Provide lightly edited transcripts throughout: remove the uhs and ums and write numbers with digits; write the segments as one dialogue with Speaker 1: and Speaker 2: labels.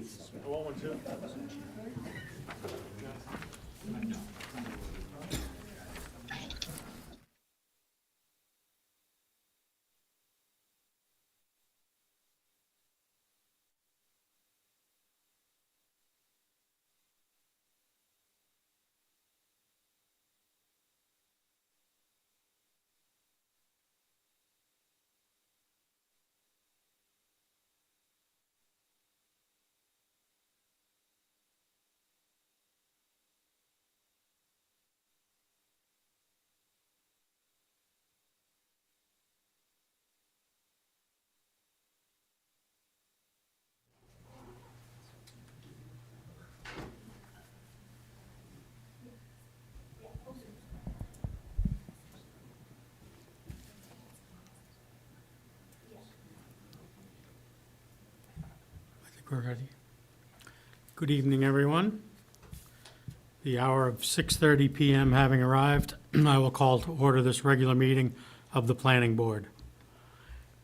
Speaker 1: I want one too.
Speaker 2: I think we're ready. Good evening, everyone. The hour of 6:30 PM having arrived, I will call to order this regular meeting of the Planning Board.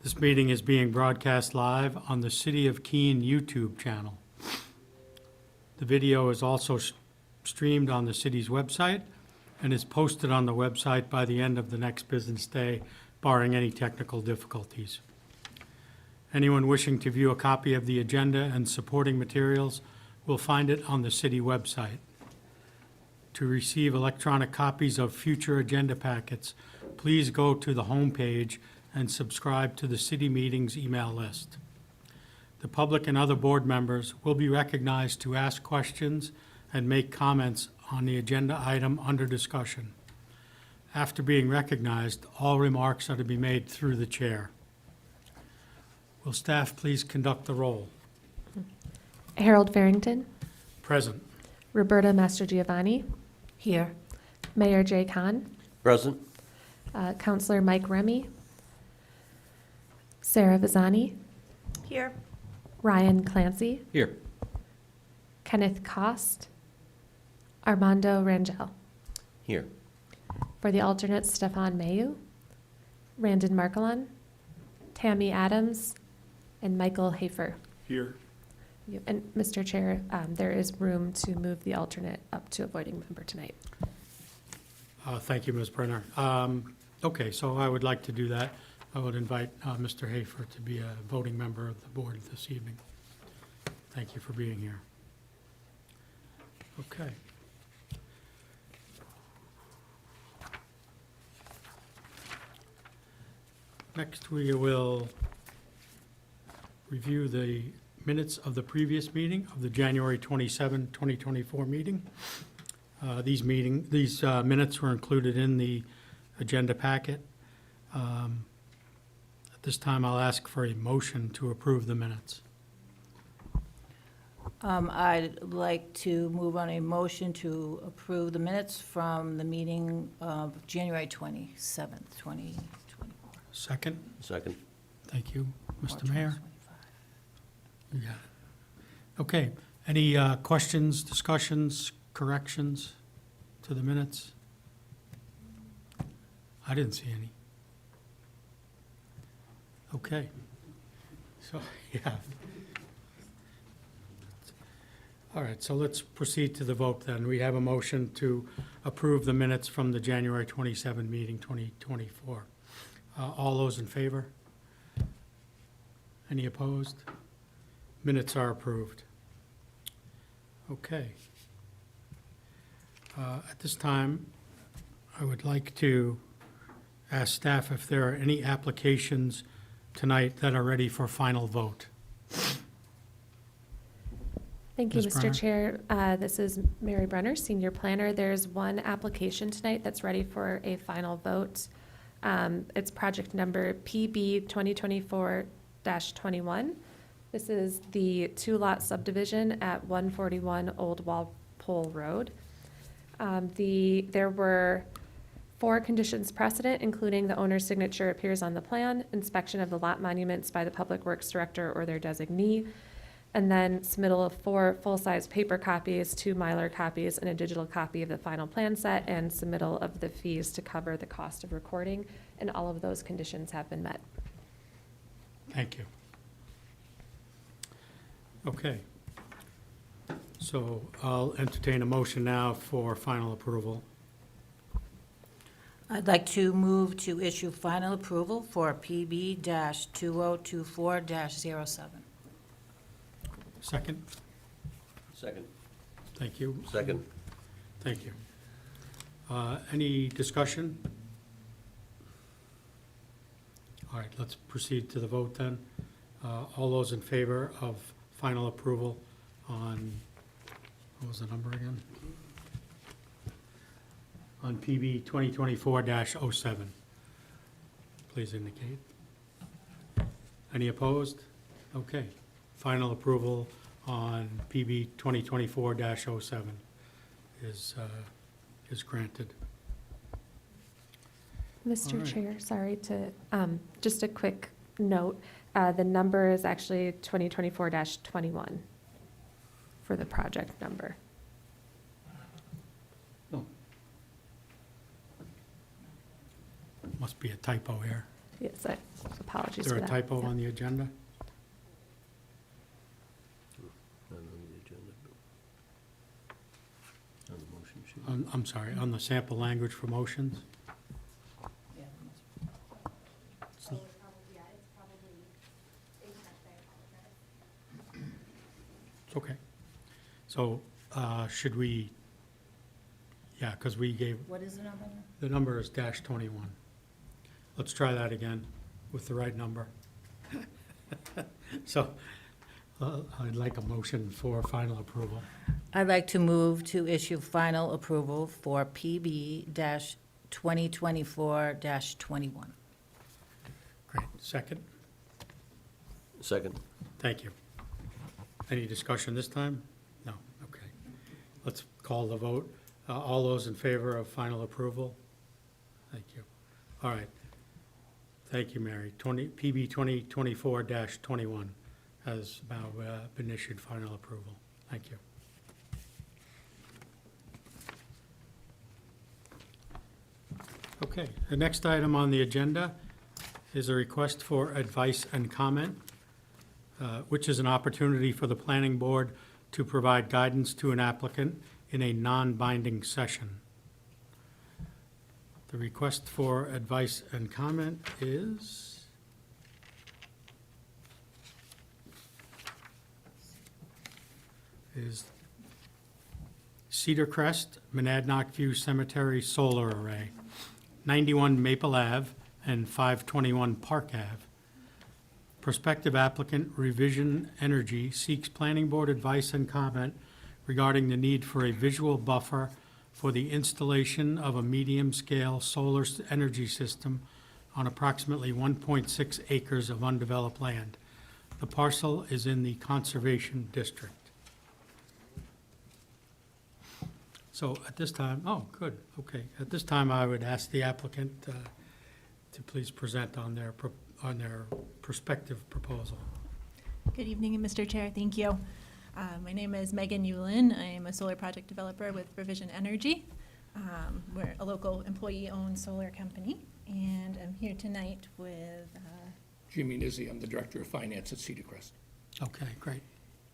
Speaker 2: This meeting is being broadcast live on the City of Keene YouTube channel. The video is also streamed on the city's website and is posted on the website by the end of the next business day, barring any technical difficulties. Anyone wishing to view a copy of the agenda and supporting materials will find it on the city website. To receive electronic copies of future agenda packets, please go to the homepage and subscribe to the city meetings email list. The public and other board members will be recognized to ask questions and make comments on the agenda item under discussion. After being recognized, all remarks are to be made through the chair. Will staff please conduct the roll?
Speaker 3: Harold Farrington,
Speaker 2: Present.
Speaker 3: Roberta Mastrogiovanni,
Speaker 4: Here.
Speaker 3: Mayor Jay Khan,
Speaker 5: Present.
Speaker 3: Counselor Mike Remy, Sarah Vazani,
Speaker 4: Here.
Speaker 3: Ryan Clancy,
Speaker 5: Here.
Speaker 3: Kenneth Cost, Armando Rangel.
Speaker 5: Here.
Speaker 3: For the alternates, Stefan Mayu, Randon Markelon, Tammy Adams, and Michael Hafer.
Speaker 1: Here.
Speaker 3: And Mr. Chair, there is room to move the alternate up to a voting member tonight.
Speaker 2: Thank you, Ms. Brenner. Okay, so I would like to do that. I would invite Mr. Hafer to be a voting member of the board this evening. Thank you for being here. Okay. Next, we will review the minutes of the previous meeting, of the January 27, 2024 meeting. These minutes were included in the agenda packet. At this time, I'll ask for a motion to approve the minutes.
Speaker 4: I'd like to move on a motion to approve the minutes from the meeting of January 27th, 2024.
Speaker 2: Second?
Speaker 5: Second.
Speaker 2: Thank you,
Speaker 4: Or
Speaker 2: Mr. Mayor.
Speaker 4: 2025.
Speaker 2: You got it. Okay, any questions, discussions, corrections to the minutes? I didn't see any. Okay, so, yeah. All right, so let's proceed to the vote then. We have a motion to approve the minutes from the January 27 meeting, 2024. All those in favor? Any opposed? Minutes are approved. Okay. At this time, I would like to ask staff if there are any applications tonight that are ready for final vote.
Speaker 3: Thank you,
Speaker 2: Ms.
Speaker 3: Mr.
Speaker 2: Brenner?
Speaker 3: Chair. This is Mary Brenner, Senior Planner. There's one application tonight that's ready for a final vote. It's project number PB 2024-21. This is the two-lot subdivision at 141 Old Walpole Road. There were 4 conditions precedent, including the owner's signature appears on the plan, inspection of the lot monuments by the Public Works Director or their designee, and then submittal of 4 full-size paper copies, 2 Mylar copies, and a digital copy of the final plan set, and submittal of the fees to cover the cost of recording, and all of those conditions have been met.
Speaker 2: Thank you. Okay. So I'll entertain a motion now for final approval.
Speaker 4: I'd like to move to issue final approval for PB-2024-07.
Speaker 2: Second?
Speaker 1: Second.
Speaker 2: Thank you.
Speaker 1: Second.
Speaker 2: Thank you. Any discussion? All right, let's proceed to the vote then. All those in favor of final approval on, what was the number again? On PB 2024-07, please indicate. Any opposed? Okay. Final approval on PB 2024-07 is granted. All
Speaker 3: Mr.
Speaker 2: right.
Speaker 3: Chair, sorry to, just a quick note, the number is actually 2024-21 for the project number.
Speaker 2: Must be a typo here.
Speaker 3: Yes, apologies
Speaker 2: Is
Speaker 3: for
Speaker 2: there
Speaker 3: that.
Speaker 2: a typo
Speaker 3: Yeah.
Speaker 2: on the agenda?
Speaker 1: Not on the agenda. On the motion sheet.
Speaker 2: I'm sorry, on the sample language for motions? It's okay. So, should we, yeah, because we gave,
Speaker 4: What is the number?
Speaker 2: the number is -21. Let's try that again with the right number. So, I'd like a motion for final approval.
Speaker 4: I'd like to move to issue final approval for PB-2024-21.
Speaker 2: Great. Second?
Speaker 1: Second.
Speaker 2: Thank you. Any discussion this time? No, okay. Let's call the vote. All those in favor of final approval? Thank you. All right. Thank you, Mary. PB 2024-21 has now been issued final approval. Thank you. Okay, the next item on the agenda is a request for advice and comment, which is an opportunity for the planning board to provide guidance to an applicant in a non-binding session. The request for advice and comment is Cedar Crest, Monadnock View Cemetery Solar Array, 91 Maple Ave and 521 Park Ave. Prospective applicant Revision Energy seeks planning board advice and comment regarding the need for a visual buffer for the installation of a medium-scale solar energy system on approximately 1.6 acres of undeveloped land. The parcel is in the Conservation District. So at this time, oh, good, okay. At this time, I would ask the applicant to please present on their prospective proposal.
Speaker 5: Good evening, Mr. Chair. Thank you. My name is Megan Yulin. I am a solar project developer with Revision Energy. We're a local employee-owned solar company, and I'm here tonight with,
Speaker 6: Jimmy Nizzi, I'm the Director of Finance at Cedar Crest.
Speaker 2: Okay, great.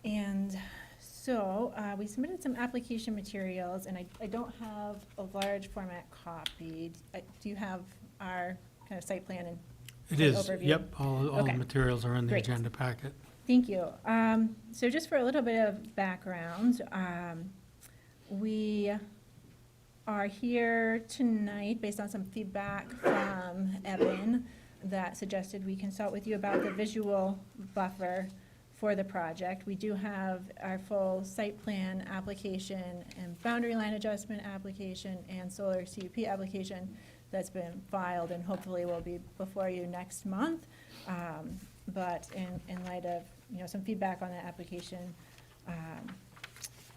Speaker 5: and so we submitted some application materials, and I don't have a large format copy. Do you have our kind of site plan and
Speaker 2: It
Speaker 5: An
Speaker 2: is,
Speaker 5: overview?
Speaker 2: yep, all the
Speaker 5: Okay.
Speaker 2: materials are in the
Speaker 5: Great.
Speaker 2: agenda packet.
Speaker 5: Thank you. So just for a little bit of background, we are here tonight based on some feedback from Evan that suggested we consult with you about the visual buffer for the project. We do have our full site plan application and boundary line adjustment application and solar CUP application that's been filed and hopefully will be before you next month. But in light of, some feedback on that application,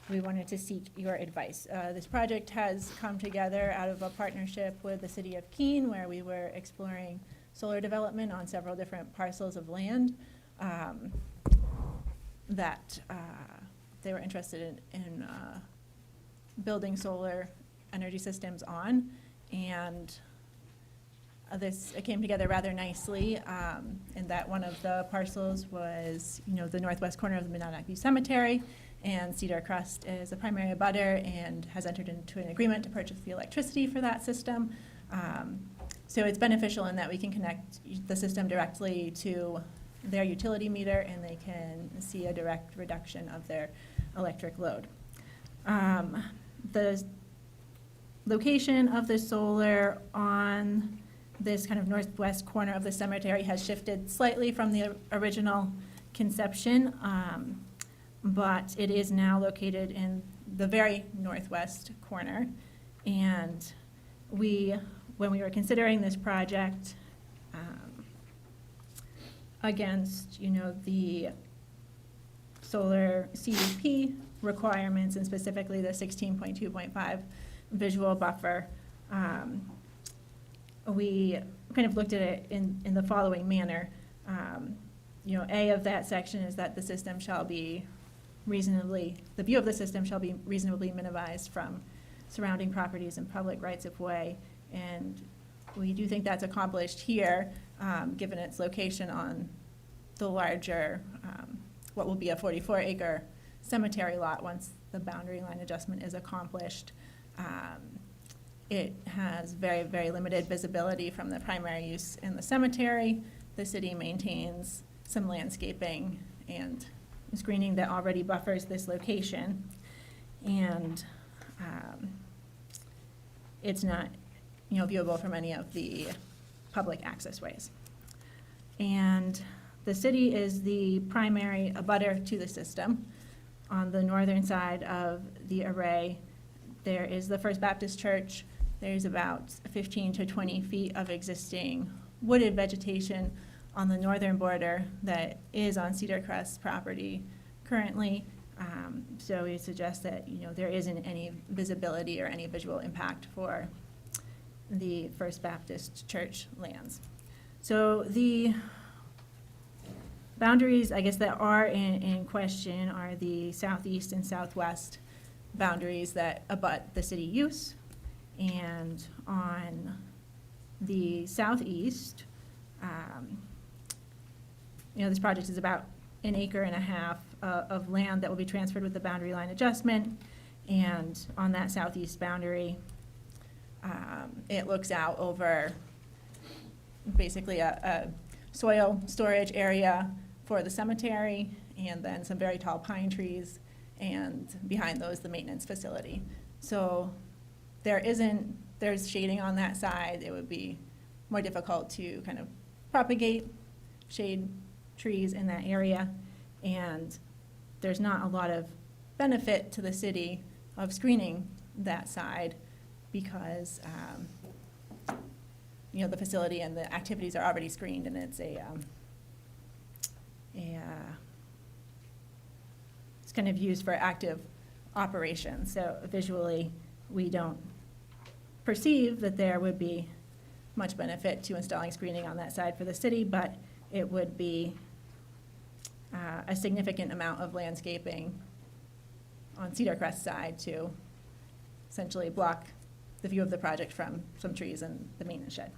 Speaker 5: we wanted to seek your advice. This project has come together out of a partnership with the city of Keene, where we were exploring solar development on several different parcels of land that they were interested in building solar energy systems on. And it came together rather nicely in that one of the parcels was, the northwest corner of the Monadnock View Cemetery, and Cedar Crest is a primary abutter and has entered into an agreement to purchase the electricity for that system. So it's beneficial in that we can connect the system directly to their utility meter, and they can see a direct reduction of their electric load. The location of the solar on this kind of northwest corner of the cemetery has shifted slightly from the original conception, but it is now located in the very northwest corner. And when we were considering this project against, the solar CUP requirements, and specifically the 16.2.5 visual buffer, we kind of looked at it in the following manner. A of that section is that the system shall be the view of the system shall be reasonably minimized from surrounding properties and public rights of way. And we do think that's accomplished here, given its location on the larger, what will be a 44-acre cemetery lot once the boundary line adjustment is accomplished. It has very, very limited visibility from the primary use in the cemetery. The city maintains some landscaping and screening that already buffers this location. And it's not, viewable from any of the public access ways. And the city is the primary abutter to the system. On the northern side of the array, there is the First Baptist Church. There's about 15 to 20 feet of existing wooded vegetation on the northern border that is on Cedar Crest property currently. So we suggest that, there isn't any visibility or any visual impact for the First Baptist Church lands. So the boundaries, I guess, that are in question are the southeast and southwest boundaries that abut the city use. And on the southeast, this project is about 1.5 acres of land that will be transferred with the boundary line adjustment. And on that southeast boundary, it looks out over basically a soil storage area for the cemetery, and then some very tall pine trees, and behind those, the maintenance facility. So there's shading on that side. It would be more difficult to kind of propagate shade trees in that area, and there's not a lot of benefit to the city of screening that side because the facility and the activities are already screened, and it's it's kind of used for active operations. So visually, we don't perceive that there would be much benefit to installing screening on that side for the city, but it would be a significant amount of landscaping on Cedar Crest side to essentially block the view of the project from some trees and the maintenance shed.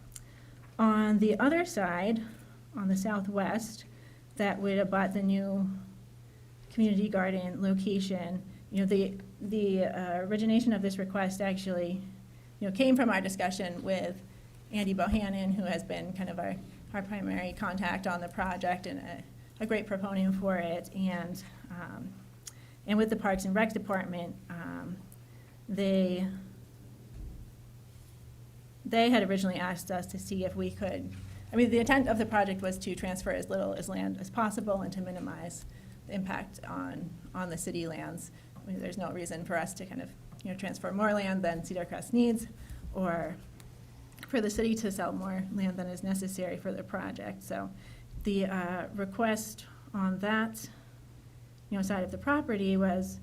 Speaker 5: On the other side, on the southwest, that would abut the new community garden location. The origination of this request actually, came from our discussion with Andy Bohannon, who has been kind of our primary contact on the project and a great proponent for it. And with the Parks and Rec Department, they had originally asked us to see if we could, the intent of the project was to transfer as little as land as possible and to minimize the impact on the city lands. There's no reason for us to kind of, transfer more land than Cedar Crest needs, or for the city to sell more land than is necessary for the project. So the request on that, side of the property was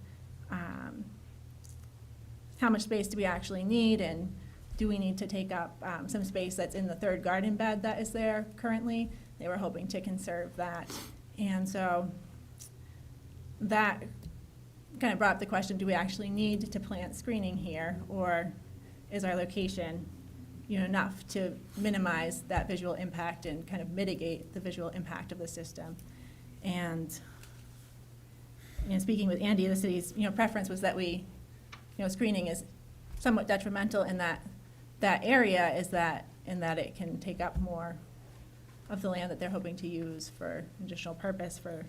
Speaker 5: how much space do we actually need, and do we need to take up some space that's in the third garden bed that is there currently? They were hoping to conserve that. And so that kind of brought up the question, do we actually need to plant screening here, or is our location enough to minimize that visual impact and kind of mitigate the visual impact of the system? And speaking with Andy, the city's, preference was that we, screening is somewhat detrimental in that area in that it can take up more of the land that they're hoping to use for additional purpose for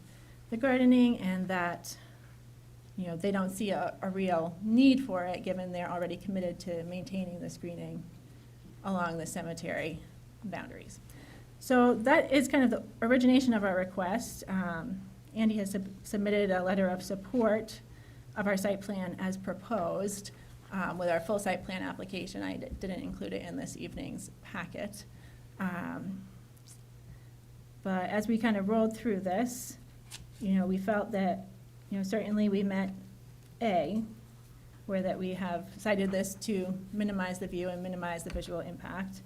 Speaker 5: the gardening, and that, they don't see a real need for it, given they're already committed to maintaining the screening along the cemetery boundaries. So that is kind of the origination of our request. Andy has submitted a letter of support of our site plan as proposed with our full site plan application. I didn't include it in this evening's packet. But as we kind of rolled through this, we felt that, certainly we met A, where that we have cited this to minimize the view and minimize the visual impact.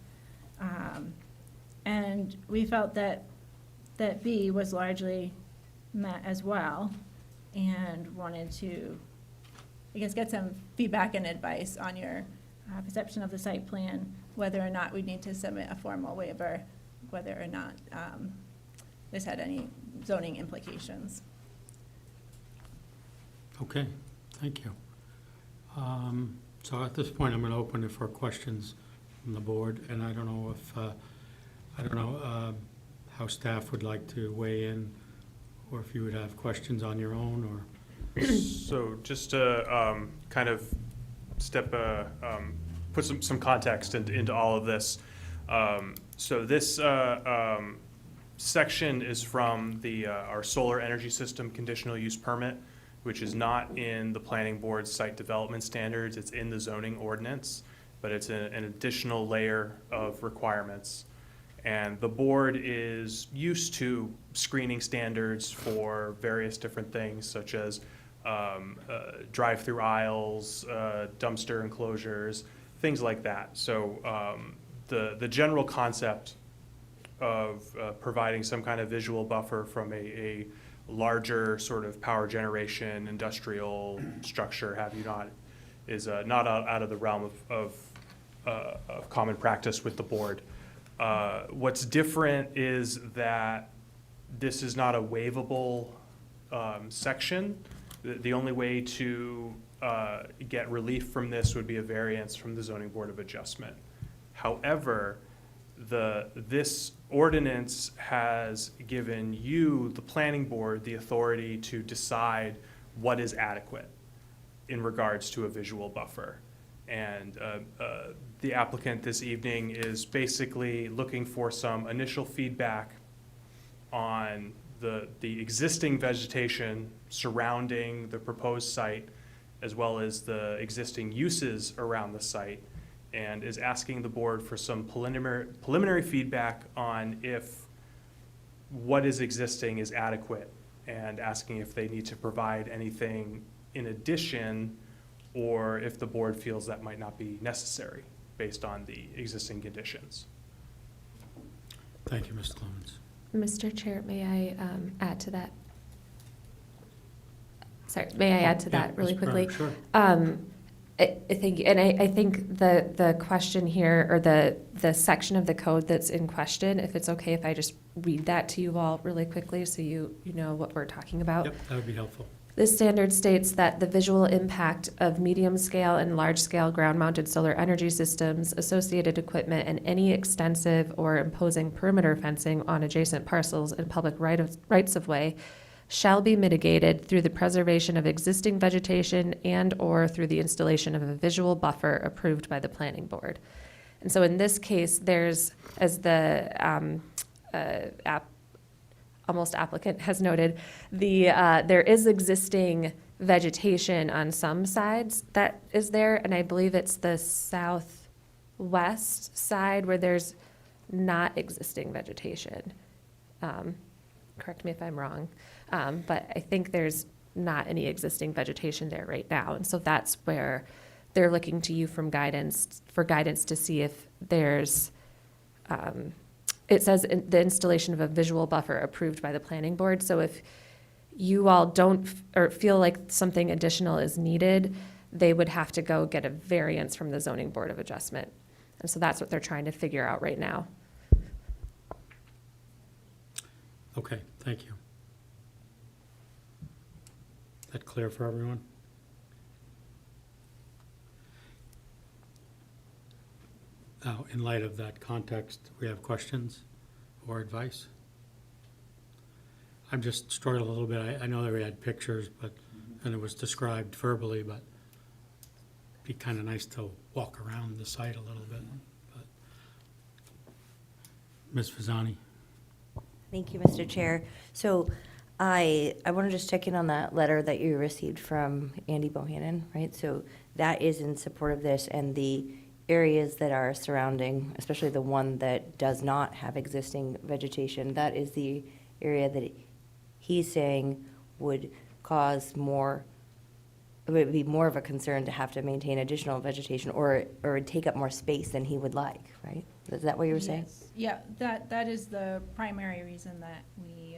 Speaker 5: And we felt that B was largely met as well, and wanted to, I guess, get some feedback and advice on your perception of the site plan, whether or not we need to submit a formal waiver, whether or not this had any zoning implications.
Speaker 2: Okay, thank you. So at this point, I'm going to open it for questions from the board, and I don't know how staff would like to weigh in, or if you would have questions on your own, or.
Speaker 7: So just to kind of put some context into all of this. So this section is from our solar energy system conditional use permit, which is not in the planning board's site development standards. It's in the zoning ordinance, but it's an additional layer of requirements. And the board is used to screening standards for various different things, such as drive-through aisles, dumpster enclosures, things like that. So the general concept of providing some kind of visual buffer from a larger sort of power generation, industrial structure, have you not, is not out of the realm of common practice with the board. What's different is that this is not a waivable section. The only way to get relief from this would be a variance from the Zoning Board of Adjustment. However, this ordinance has given you, the planning board, the authority to decide what is adequate in regards to a visual buffer. And the applicant this evening is basically looking for some initial feedback on the existing vegetation surrounding the proposed site, as well as the existing uses around the site, and is asking the board for some preliminary feedback on if what is existing is adequate, and asking if they need to provide anything in addition, or if the board feels that might not be necessary based on the existing conditions.
Speaker 2: Thank you, Ms. Clemens.
Speaker 3: Mr. Chair, may I add to that? Sorry, may I add to that really
Speaker 2: Ms.
Speaker 3: quickly?
Speaker 2: Sure.
Speaker 3: I think the question here, or the section of the code that's in question, if it's okay if I just read that to you all really quickly so you know what we're talking about.
Speaker 2: Yep, that would be helpful.
Speaker 3: This standard states that the visual impact of medium-scale and large-scale ground-mounted solar energy systems, associated equipment, and any extensive or imposing perimeter fencing on adjacent parcels and public rights-of-way shall be mitigated through the preservation of existing vegetation and/or through the installation of a visual buffer approved by the planning board. And so in this case, there's, as the almost applicant has noted, there is existing vegetation on some sides that is there, and I believe it's the southwest side where there's not existing vegetation. Correct me if I'm wrong, but I think there's not any existing vegetation there right now, and so that's where they're looking to you for guidance to see if there's it says the installation of a visual buffer approved by the planning board. So if you all don't or feel like something additional is needed, they would have to go get a variance from the Zoning Board of Adjustment. And so that's what they're trying to figure out right now.
Speaker 2: Okay, thank you. that clear for everyone? Now, in light of that context, we have questions or advice? I'm just struggling a little bit. I know that we had pictures, but, and it was described verbally, but it'd be kind of nice to walk around the site a little bit. But Ms. Fasani?
Speaker 8: Thank you, Mr. Chair. So I want to just check in on that letter that you received from Andy Bohannon, right? So that is in support of this, and the areas that are surrounding, especially the one that does not have existing vegetation, that is the area that he's saying would cause more, it would be more of a concern to have to maintain additional vegetation, or would take up more space than he would like, right? Is that what you were saying?
Speaker 5: Yes. Yeah, that is the primary reason that we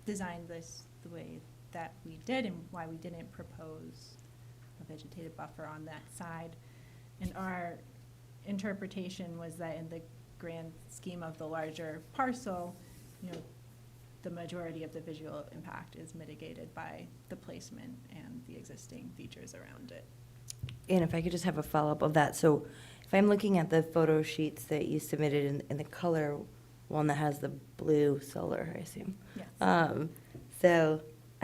Speaker 5: designed this the way that we did, and why we didn't propose a vegetative buffer on that side. And our interpretation was that in the grand scheme of the larger parcel, you know, the majority of the visual impact is mitigated by the placement and the existing features around it.
Speaker 8: And if I could just have a follow-up of that. So if I'm looking at the photo sheets that you submitted in the color one that has the blue solar, I assume.
Speaker 5: Yes.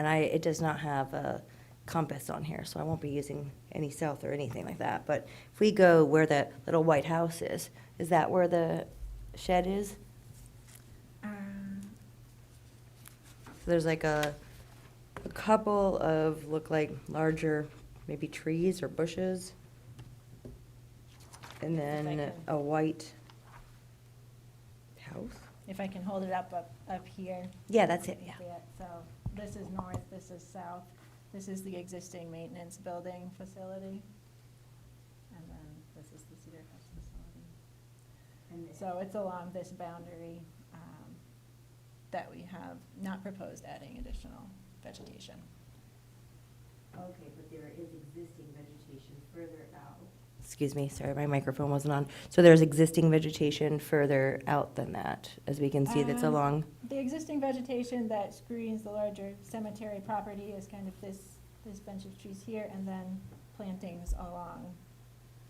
Speaker 8: It does not have a compass on here, so I won't be using any south or anything like that. But if we go where that little white house is that where the shed is? So there's like a couple of, look like larger, maybe trees or bushes. And then
Speaker 5: can-
Speaker 8: a white house?
Speaker 5: If I can hold it up here.
Speaker 8: Yeah, that's it,
Speaker 5: You
Speaker 8: yeah.
Speaker 5: can see it. So this is north, this is south. This is the existing maintenance building facility. And then this is the Cedar Crest facility. So it's along this boundary that we have not proposed adding additional vegetation.
Speaker 8: Okay, but there is existing vegetation further out. Excuse me, sorry, my microphone wasn't on. So there's existing vegetation further out than that, as we can see, that's along.
Speaker 5: The existing vegetation that screens the larger cemetery property is kind of this bunch of trees here, and then plantings along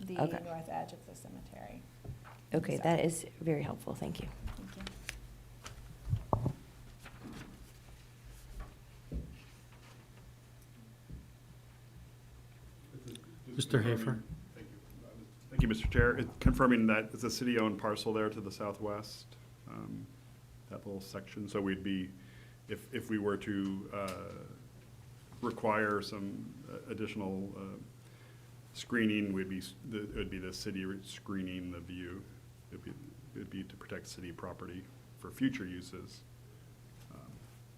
Speaker 5: the
Speaker 8: Okay.
Speaker 5: north edge of the cemetery.
Speaker 8: Okay, that is very helpful, thank you.
Speaker 5: Thank you.
Speaker 2: Mr. Hafer?
Speaker 9: Thank you, Mr. Chair. Confirming that it's a city-owned parcel there to the southwest, that little section. So we'd be, if we were to require some additional screening, it would be the city screening the view. It'd be to protect city property for future uses.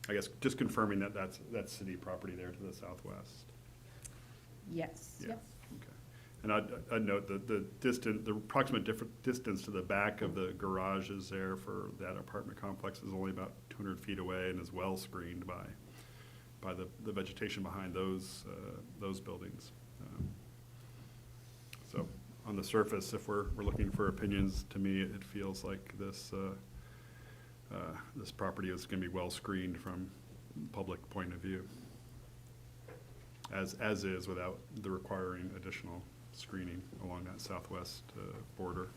Speaker 9: I guess just confirming that that's city property there to the southwest.
Speaker 5: Yes.
Speaker 9: Yeah.
Speaker 5: Yep.
Speaker 9: Okay. And I'd note that the approximate distance to the back of the garages there for that apartment complex is only about 200 feet away and is well screened by the vegetation behind those buildings. So on the surface, if we're looking for opinions, to me, it feels like this property is going to be well screened from public point of view, as is, without the requiring additional screening along that southwest border.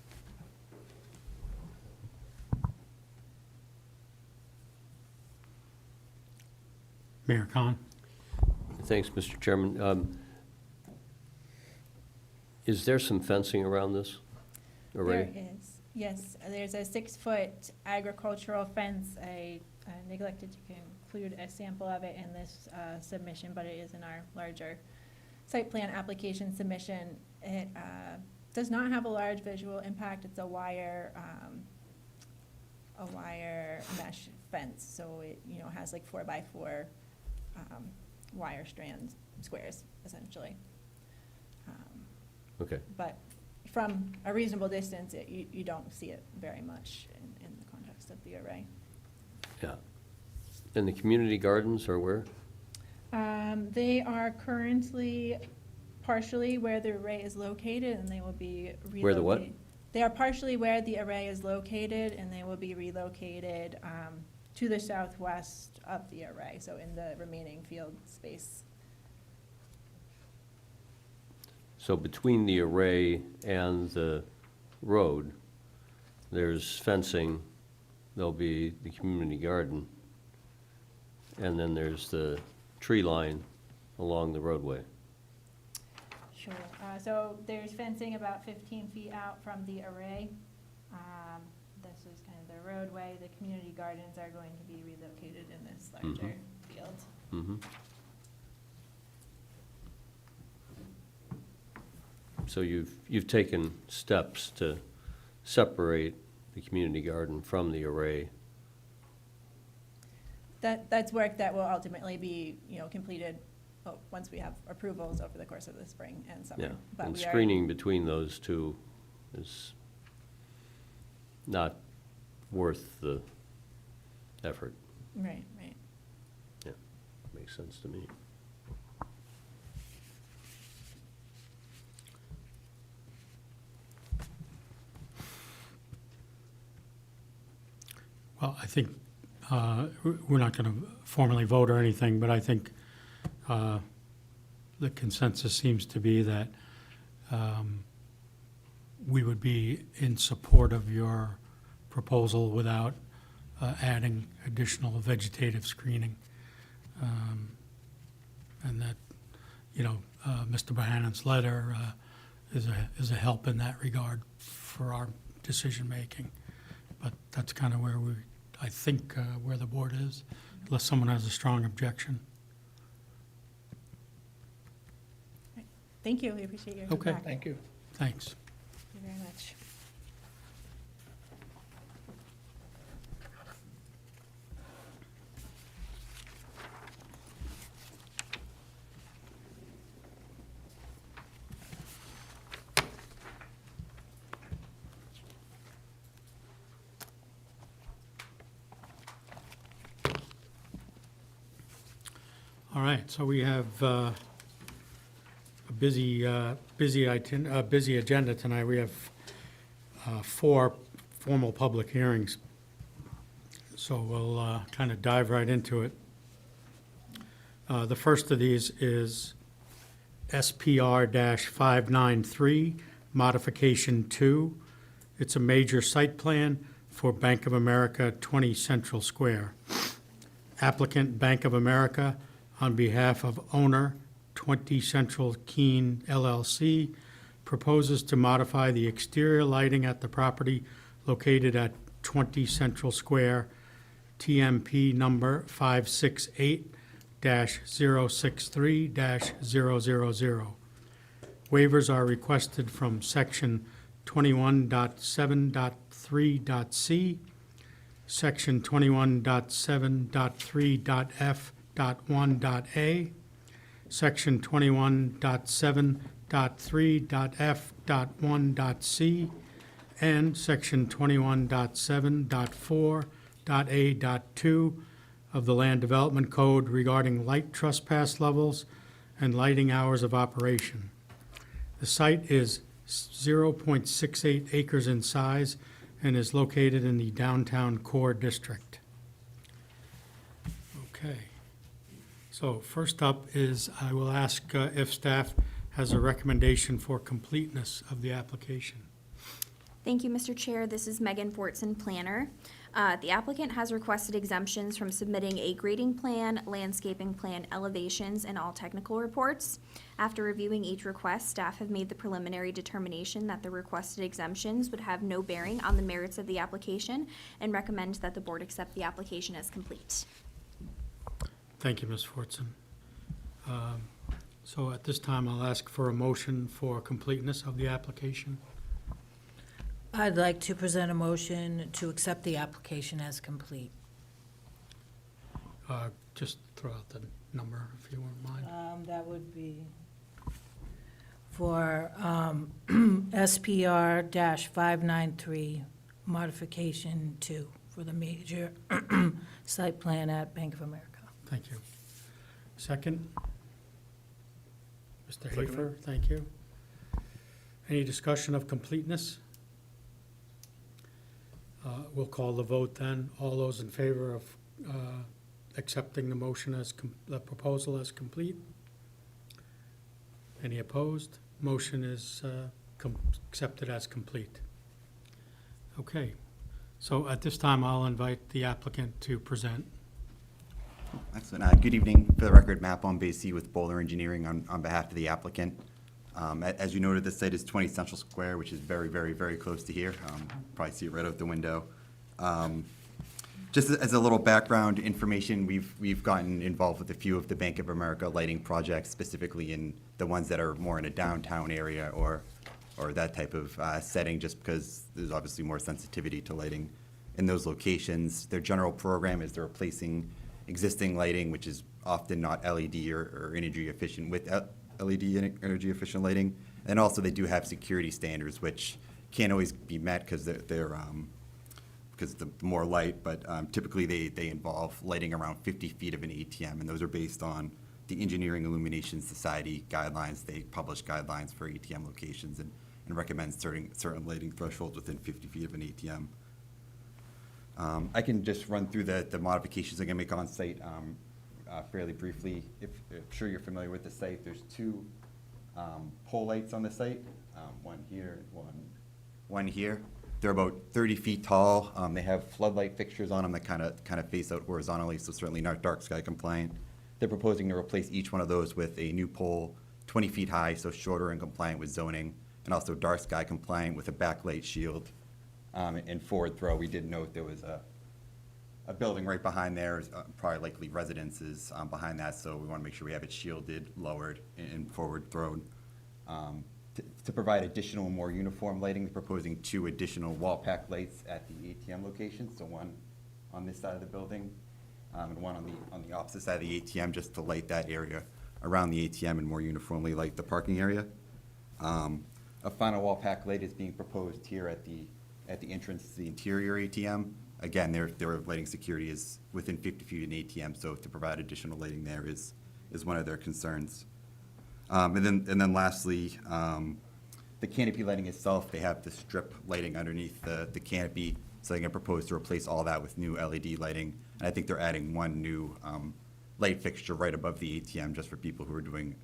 Speaker 2: Mayor Khan?
Speaker 1: Thanks, Mr. Chairman. Is there some fencing around this array?
Speaker 5: There is, yes. There's a 6-foot agricultural fence. I neglected to include a sample of it in this submission, but it is in our larger site plan application submission. It does not have a large visual impact. It's a wire mesh fence, so it has like 4x4 wire strand squares essentially.
Speaker 1: Okay.
Speaker 5: But from a reasonable distance, you don't see it very much in the context of the array.
Speaker 1: Yeah. And the community gardens are where?
Speaker 5: They are currently partially where the array is located, and they will be relocated.
Speaker 1: Where the what?
Speaker 5: They are partially where the array is located, and they will be relocated to the southwest of the array, so in the remaining field space.
Speaker 1: So between the array and the road, there's fencing, there'll be the community garden, and then there's the tree line along the roadway.
Speaker 5: Sure. So there's fencing about 15 feet out from the array. This is kind of the roadway. The community gardens are going to be relocated in this larger field.
Speaker 1: Mhm. So you've taken steps to separate the community garden from the array.
Speaker 5: That's work that will ultimately be, completed once we have approvals over the course of the spring and summer.
Speaker 1: Yeah,
Speaker 5: But
Speaker 1: and
Speaker 5: we are-
Speaker 1: screening between those two is not worth the effort.
Speaker 5: Right.
Speaker 1: Yeah, makes sense to me.
Speaker 2: Well, I think we're not going to formally vote or anything, but I think the consensus seems to be that we would be in support of your proposal without adding additional vegetative screening. And that, Mr. Bohannon's letter is a help in that regard for our decision-making. But that's kind of where I think where the board is, unless someone has a strong objection.
Speaker 5: Thank you. We appreciate your
Speaker 2: Okay.
Speaker 5: feedback.
Speaker 6: Thank you.
Speaker 2: Thanks.
Speaker 5: Thank you very much.
Speaker 2: All right, so we have a busy agenda tonight. We have 4 formal public hearings. So we'll kind of dive right into it. The first of these is SPR-593, Modification 2. It's a major site plan for Bank of America 20 Central Square. Applicant, Bank of America, on behalf of owner 20 Central Keene LLC, proposes to modify the exterior lighting at the property located at 20 Central Square, TMP number 568-063-000. Waivers are requested from section 21.7.3.c, section 21.7.3.f.1.a, section 21.7.3.f.1.c, and section 21.7.4.a.2 of the Land Development Code regarding light trespass levels and lighting hours of operation. The site is 0.68 acres in size and is located in the downtown core district. Okay. So first up is, I will ask if staff has a recommendation for completeness of the application.
Speaker 10: Thank you, Mr. Chair. This is Megan Fortson, planner. The applicant has requested exemptions from submitting a grading plan, landscaping plan, elevations, and all technical reports. After reviewing each request, staff have made the preliminary determination that the requested exemptions would have no bearing on the merits of the application and recommend that the board accept the application as complete.
Speaker 2: Thank you, Ms. Fortson. So at this time, I'll ask for a motion for completeness of the application.
Speaker 4: I'd like to present a motion to accept the application as complete.
Speaker 2: Just throw out the number, if you wouldn't mind.
Speaker 4: That would be for SPR-593, modification 2 for the major site plan at Bank of America.
Speaker 2: Thank you. Second? Mr.
Speaker 9: Second.
Speaker 2: Hafer, thank you. Any discussion of completeness? We'll call the vote then. All those in favor of accepting the motion the proposal as complete? Any opposed? Motion is accepted as complete. Okay, so at this time, I'll invite the applicant to present.
Speaker 11: Excellent. Good evening. For the record, Matt Bombacy with Bowler Engineering on behalf of the applicant. As you noted, the site is 20 Central Square, which is very, very, very close to here. Probably see it right out the window. Just as a little background information, we've gotten involved with a few of the Bank of America lighting projects, specifically in the ones that are more in a downtown area or that type of setting, just because there's obviously more sensitivity to lighting in those locations. Their general program is they're replacing existing lighting, which is often not LED or energy efficient, with LED energy efficient lighting. And also they do have security standards, which can't always be met because they're because the more light, but typically they involve lighting around 50 feet of an ATM, and those are based on the Engineering Illumination Society guidelines. They publish guidelines for ATM locations and recommend certain lighting thresholds within 50 feet of an ATM. I can just run through the modifications I'm going to make on site fairly briefly. I'm sure you're familiar with the site. There's two pole lights on the site, one here and one here. They're about 30 feet tall. They have floodlight fixtures on them that kind of face out horizontally, so certainly not dark sky compliant. They're proposing to replace each one of those with a new pole 20 feet high, so shorter and compliant with zoning, and also dark sky compliant with a backlight shield. And forward throw, we did note there was a building right behind there, probably likely residences behind that, so we want to make sure we have it shielded, lowered, and forward thrown. To provide additional, more uniform lighting, they're proposing 2 additional wall pack lights at the ATM location, so one on this side of the building and one on the opposite side of the ATM, just to light that area around the ATM and more uniformly light the parking area. A final wall pack light is being proposed here at the entrance to the interior ATM. Again, their lighting security is within 50 feet of an ATM, so to provide additional lighting there is one of their concerns. And then lastly, the canopy lighting itself, they have the strip lighting underneath the canopy, so they're going to propose to replace all that with new LED lighting. And I think they're adding one new light fixture right above the ATM just for people who are doing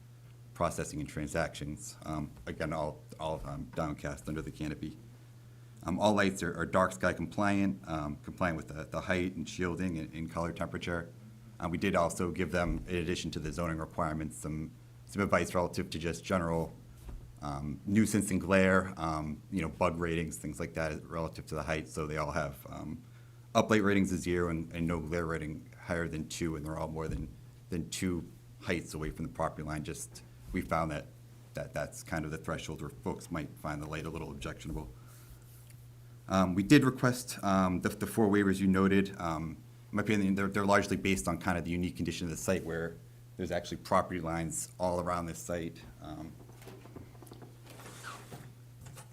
Speaker 11: processing and transactions. Again, all downcast under the canopy. All lights are dark sky compliant, compliant with the height and shielding and color temperature. We did also give them, in addition to the zoning requirements, some advice relative to just general nuisance and glare, bug ratings, things like that relative to the height. So they all have uplight ratings of 0 and no glare rating higher than 2, and they're all more than 2 heights away from the property line. Just we found that's kind of the threshold where folks might find the light a little objectionable. We did request the 4 waivers you noted. In my opinion, they're largely based on kind of the unique condition of the site where there's actually property lines all around the site.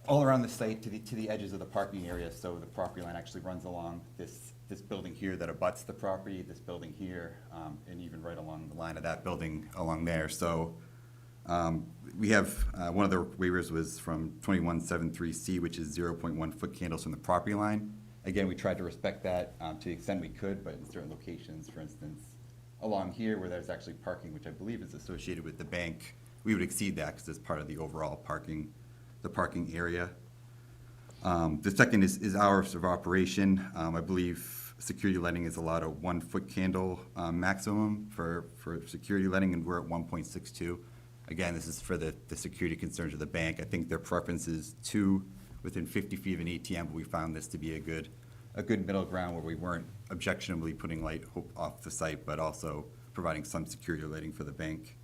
Speaker 11: All around the site to the edges of the parking area, so the property line actually runs along this building here that abuts the property, this building here, and even right along the line of that building along there. So we have, one of the waivers was from 2173C, which is 0.1 foot candles from the property line. Again, we tried to respect that to the extent we could, but in certain locations, for instance, along here where there's actually parking, which I believe is associated with the bank, we would exceed that because it's part of the overall parking area. The second is hours of operation. I believe security lighting is allowed a 1 foot candle maximum for security lighting, and we're at 1.62. Again, this is for the security concerns of the bank. I think their preference is 2 within 50 feet of an ATM, but we found this to be a good middle ground where we weren't objectionably putting light off the site, but also providing some security lighting for the bank.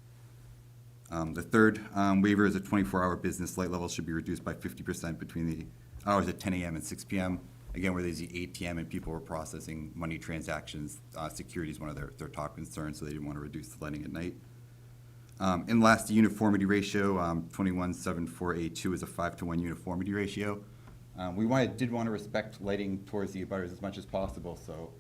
Speaker 11: The third waiver is a 24-hour business light level should be reduced by 50% between the hours of 10 a.m. and 6 p.m. Again, where there's the ATM and people were processing money transactions, security is one of their top concerns, so they didn't want to reduce the lighting at night. And last, the uniformity ratio, 2174A2 is a 5-to-1 uniformity ratio. We did want to respect lighting towards the abutters as much as possible, so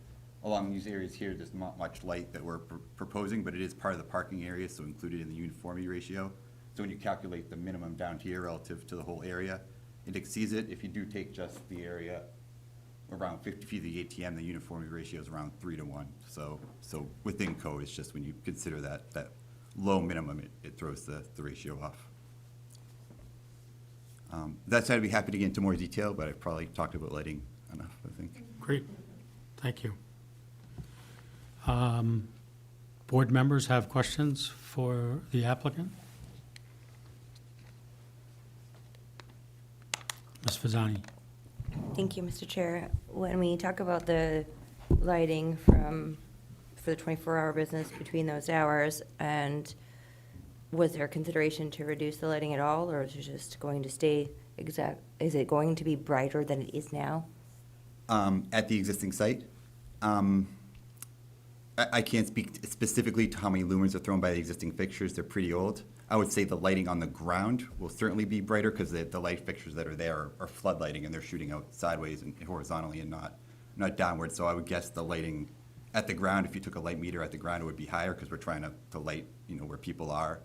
Speaker 11: along these areas here, there's not much light that we're proposing, but it is part of the parking area, so included in the uniformity ratio. So when you calculate the minimum down here relative to the whole area, it exceeds it. If you do take just the area around 50 feet of the ATM, the uniformity ratio is around 3 to 1. So within code, it's just when you consider that low minimum, it throws the ratio off. That said, I'd be happy to get into more detail, but I've probably talked about lighting enough, I think.
Speaker 2: Great, thank you. Board members have questions for the applicant? Ms. Fasani?
Speaker 8: Thank you, Mr. Chair. When we talk about the lighting for the 24-hour business between those hours, and was there consideration to reduce the lighting at all, or is it just going to stay is it going to be brighter than it is now?
Speaker 11: At the existing site, I can't speak specifically to how many lumens are thrown by the existing fixtures. They're pretty old. I would say the lighting on the ground will certainly be brighter because the light fixtures that are there are flood lighting, and they're shooting out sideways and horizontally and not downward. So I would guess the lighting at the ground, if you took a light meter at the ground, it would be higher because we're trying to light, where people are.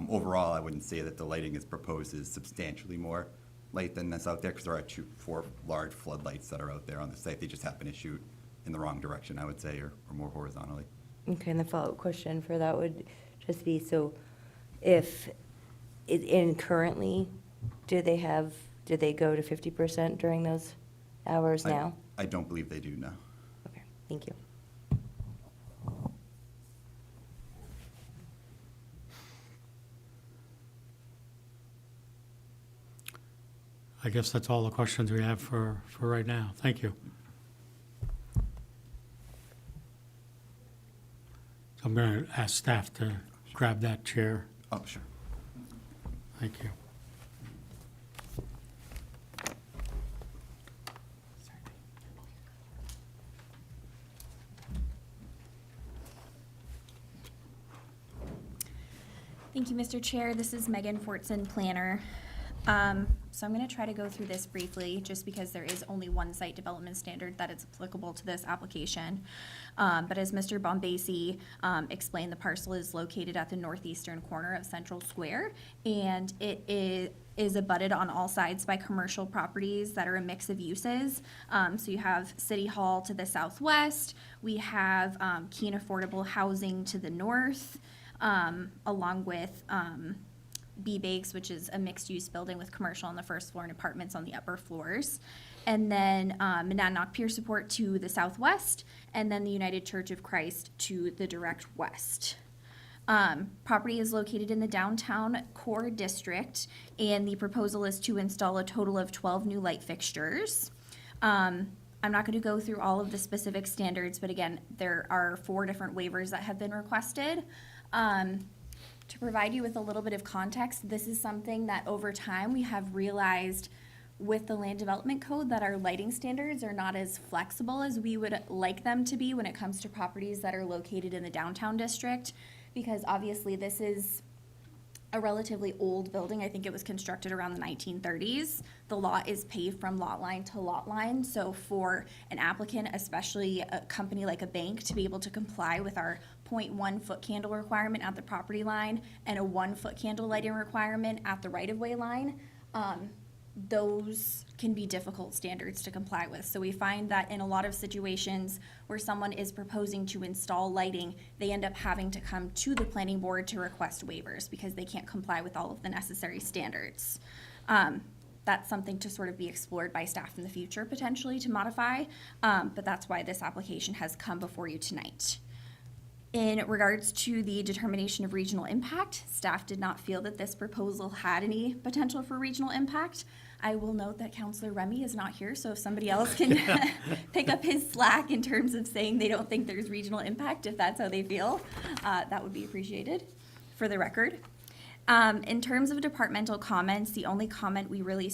Speaker 11: Overall, I wouldn't say that the lighting is proposed is substantially more light than that's out there, because there are 4 large floodlights that are out there on the site. They just happen to shoot in the wrong direction, I would say, or more horizontally.
Speaker 8: Okay, and the follow-up question for that would just be, so if, currently, do they go to 50% during those hours now?
Speaker 11: I don't believe they do now.
Speaker 8: Okay, thank you.
Speaker 2: I guess that's all the questions we have for right now. Thank you. So I'm going to ask staff to grab that chair.
Speaker 11: Oh, sure.
Speaker 2: Thank you.
Speaker 10: Thank you, Mr. Chair. This is Megan Fortson, planner. So I'm going to try to go through this briefly, just because there is only one site development standard that is applicable to this application. But as Mr. Bombasi explained, the parcel is located at the northeastern corner of Central Square, and it is abutted on all sides by commercial properties that are a mix of uses. So you have City Hall to the southwest, we have Keene Affordable Housing to the north, along with B-Bakes, which is a mixed-use building with commercial on the first floor and apartments on the upper floors. And then Monadnock Peer Support to the southwest, and then the United Church of Christ to the direct west. Property is located in the downtown core district, and the proposal is to install a total of 12 new light fixtures. I'm not going to go through all of the specific standards, but again, there are 4 different waivers that have been requested. To provide you with a little bit of context, this is something that over time we have realized with the land development code that our lighting standards are not as flexible as we would like them to be when it comes to properties that are located in the downtown district, because obviously this is a relatively old building. I think it was constructed around the 1930s. The lot is paved from lot line to lot line, so for an applicant, especially a company like a bank, to be able to comply with our 0.1 foot candle requirement at the property line and a 1 foot candle lighting requirement at the right-of-way line, those can be difficult standards to comply with. So we find that in a lot of situations where someone is proposing to install lighting, they end up having to come to the planning board to request waivers because they can't comply with all of the necessary standards. That's something to sort of be explored by staff in the future potentially to modify, but that's why this application has come before you tonight. In regards to the determination of regional impact, staff did not feel that this proposal had any potential for regional impact. I will note that Councilor Remy is not here, so if somebody else can pick up his slack in terms of saying they don't think there's regional impact, if that's how they feel, that would be appreciated for the record. In terms of departmental comments, the only comment we really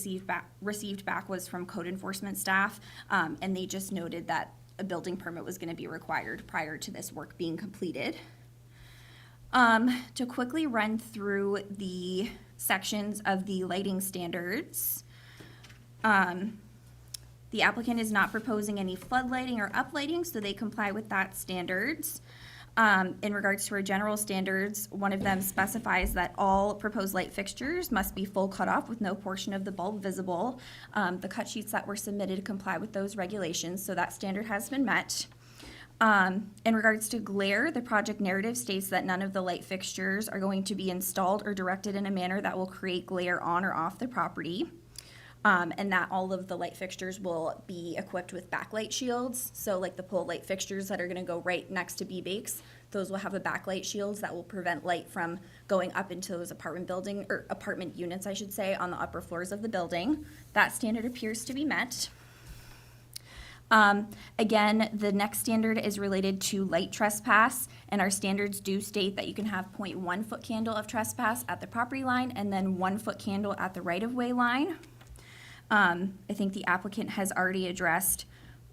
Speaker 10: received back was from code enforcement staff, and they just noted that a building permit was going to be required prior to this work being completed. To quickly run through the sections of the lighting standards, the applicant is not proposing any floodlighting or uplighting, so they comply with that standards. In regards to our general standards, one of them specifies that all proposed light fixtures must be full cutoff with no portion of the bulb visible. The cut sheets that were submitted comply with those regulations, so that standard has been met. In regards to glare, the project narrative states that none of the light fixtures are going to be installed or directed in a manner that will create glare on or off the property. And that all of the light fixtures will be equipped with backlight shields. So like the pole light fixtures that are gonna go right next to B-Bakes, those will have a backlight shields that will prevent light from going up into those apartment units, I should say, on the upper floors of the building. That standard appears to be met. Again, the next standard is related to light trespass, and our standards do state that you can have 0.1 foot candle of trespass at the property line and then 1 foot candle at the right-of-way line. I think the applicant has already addressed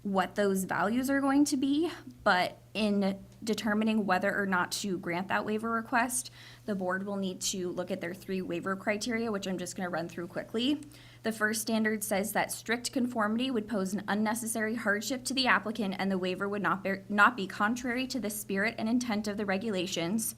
Speaker 10: what those values are going to be, but in determining whether or not to grant that waiver request, the board will need to look at their 3 waiver criteria, which I'm just gonna run through quickly. The first standard says that strict conformity would pose an unnecessary hardship to the applicant and the waiver would not be contrary to the spirit and intent of the regulations.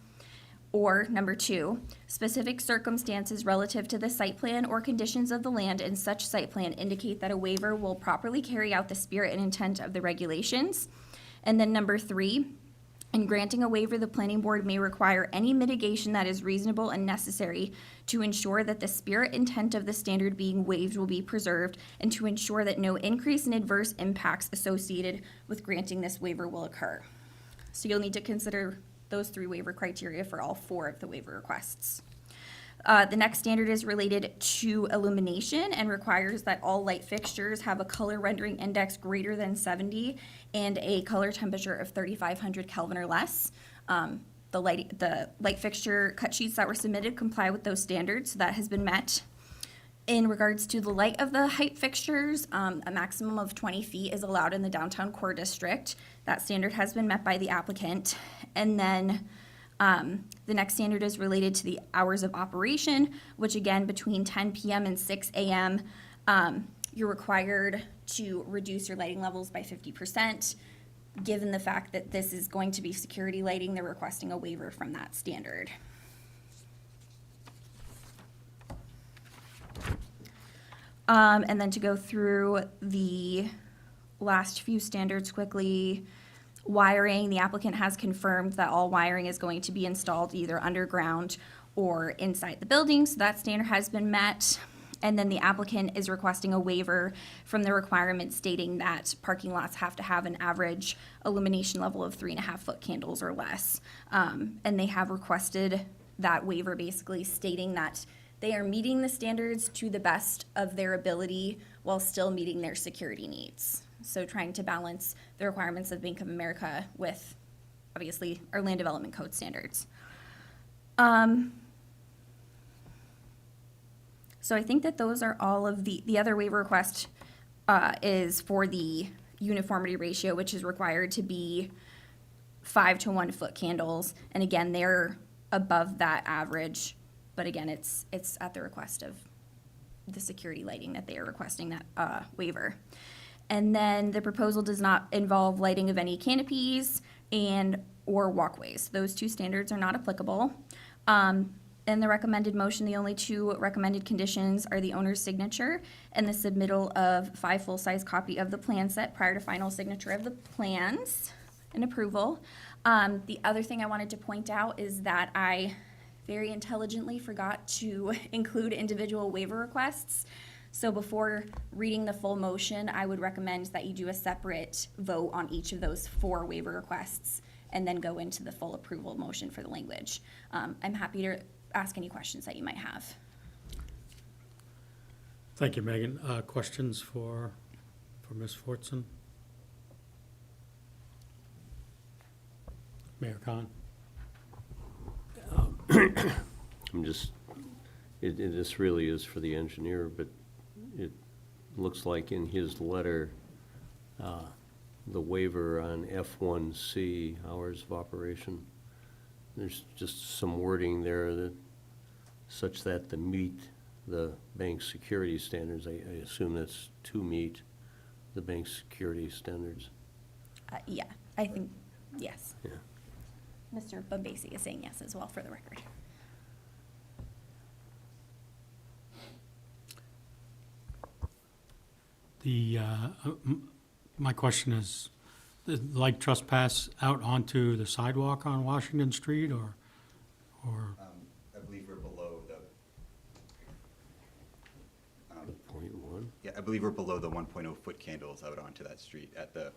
Speaker 10: Or number 2, specific circumstances relative to the site plan or conditions of the land in such site plan indicate that a waiver will properly carry out the spirit and intent of the regulations. And then number 3, in granting a waiver, the planning board may require any mitigation that is reasonable and necessary to ensure that the spirit intent of the standard being waived will be preserved and to ensure that no increase in adverse impacts associated with granting this waiver will occur. So you'll need to consider those 3 waiver criteria for all 4 of the waiver requests. The next standard is related to illumination and requires that all light fixtures have a color rendering index greater than 70 and a color temperature of 3,500 Kelvin or less. The light fixture cut sheets that were submitted comply with those standards, so that has been met. In regards to the light of the height fixtures, a maximum of 20 feet is allowed in the downtown core district. That standard has been met by the applicant. And then the next standard is related to the hours of operation, which again, between 10 p.m. and 6 a.m., you're required to reduce your lighting levels by 50%. Given the fact that this is going to be security lighting, they're requesting a waiver from that standard. And then to go through the last few standards quickly, wiring, the applicant has confirmed that all wiring is going to be installed either underground or inside the building, so that standard has been met. And then the applicant is requesting a waiver from the requirement stating that parking lots have to have an average illumination level of 3.5 foot candles or less. And they have requested that waiver basically stating that they are meeting the standards to the best of their ability while still meeting their security needs. So trying to balance the requirements of Bank of America with, obviously, our land development code standards. So I think that those are all of the other waiver request is for the uniformity ratio, which is required to be 5 to 1 foot candles. And again, they're above that average. But again, it's at the request of the security lighting that they are requesting that waiver. And then the proposal does not involve lighting of any canopies or walkways. Those 2 standards are not applicable. In the recommended motion, the only 2 recommended conditions are the owner's signature and the submittal of 5 full-size copy of the plan set prior to final signature of the plans and approval. The other thing I wanted to point out is that I very intelligently forgot to include individual waiver requests. So before reading the full motion, I would recommend that you do a separate vote on each of those 4 waiver requests and then go into the full approval motion for the language. I'm happy to ask any questions that you might have.
Speaker 2: Thank you, Megan. Questions for Ms. Fortson? Mayor Khan?
Speaker 1: This really is for the engineer, but it looks like in his letter, the waiver on F1C, hours of operation, there's just some wording there that such that to meet the bank's security standards. I assume that's to meet the bank's security standards.
Speaker 10: Yeah, I think, yes.
Speaker 1: Yeah.
Speaker 10: Mr. Bombasi is saying yes as well for the record.
Speaker 2: My question is, the light trespass out onto the sidewalk on Washington Street, or,
Speaker 11: I believe we're below the,
Speaker 1: .1?
Speaker 11: yeah, I believe we're below the 1.0 foot candles out onto that street at the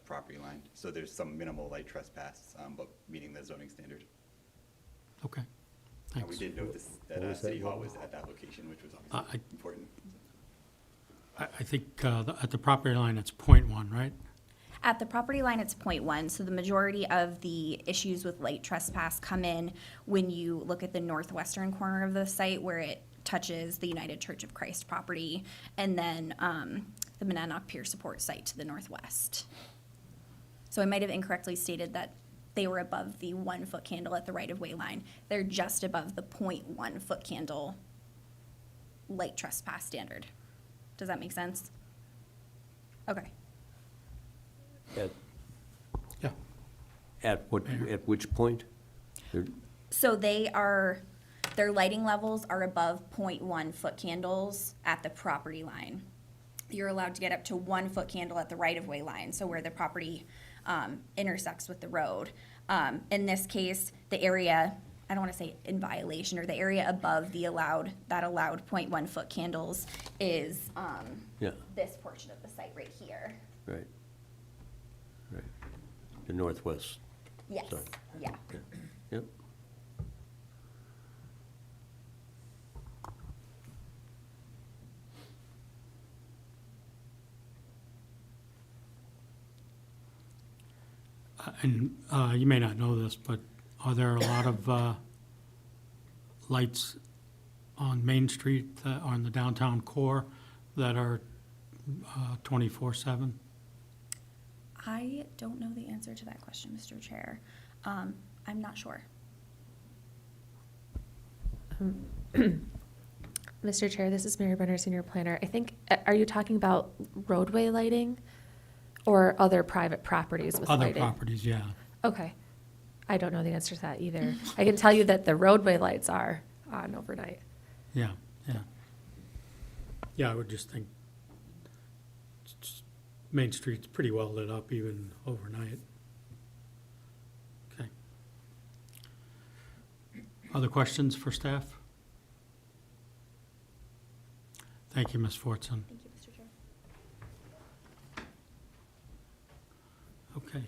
Speaker 11: property line. So there's some minimal light trespass, but meeting the zoning standard.
Speaker 2: okay,
Speaker 11: And we
Speaker 2: thanks.
Speaker 11: did notice that City Hall was at that location, which was obviously important.
Speaker 2: I think at the property line, it's .1, right?
Speaker 10: At the property line, it's 0.1, so the majority of the issues with light trespass come in when you look at the northwestern corner of the site where it touches the United Church of Christ property, and then the Monadnock Pier Support site to the northwest. So I might have incorrectly stated that they were above the 1 foot candle at the right-of-way line. They're just above the 0.1 foot candle light trespass standard. Does that make sense? Okay.
Speaker 1: At,
Speaker 2: Yeah.
Speaker 1: at which point? They're-
Speaker 10: So their lighting levels are above 0.1 foot candles at the property line. You're allowed to get up to 1 foot candle at the right-of-way line, so where the property intersects with the road. In this case, the area, I don't want to say in violation, or the area above the allowed 0.1 foot candles is
Speaker 1: Yeah,
Speaker 10: this portion of the site right here.
Speaker 1: right. Right. The northwest.
Speaker 10: Yes,
Speaker 1: Sorry.
Speaker 10: yeah.
Speaker 1: Yep.
Speaker 2: And you may not know this, but are there a lot of lights on Main Street, on the downtown core, that are 24/7?
Speaker 10: I don't know the answer to that question, Mr. Chair. I'm not sure.
Speaker 3: Mr. Chair, this is Mary Brenner, Senior Planner. I think, are you talking about roadway lighting or other private properties with
Speaker 2: Other
Speaker 3: lighting?
Speaker 2: properties, yeah.
Speaker 3: Okay. I don't know the answer to that either. I can tell you that the roadway lights are on overnight.
Speaker 2: Yeah, yeah. Yeah, I would just think Main Street's pretty well lit up even overnight. Okay. Other questions for staff? Thank you, Ms. Fortson.
Speaker 10: Thank you, Mr. Chair.
Speaker 2: Okay.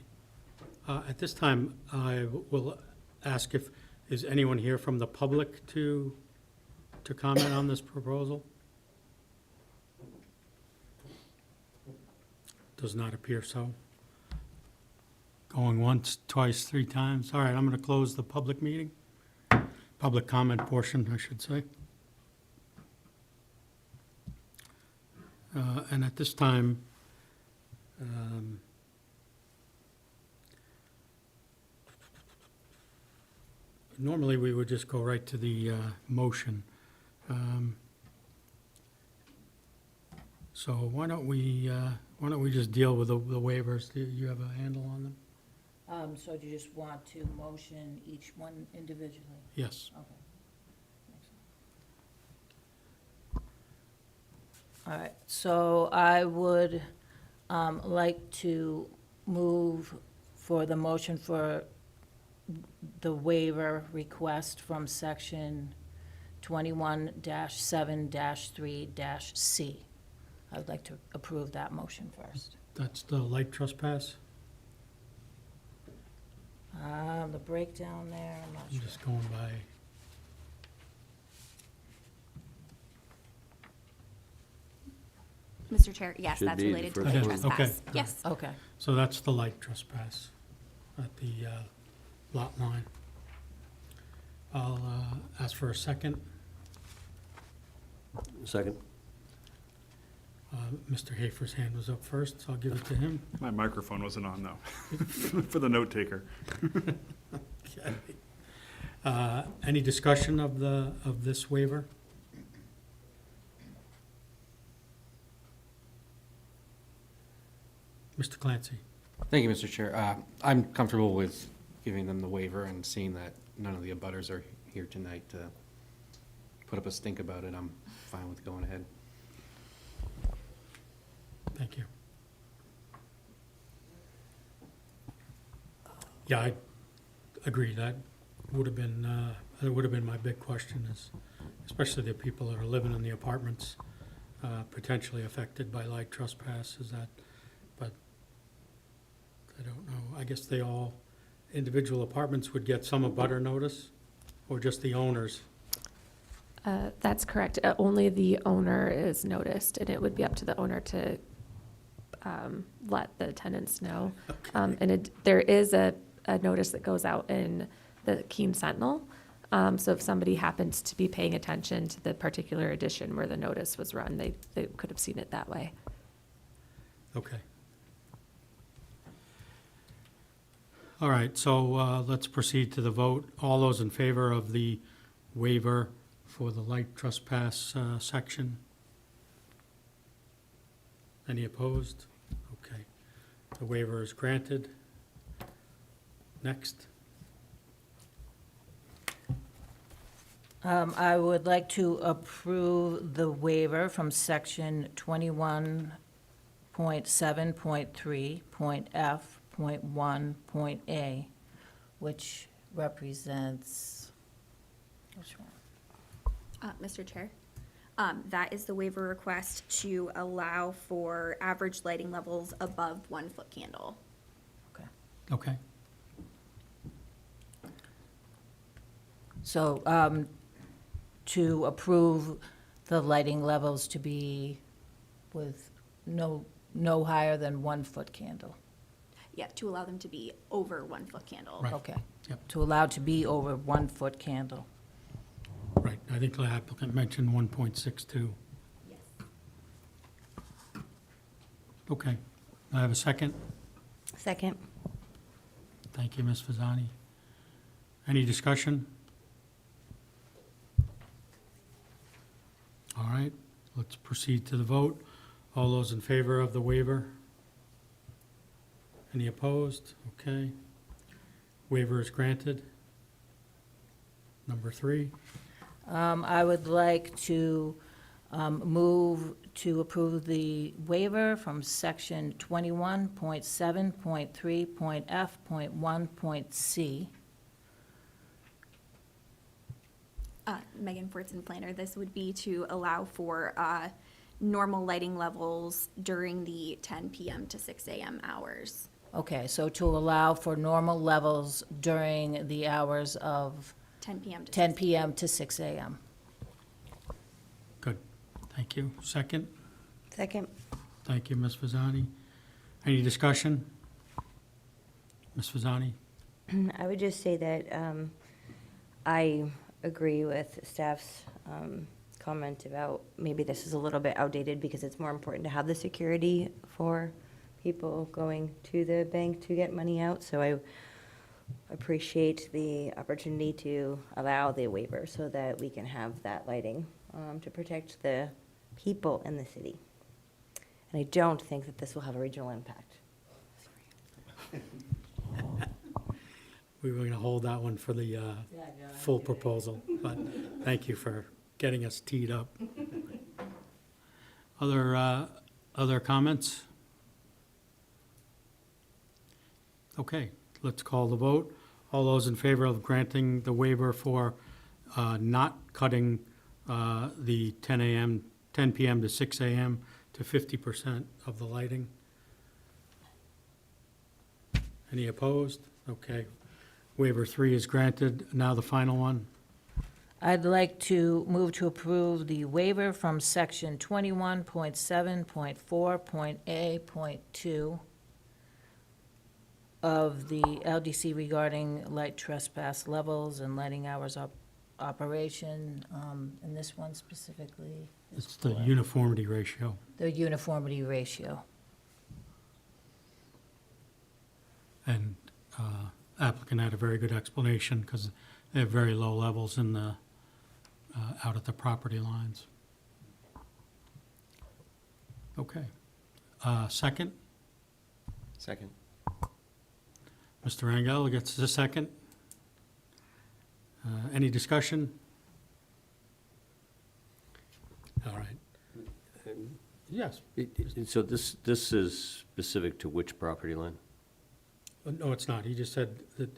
Speaker 2: At this time, I will ask if, is anyone here from the public to comment on this proposal? Does not appear so. Going once, twice, 3 times. All right, I'm going to close the public meeting. Public comment portion, I should say. And at this time, normally we would just go right to the motion. So why don't we just deal with the waivers? Do you have a handle on them?
Speaker 4: So do you just want to motion each one individually?
Speaker 2: Yes.
Speaker 4: Okay. All right, so I would like to move for the motion for the waiver request from section 21-7-3-C. I would like to approve that motion first.
Speaker 2: That's the light trespass?
Speaker 4: The breakdown there, I'm not
Speaker 2: I'm
Speaker 4: sure.
Speaker 2: just going by,
Speaker 10: Mr. Chair, yes,
Speaker 1: Should
Speaker 10: that's
Speaker 1: be the
Speaker 10: related to
Speaker 1: first
Speaker 10: light
Speaker 2: one. Okay.
Speaker 10: trespass. Yes.
Speaker 4: Okay.
Speaker 2: so that's the light trespass at the lot line. I'll ask for a second.
Speaker 1: Second?
Speaker 2: Mr. Hafer's hand was up first, so I'll give it to him.
Speaker 9: My microphone wasn't on, though, for the note taker.
Speaker 2: Okay. Any discussion of this waiver? Mr. Clancy?
Speaker 12: Thank you, Mr. Chair. I'm comfortable with giving them the waiver and seeing that none of the abutters are here tonight to put up a stink about it, I'm fine with going ahead.
Speaker 2: Thank you. Yeah, I agree. That would have been my big question is, especially the people that are living in the apartments, potentially affected by light trespass, is that, but I don't know. I guess individual apartments would get some abutter notice, or just the owners?
Speaker 3: That's correct. Only the owner is noticed, and it would be up to the owner to let the tenants know. And there is a notice that goes out in the Keene Sentinel. So if somebody happens to be paying attention to the particular edition where the notice was run, they could have seen it that way.
Speaker 2: Okay. All right, so let's proceed to the vote. All those in favor of the waiver for the light trespass section? Any opposed? Okay. The waiver is granted. Next.
Speaker 4: I would like to approve the waiver from section 21.7.3.F.1.A, which represents, which one?
Speaker 10: Mr. Chair, that is the waiver request to allow for average lighting levels above 1 foot candle.
Speaker 4: Okay.
Speaker 2: Okay.
Speaker 4: So, to approve the lighting levels to be with no higher than 1 foot candle.
Speaker 10: Yeah, to allow them to be over 1 foot candle.
Speaker 2: Right.
Speaker 4: Okay.
Speaker 2: Yep.
Speaker 4: To allow to be over 1 foot candle.
Speaker 2: Right, I think the applicant mentioned 1.62.
Speaker 10: Yes.
Speaker 2: Okay. I have a second.
Speaker 8: Second.
Speaker 2: Thank you, Ms. Fasani. Any discussion? All right, let's proceed to the vote. All those in favor of the waiver? Any opposed? Okay. Waiver is granted. Number 3.
Speaker 4: I would like to move to approve the waiver from section 21.7.3.F.1.C.
Speaker 10: Megan Fortson, planner. This would be to allow for normal lighting levels during the 10 p.m. to 6 a.m. hours.
Speaker 4: Okay, so to allow for normal levels during the hours of
Speaker 10: 10 p.m. to
Speaker 4: 10
Speaker 10: 6
Speaker 4: p.m. to 6 a.m.
Speaker 2: Good, thank you. Second?
Speaker 8: Second.
Speaker 2: Thank you, Ms. Fasani. Any discussion? Ms. Fasani?
Speaker 8: I would just say that I agree with staff's comment about maybe this is a little bit outdated because it's more important to have the security for people going to the bank to get money out. So I appreciate the opportunity to allow the waiver so that we can have that lighting to protect the people in the city. And I don't think that this will have a regional impact.
Speaker 2: We were going to hold that one for the full proposal, but thank you for getting us teed up. Other comments? Okay, let's call the vote. All those in favor of granting the waiver for not cutting the 10 p.m. to 6 a.m. to 50% of the lighting? Any opposed? Okay. Waiver 3 is granted. Now the final one.
Speaker 4: I'd like to move to approve the waiver from section 21.7.4.A.2 of the LDC regarding light trespass levels and lighting hours of operation. And this one specifically is
Speaker 2: It's the
Speaker 4: for
Speaker 2: uniformity ratio.
Speaker 4: the uniformity ratio.
Speaker 2: And applicant had a very good explanation because they have very low levels in the, out at the property lines. Okay. Second?
Speaker 1: Second.
Speaker 2: Mr. Rangel gets a second. Any discussion? All right. Yes.
Speaker 1: So this is specific to which property line?
Speaker 2: No, it's not. He just said that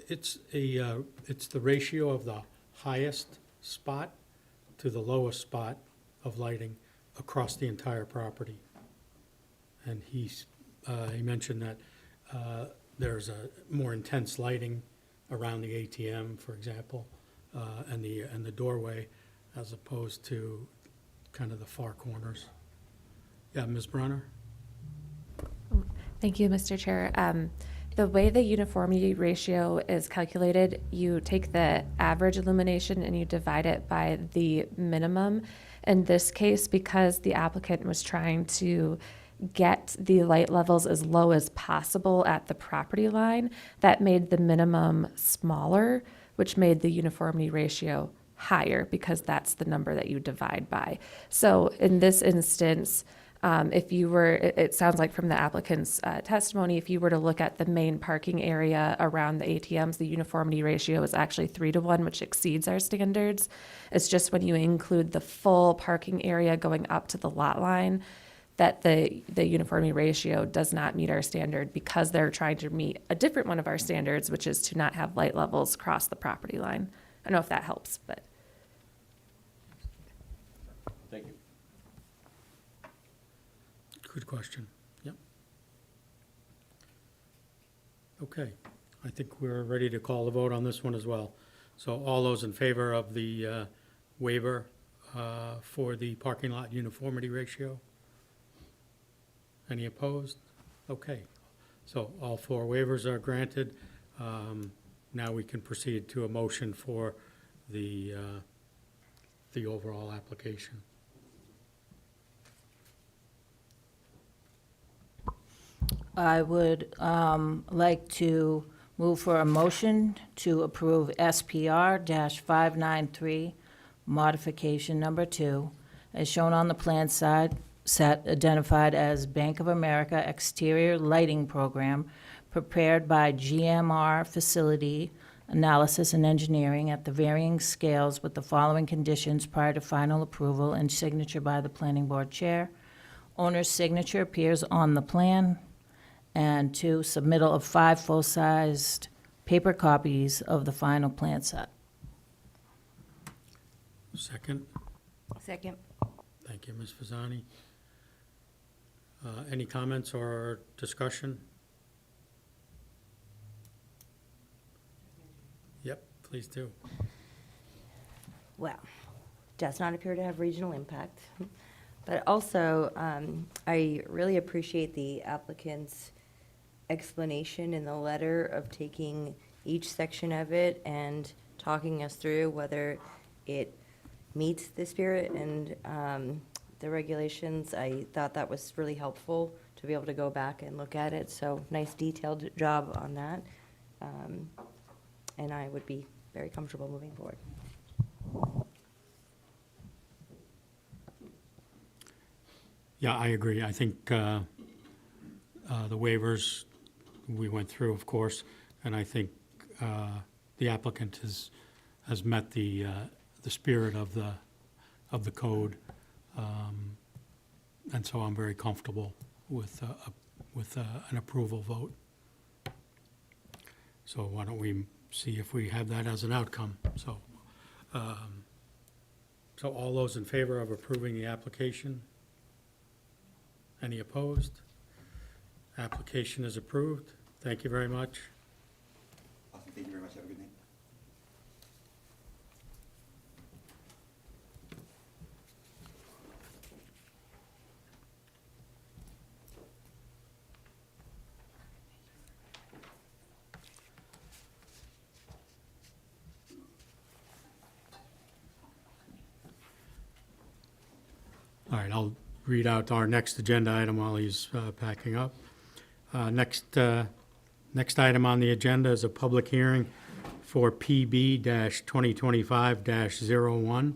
Speaker 2: it's the ratio of the highest spot to the lowest spot of lighting across the entire property. And he mentioned that there's a more intense lighting around the ATM, for example, and the doorway, as opposed to kind of the far corners. Yeah, Ms. Bronner?
Speaker 3: Thank you, Mr. Chair. The way the uniformity ratio is calculated, you take the average illumination and you divide it by the minimum. In this case, because the applicant was trying to get the light levels as low as possible at the property line, that made the minimum smaller, which made the uniformity ratio higher because that's the number that you divide by. So in this instance, if you were, it sounds like from the applicant's testimony, if you were to look at the main parking area around the ATMs, the uniformity ratio is actually 3-to-1, which exceeds our standards. It's just when you include the full parking area going up to the lot line that the uniformity ratio does not meet our standard because they're trying to meet a different one of our standards, which is to not have light levels cross the property line. I don't know if that helps, but.
Speaker 1: Thank you.
Speaker 2: Good question. Yep. Okay, I think we're ready to call the vote on this one as well. So all those in favor of the waiver for the parking lot uniformity ratio? Any opposed? Okay, so all 4 waivers are granted. Now we can proceed to a motion for the overall application.
Speaker 4: I would like to move for a motion to approve SPR-593, modification number 2, as shown on the plan side, set identified as Bank of America Exterior Lighting Program, prepared by GMR Facility Analysis and Engineering at the varying scales with the following conditions prior to final approval and signature by the Planning Board Chair. Owner's signature appears on the plan. And 2, submittal of 5 full-sized paper copies of the final plan set.
Speaker 2: Second.
Speaker 8: Second.
Speaker 2: Thank you, Ms. Fasani. Any comments or discussion? Yep, please do.
Speaker 8: Well, does not appear to have regional impact. But also, I really appreciate the applicant's explanation in the letter of taking each section of it and talking us through whether it meets the spirit and the regulations. I thought that was really helpful to be able to go back and look at it. So nice detailed job on that. And I would be very comfortable moving forward.
Speaker 2: Yeah, I agree. I think the waivers we went through, of course, and I think the applicant has met the spirit of the code, and so I'm very comfortable with an approval vote. So why don't we see if we have that as an outcome? So, so all those in favor of approving the application? Any opposed? Application is approved. Thank you very much.
Speaker 11: Awesome, thank you very much, have a good night.
Speaker 2: All right, I'll read out our next agenda item while he's packing up. Next item on the agenda is a public hearing for PB-2025-01.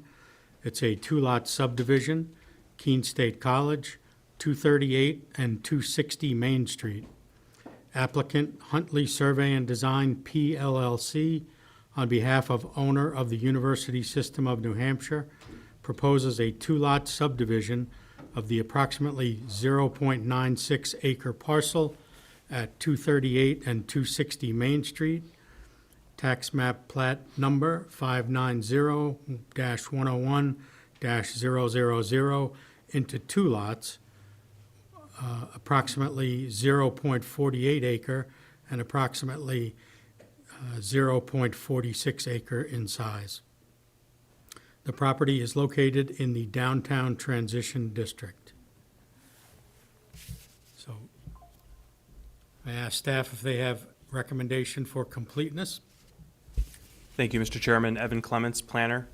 Speaker 2: It's a 2-lot subdivision, Keene State College, 238 and 260 Main Street. Applicant Huntley Survey and Design PLLC, on behalf of owner of the University System of New Hampshire, proposes a two-lot subdivision of the approximately 0.96 acre parcel at 238 and 260 Main Street, tax map plat number 590-101-000, into two lots, approximately 0.48 acre and approximately 0.46 acre in size. The property is located in the Downtown Transition District. So I ask staff if they have recommendation for completeness.
Speaker 7: Thank you, Mr. Chairman. Evan Clements, planner.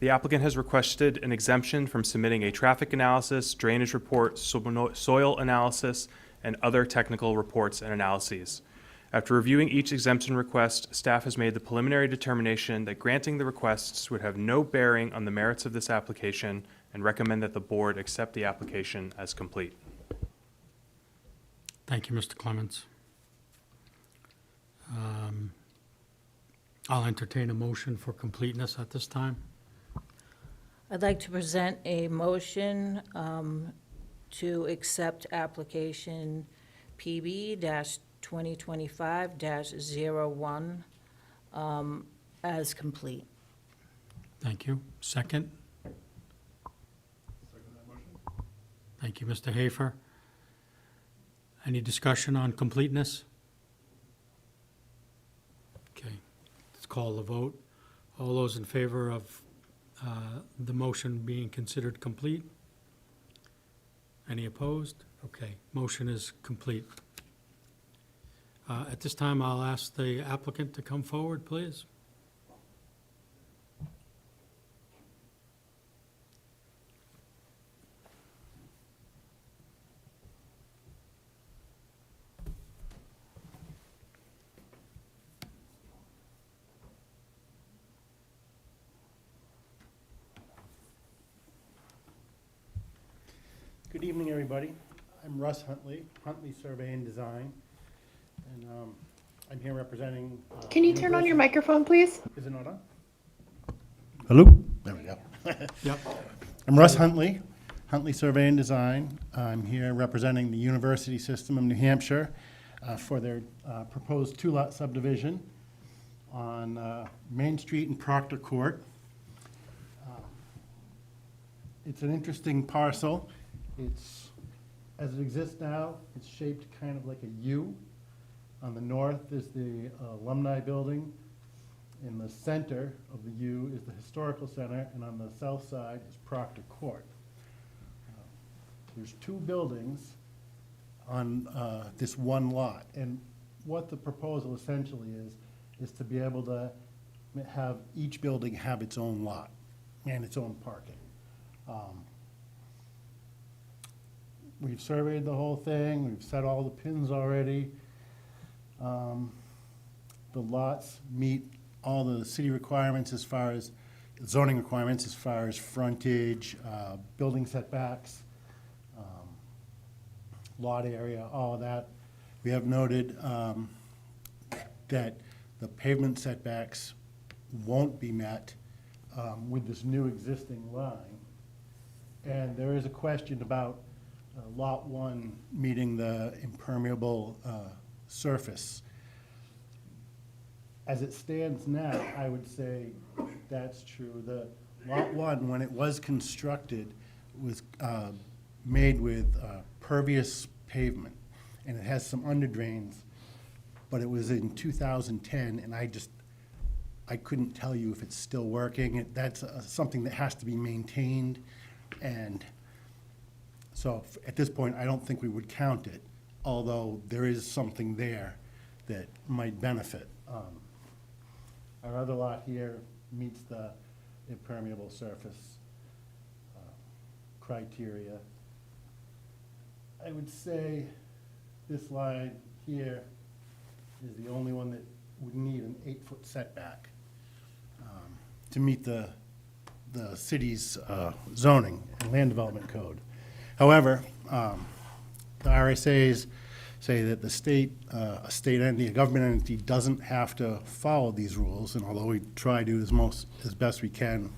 Speaker 7: The applicant has requested an exemption from submitting a traffic analysis, drainage report, soil analysis, and other technical reports and analyses. After reviewing each exemption request, staff has made the preliminary determination that granting the requests would have no bearing on the merits of this application and recommend that the board accept the application as complete.
Speaker 2: Thank you, Mr. Clements. I'll entertain a motion for completeness at this time.
Speaker 4: I'd like to present a motion to accept application PB-2025-01 as complete.
Speaker 2: Thank you. Second? Thank you, Mr. Hafer. Any discussion on completeness? Okay, let's call the vote. All those in favor of the motion being considered complete? Any opposed? Okay, motion is complete. At this time, I'll ask the applicant to come forward, please.
Speaker 13: Good evening, everybody. I'm Russ Huntley, Huntley Survey and Design, and I'm here representing...
Speaker 3: Can you turn on your microphone, please?
Speaker 13: Is it not on? Hello? There we go.
Speaker 2: Yep.
Speaker 13: I'm Russ Huntley, Huntley Survey and Design. I'm here representing the University System of New Hampshire for their proposed two-lot subdivision on Main Street and Proctor Court. It's an interesting parcel. It's, as it exists now, it's shaped kind of like a U. On the north is the alumni building. In the center of the U is the historical center, and on the south side is Proctor Court. There's two buildings on this one lot, and what the proposal essentially is to be able to have each building have its own lot and its own parking. We've surveyed the whole thing, we've set all the pins already. The lots meet all the city requirements as far as zoning requirements, as far as frontage, building setbacks, lot area, all of that. We have noted that the pavement setbacks won't be met with this new existing line. And there is a question about Lot 1 meeting the impermeable surface. As it stands now, I would say that's true. The Lot 1, when it was constructed, was made with pervious pavement, and it has some underdrains, but it was in 2010, and I couldn't tell you if it's still working. That's something that has to be maintained, and so at this point, I don't think we would count it, although there is something there that might benefit. Our other lot here meets the impermeable surface criteria. I would say this line here is the only one that would need an 8-foot setback to meet the city's zoning and land development code. However, the RSA's say that the state, a state entity, a government entity doesn't have to follow these rules, and although we try to as best we can,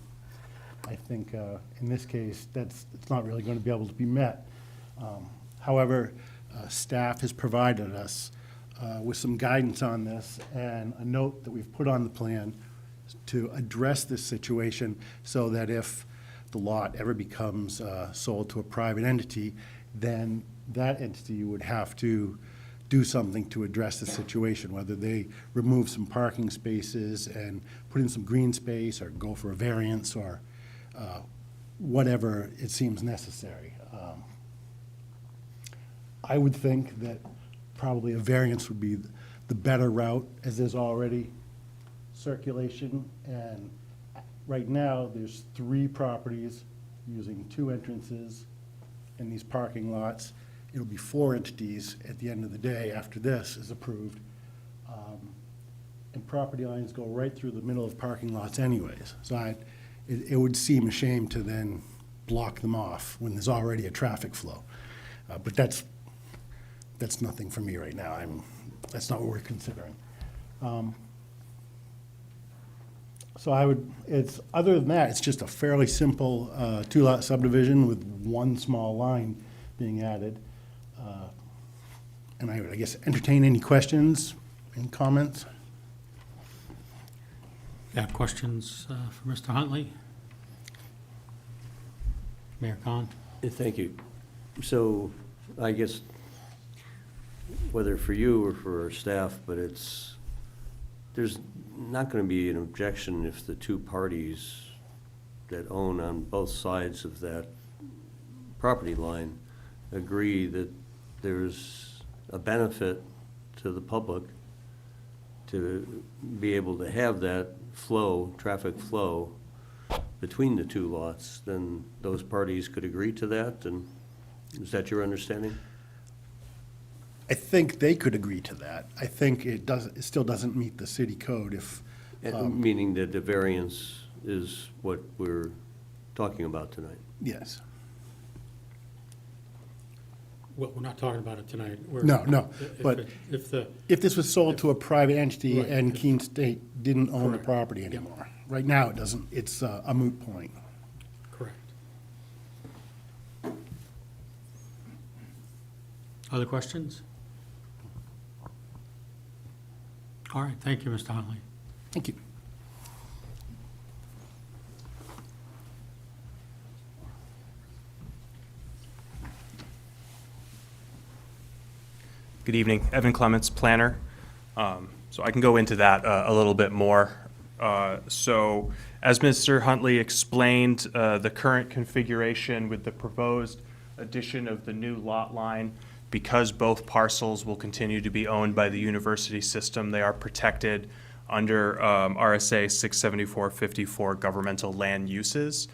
Speaker 13: I think in this case, it's not really going to be able to be met. However, staff has provided us with some guidance on this and a note that we've put on the plan to address this situation so that if the lot ever becomes sold to a private entity, then that entity would have to do something to address the situation, whether they remove some parking spaces and put in some green space or go for a variance or whatever it seems necessary. I would think that probably a variance would be the better route, as there's already circulation, and right now, there's 3 properties using 2 entrances in these parking lots. It'll be 4 entities at the end of the day after this is approved. And property lines go right through the middle of parking lots anyways. So it would seem a shame to then block them off when there's already a traffic flow. But that's nothing for me right now. That's not what we're considering. So other than that, it's just a fairly simple 2-lot subdivision with 1 small line being added. And I would, I guess, entertain any questions and comments.
Speaker 2: Yeah, questions for Mr. Huntley? Mayor Khan?
Speaker 1: Thank you. So I guess whether for you or for our staff, but there's not going to be an objection if the 2 parties that own on both sides of that property line agree that there's a benefit to the public to be able to have that flow, traffic flow between the 2 lots, then those parties could agree to that, and is that your understanding?
Speaker 13: I think they could agree to that. I think it still doesn't meet the city code if.
Speaker 1: Meaning that the variance is what we're talking about tonight?
Speaker 13: Yes.
Speaker 2: Well, we're not talking about it tonight.
Speaker 13: No, but if this was sold to a private entity
Speaker 2: Right.
Speaker 13: and Keene State didn't own the
Speaker 2: Correct.
Speaker 13: property anymore. Right now, it doesn't, it's a moot point.
Speaker 2: Correct. Other questions? All right, thank you, Mr. Huntley.
Speaker 13: Thank you.
Speaker 7: Good evening, Evan Clements, planner. So I can go into that a little bit more. So as Mr. Huntley explained, the current configuration with the proposed addition of the new lot line, because both parcels will continue to be owned by the university system, they are protected under RSA 674-54 governmental land uses.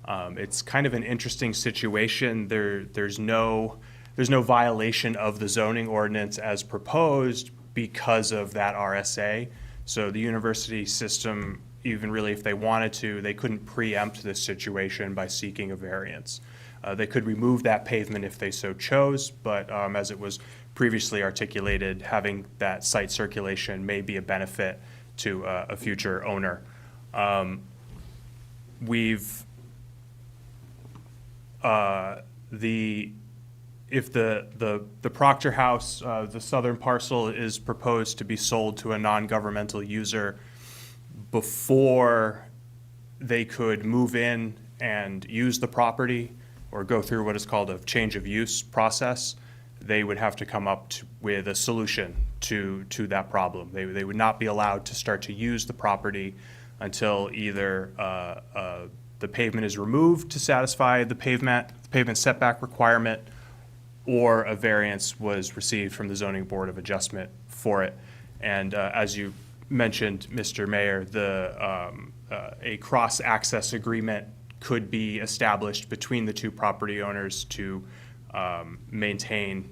Speaker 7: It's kind of an interesting situation. There's no violation of the zoning ordinance as proposed because of that RSA. So the university system, even really if they wanted to, they couldn't preempt this situation by seeking a variance. They could remove that pavement if they so chose, but as it was previously articulated, having that site circulation may be a benefit to a future owner. If the Proctor House, the southern parcel, is proposed to be sold to a non-governmental user before they could move in and use the property or go through what is called a change of use process, they would have to come up with a solution to that problem. They would not be allowed to start to use the property until either the pavement is removed to satisfy the pavement setback requirement, or a variance was received from the Zoning Board of Adjustment for it. And as you mentioned, Mr. Mayor, a cross-access agreement could be established between the 2 property owners to maintain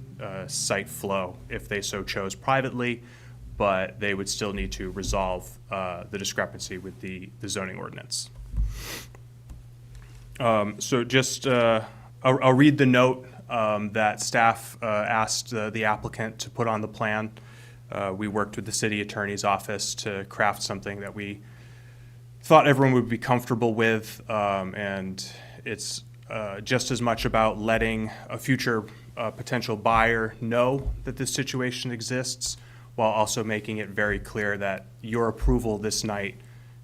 Speaker 7: site flow if they so chose privately, but they would still need to resolve the discrepancy with the zoning ordinance. So just, I'll read the note that staff asked the applicant to put on the plan. We worked with the city attorney's office to craft something that we thought everyone would be comfortable with, and it's just as much about letting a future potential buyer know that this situation exists, while also making it very clear that your approval this night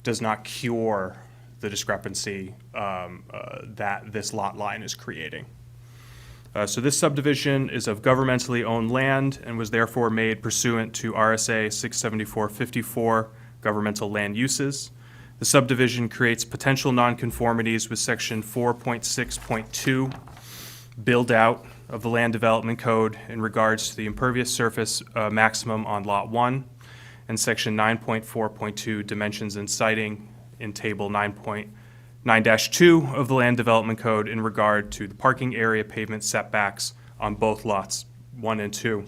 Speaker 7: does not cure the discrepancy that this lot line is creating. So this subdivision is of governmentally owned land and was therefore made pursuant to RSA 674-54 governmental land uses. The subdivision creates potential nonconformities with section 4.6.2 build out of the Land Development Code in regards to the impervious surface maximum on Lot 1, and section 9.4.2 dimensions and siting in table 9.9-2 of the Land Development Code in regard to the parking area pavement setbacks on both lots 1 and 2.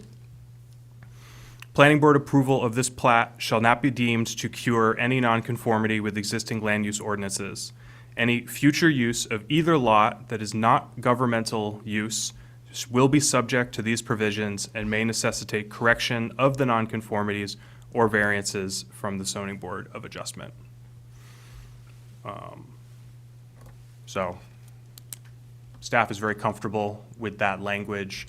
Speaker 7: Planning board approval of this plat shall not be deemed to cure any nonconformity with existing land use ordinances. Any future use of either lot that is not governmental use will be subject to these provisions and may necessitate correction of the nonconformities or variances from the zoning board of adjustment. So staff is very comfortable with that language.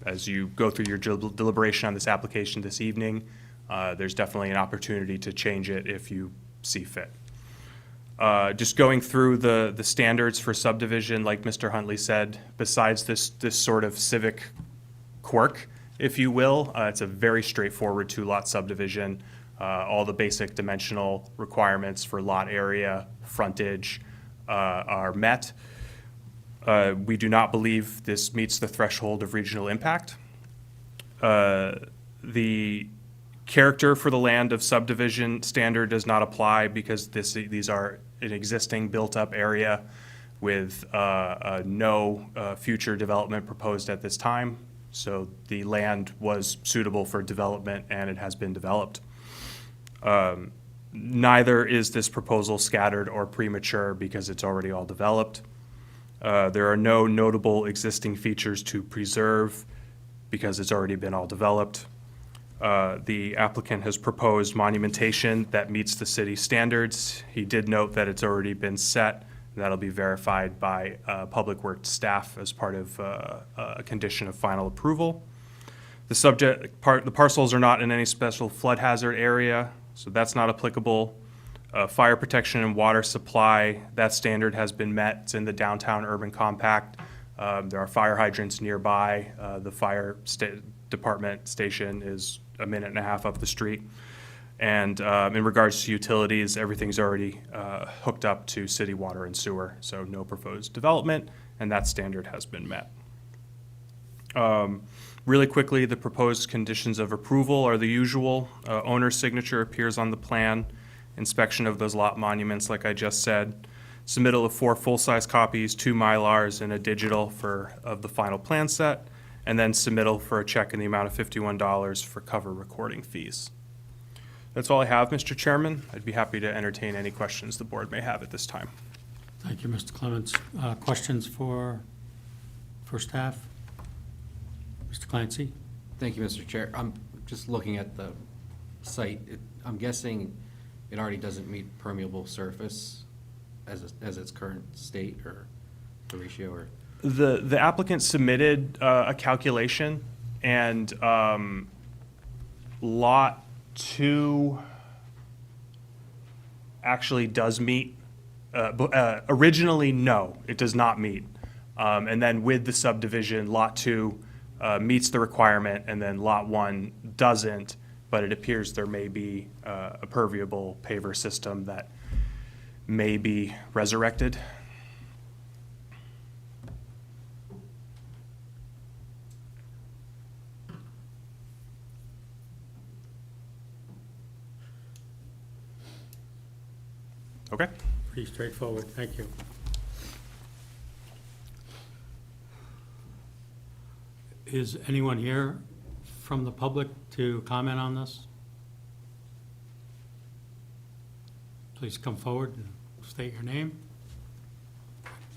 Speaker 7: As you go through your deliberation on this application this evening, there's definitely an opportunity to change it if you see fit. Just going through the standards for subdivision, like Mr. Huntley said, besides this sort of civic quirk, if you will, it's a very straightforward 2-lot subdivision. All the basic dimensional requirements for lot area, frontage are met. We do not believe this meets the threshold of regional impact. The character for the land of subdivision standard does not apply because these are an existing built-up area with no future development proposed at this time. So the land was suitable for development and it has been developed. Neither is this proposal scattered or premature because it's already all developed. There are no notable existing features to preserve because it's already been all developed. The applicant has proposed monumentation that meets the city standards. He did note that it's already been set. That'll be verified by Public Works staff as part of a condition of final approval. The parcels are not in any special flood hazard area, so that's not applicable. Fire protection and water supply, that standard has been met. It's in the downtown urban compact. There are fire hydrants nearby. The fire department station is a minute and a half up the street. And in regards to utilities, everything's already hooked up to city water and sewer, so no proposed development, and that standard has been met. Really quickly, the proposed conditions of approval are the usual. Owner's signature appears on the plan. Inspection of those lot monuments, like I just said. Submittal of 4 full-size copies, 2 Mylars, and a digital of the final plan set. And then submittal for a check in the amount of $51 for cover recording fees. That's all I have, Mr. Chairman. I'd be happy to entertain any questions the board may have at this time.
Speaker 2: Thank you, Mr. Clements. Questions for staff? Mr. Clancy?
Speaker 12: Thank you, Mr. Chair. I'm just looking at the site. I'm guessing it already doesn't meet permeable surface as its current state or the ratio or?
Speaker 7: The applicant submitted a calculation, and lot 2 actually does meet. Originally, no, it does not meet. And then with the subdivision, lot 2 meets the requirement, and then lot 1 doesn't, but it appears there may be a permeable paver system that may be resurrected. Okay.
Speaker 2: Pretty straightforward, thank you. Is anyone here from the public to comment on this? Please come forward and state your name.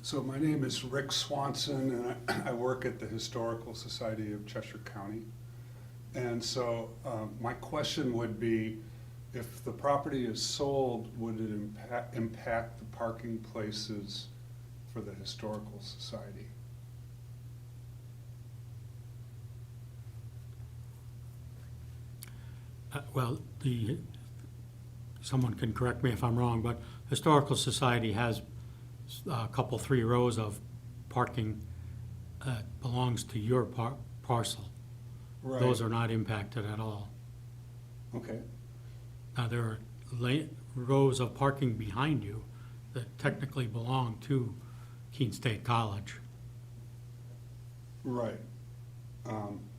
Speaker 14: So my name is Rick Swanson, and I work at the Historical Society of Cheshire County. And so my question would be, if the property is sold, would it impact the parking places for the Historical Society?
Speaker 2: Well, someone can correct me if I'm wrong, but Historical Society has a couple, 3 rows of parking belongs to your parcel.
Speaker 14: Right.
Speaker 2: Those are not impacted at all.
Speaker 14: Okay.
Speaker 2: Now, there are rows of parking behind you that technically belong to Keene State College.
Speaker 14: Right.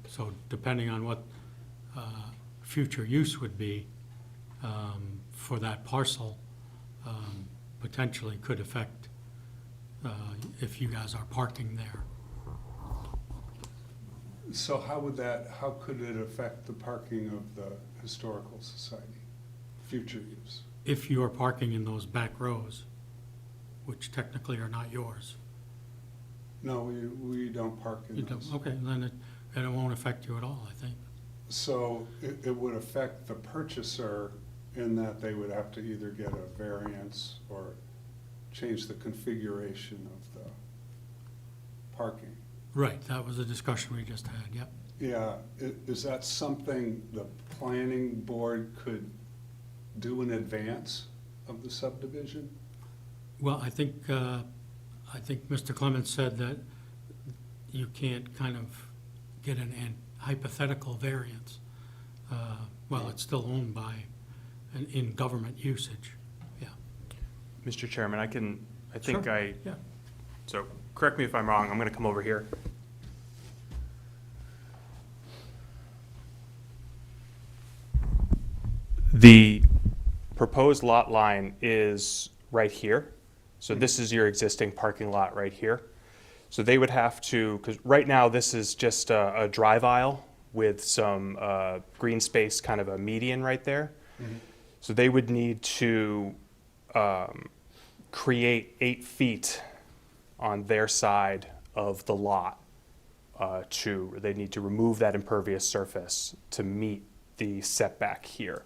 Speaker 2: So depending on what future use would be for that parcel, potentially could affect if you guys are parking there.
Speaker 14: So how could it affect the parking of the Historical Society, future use?
Speaker 2: If you are parking in those back rows, which technically are not yours.
Speaker 14: No, we don't park in
Speaker 2: You
Speaker 14: those.
Speaker 2: don't, okay, then it won't affect you at all, I think.
Speaker 14: So it would affect the purchaser in that they would have to either get a variance or change the configuration of the parking.
Speaker 2: Right, that was a discussion we just had, yep.
Speaker 14: Yeah, is that something the planning board could do in advance of the subdivision?
Speaker 2: Well, I think Mr. Clements said that you can't kind of get an hypothetical variance. Well, it's still owned by, in government usage, yeah.
Speaker 7: Mr. Chairman, I think
Speaker 2: Sure, yeah.
Speaker 7: so correct me if I'm wrong, I'm gonna come over here. The proposed lot line is right here. So this is your existing parking lot right here. So they would have to, because right now this is just a drive aisle with some green space, kind of a median right there. So they would need to create 8 feet on their side of the lot. They need to remove that impervious surface to meet the setback here.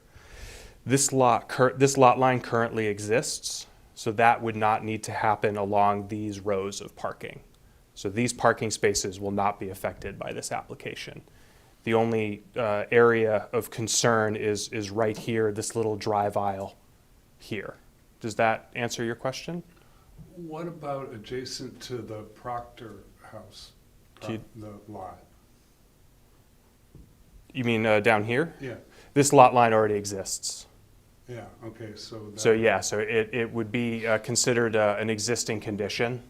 Speaker 7: This lot line currently exists, so that would not need to happen along these rows of parking. So these parking spaces will not be affected by this application. The only area of concern is right here, this little drive aisle here. Does that answer your question?
Speaker 14: What about adjacent to the Proctor house, the lot?
Speaker 7: You mean down here?
Speaker 14: Yeah,
Speaker 7: This lot line already exists.
Speaker 14: yeah, okay, so.
Speaker 7: So yeah, so it would be considered an existing condition.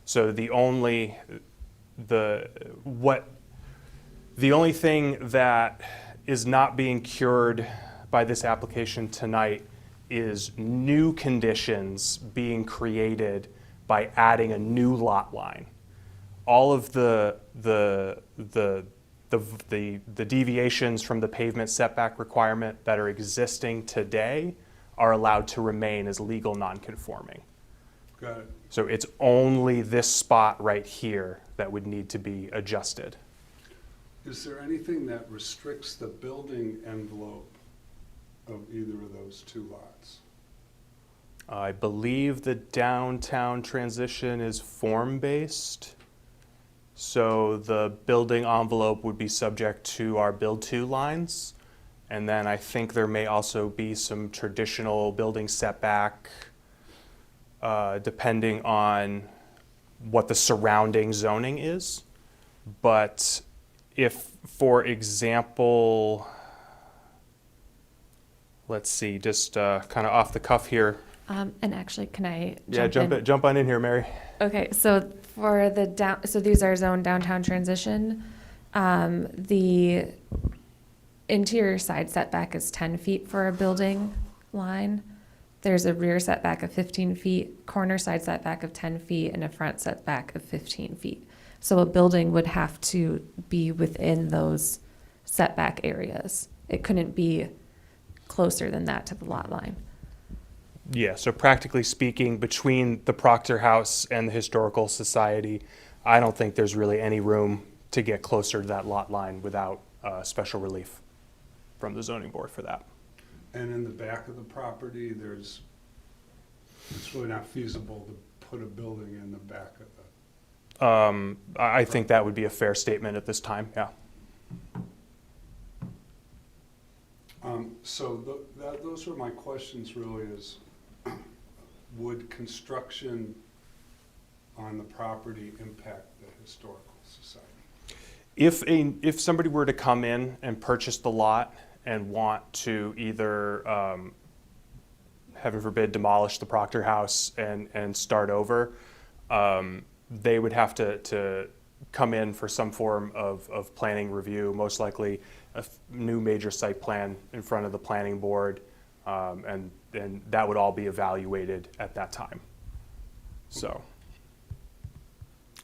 Speaker 7: So the only thing that is not being cured by this application tonight is new conditions being created by adding a new lot line. All of the deviations from the pavement setback requirement that are existing today are allowed to remain as legal nonconforming.
Speaker 14: Got it.
Speaker 7: So it's only this spot right here that would need to be adjusted.
Speaker 14: Is there anything that restricts the building envelope of either of those 2 lots?
Speaker 7: I believe the downtown transition is form-based. So the building envelope would be subject to our Build 2 lines. And then I think there may also be some traditional building setback depending on what the surrounding zoning is. But if, for example, let's see, just kind of off the cuff here.
Speaker 3: And actually, can I
Speaker 7: Yeah,
Speaker 3: jump in?
Speaker 7: jump on in here, Mary.
Speaker 3: Okay, so for so these are zone downtown transition. The interior side setback is 10 feet for a building line. There's a rear setback of 15 feet, corner side setback of 10 feet, and a front setback of 15 feet. So a building would have to be within those setback areas. It couldn't be closer than that to the lot line.
Speaker 7: Yeah, so practically speaking, between the Proctor House and the Historical Society, I don't think there's really any room to get closer to that lot line without special relief from the zoning board for that.
Speaker 14: And in the back of the property, it's really not feasible to put a building in the back of the.
Speaker 7: I think that would be a fair statement at this time, yeah.
Speaker 14: So those are my questions really is, would construction on the property impact the Historical Society?
Speaker 7: If somebody were to come in and purchase the lot and want to either, heaven forbid, demolish the Proctor House and start over, they would have to come in for some form of planning review, most likely a new major site plan in front of the planning board, and that would all be evaluated at that time. So,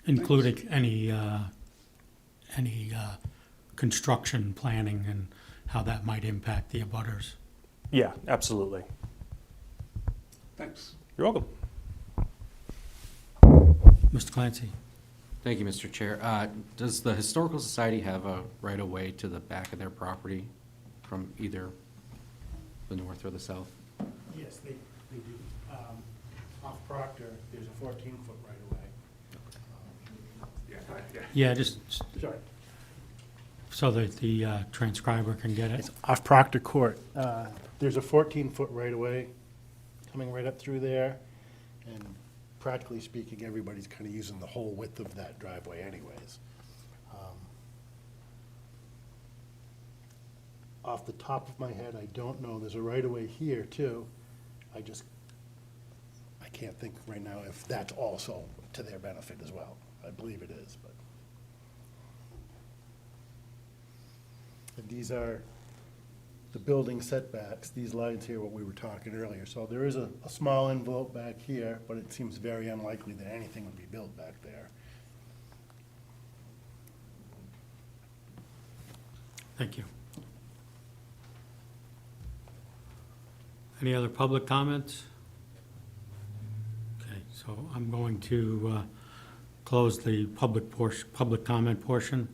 Speaker 2: Including any construction planning and how that might impact the abutters.
Speaker 7: yeah, absolutely.
Speaker 14: Thanks.
Speaker 7: You're welcome.
Speaker 2: Mr. Clancy?
Speaker 12: Thank you, Mr. Chair. Does the Historical Society have a right-of-way to the back of their property from either the north or the south?
Speaker 13: Yes, they do. Off Proctor, there's a 14-foot right-of-way.
Speaker 2: Yeah, just
Speaker 13: Sorry.
Speaker 2: so that the transcriber can get it.
Speaker 13: It's off Proctor Court. There's a 14-foot right-of-way coming right up through there, and practically speaking, everybody's kind of using the whole width of that driveway anyways. Off the top of my head, I don't know. There's a right-of-way here, too. I can't think right now if that's also to their benefit as well. I believe it is, but. And these are the building setbacks, these lines here, what we were talking earlier. So there is a small envelope back here, but it seems very unlikely that anything would be built back there.
Speaker 2: Thank you. Any other public comments? Okay, so I'm going to close the public comment portion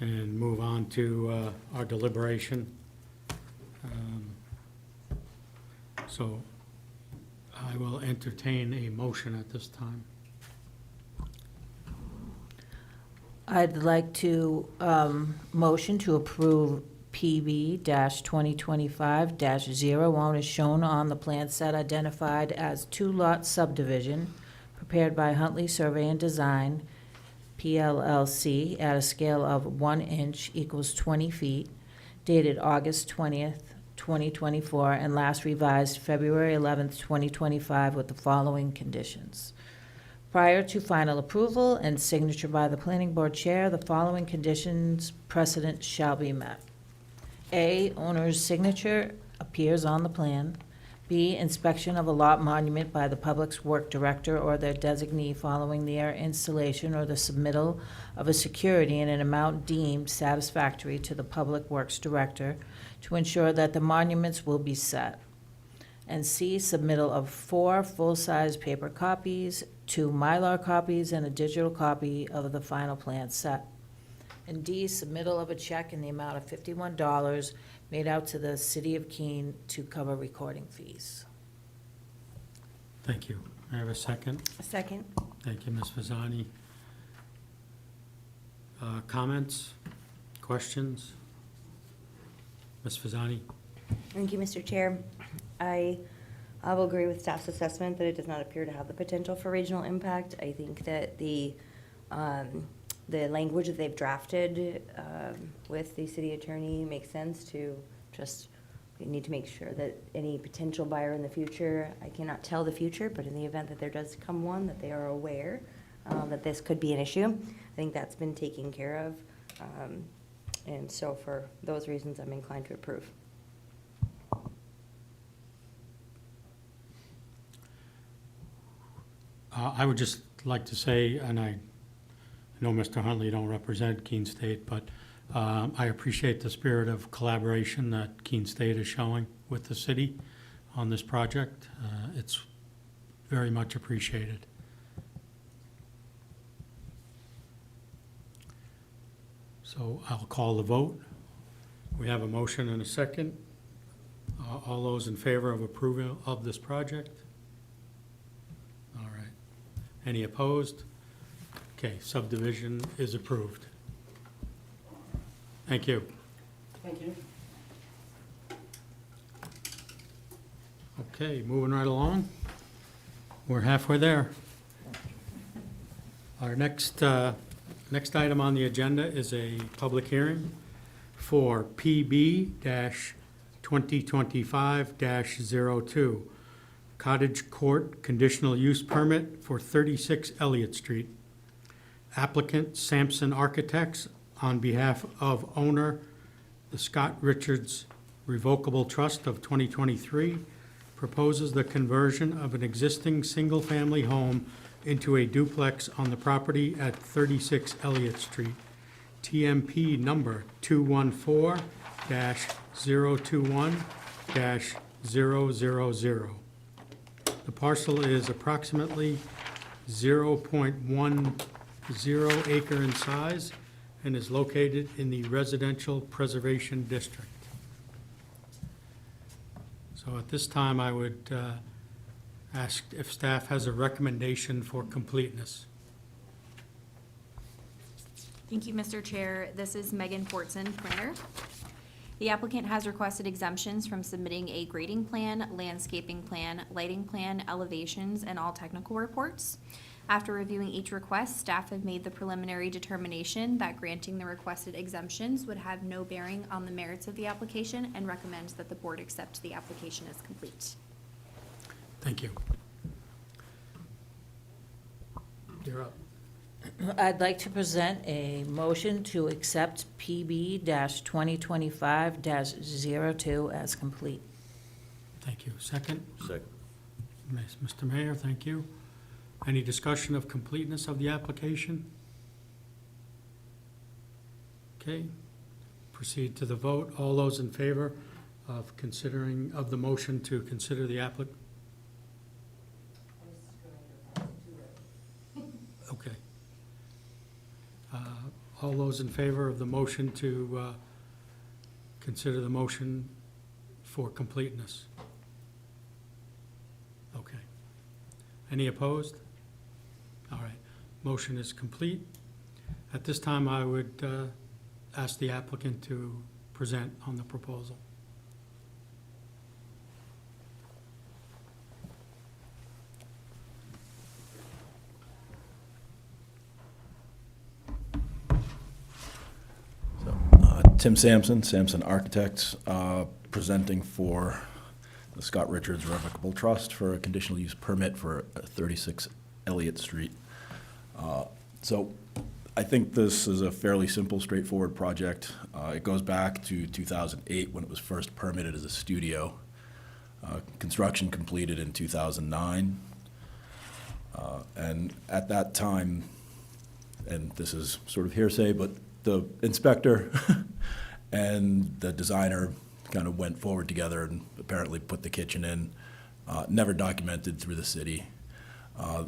Speaker 2: and move on to our deliberation. So I will entertain a motion at this time.
Speaker 4: I'd like to motion to approve PB-2025-01 is shown on the plan set identified as two-lot subdivision prepared by Huntley Survey and Design, PLLC, at a scale of 1 inch equals 20 feet, dated August 20th, 2024, and last revised February 11th, 2025, with the following conditions. Prior to final approval and signature by the planning board chair, the following conditions precedent shall be met. A, owner's signature appears on the plan. B, inspection of a lot monument by the Public Works Director or their designee following their installation or the submittal of a security in an amount deemed satisfactory to the Public Works Director to ensure that the monuments will be set. And C, submittal of 4 full-size paper copies, 2 Mylar copies, and a digital copy of the final plan set. And D, submittal of a check in the amount of $51 made out to the City of Keene to cover recording fees.
Speaker 2: Thank you. May I have a second?
Speaker 8: A second.
Speaker 2: Thank you, Ms. Fasani. Comments? Questions? Ms. Fasani?
Speaker 8: Thank you, Mr. Chair. I will agree with staff's assessment that it does not appear to have the potential for regional impact. I think that the language that they've drafted with the city attorney makes sense to just, we need to make sure that any potential buyer in the future, I cannot tell the future, but in the event that there does come one, that they are aware that this could be an issue. I think that's been taken care of. And so for those reasons, I'm inclined to approve.
Speaker 2: I would just like to say, and I know Mr. Huntley don't represent Keene State, but I appreciate the spirit of collaboration that Keene State is showing with the city on this project. It's very much appreciated. So I'll call the vote. We have a motion and a second. All those in favor of approval of this project? All right. Any opposed? Okay, subdivision is approved. Thank you.
Speaker 13: Thank you.
Speaker 2: Okay, moving right along. We're halfway there. Our next item on the agenda is a public hearing for PB-2025-02, Cottage Court Conditional Use Permit for 36 Elliott Street. Applicant Sampson Architects, on behalf of owner, the Scott Richards Revocable Trust of 2023, proposes the conversion of an existing single-family home into a duplex on the property at 36 Elliott Street. TMP number 214-021-000. The parcel is approximately 0.10 acre in size and is located in the Residential Preservation District. So at this time, I would ask if staff has a recommendation for completeness.
Speaker 10: Thank you, Mr. Chair. This is Megan Fortson, planner. The applicant has requested exemptions from submitting a grading plan, landscaping plan, lighting plan, elevations, and all technical reports. After reviewing each request, staff have made the preliminary determination that granting the requested exemptions would have no bearing on the merits of the application and recommends that the board accept the application as complete.
Speaker 2: Thank you. You're up.
Speaker 4: I'd like to present a motion to accept PB-2025-02 as complete.
Speaker 2: Thank you. Second?
Speaker 1: Second.
Speaker 2: Mr. Mayor, thank you. Any discussion of completeness of the application? Okay. Proceed to the vote. All those in favor of the motion to consider the application? Okay. All those in favor of the motion to consider the motion for completeness? Okay. Any opposed? All right. Motion is complete. At this time, I would ask the applicant to present on the proposal.
Speaker 15: Tim Sampson, Sampson Architects, presenting for the Scott Richards Revocable Trust for a conditional use permit for 36 Elliott Street. So I think this is a fairly simple, straightforward project. It goes back to 2008 when it was first permitted as a studio. Construction completed in 2009. And at that time, and this is sort of hearsay, but the inspector and the designer kind of went forward together and apparently put the kitchen in, never documented through the city.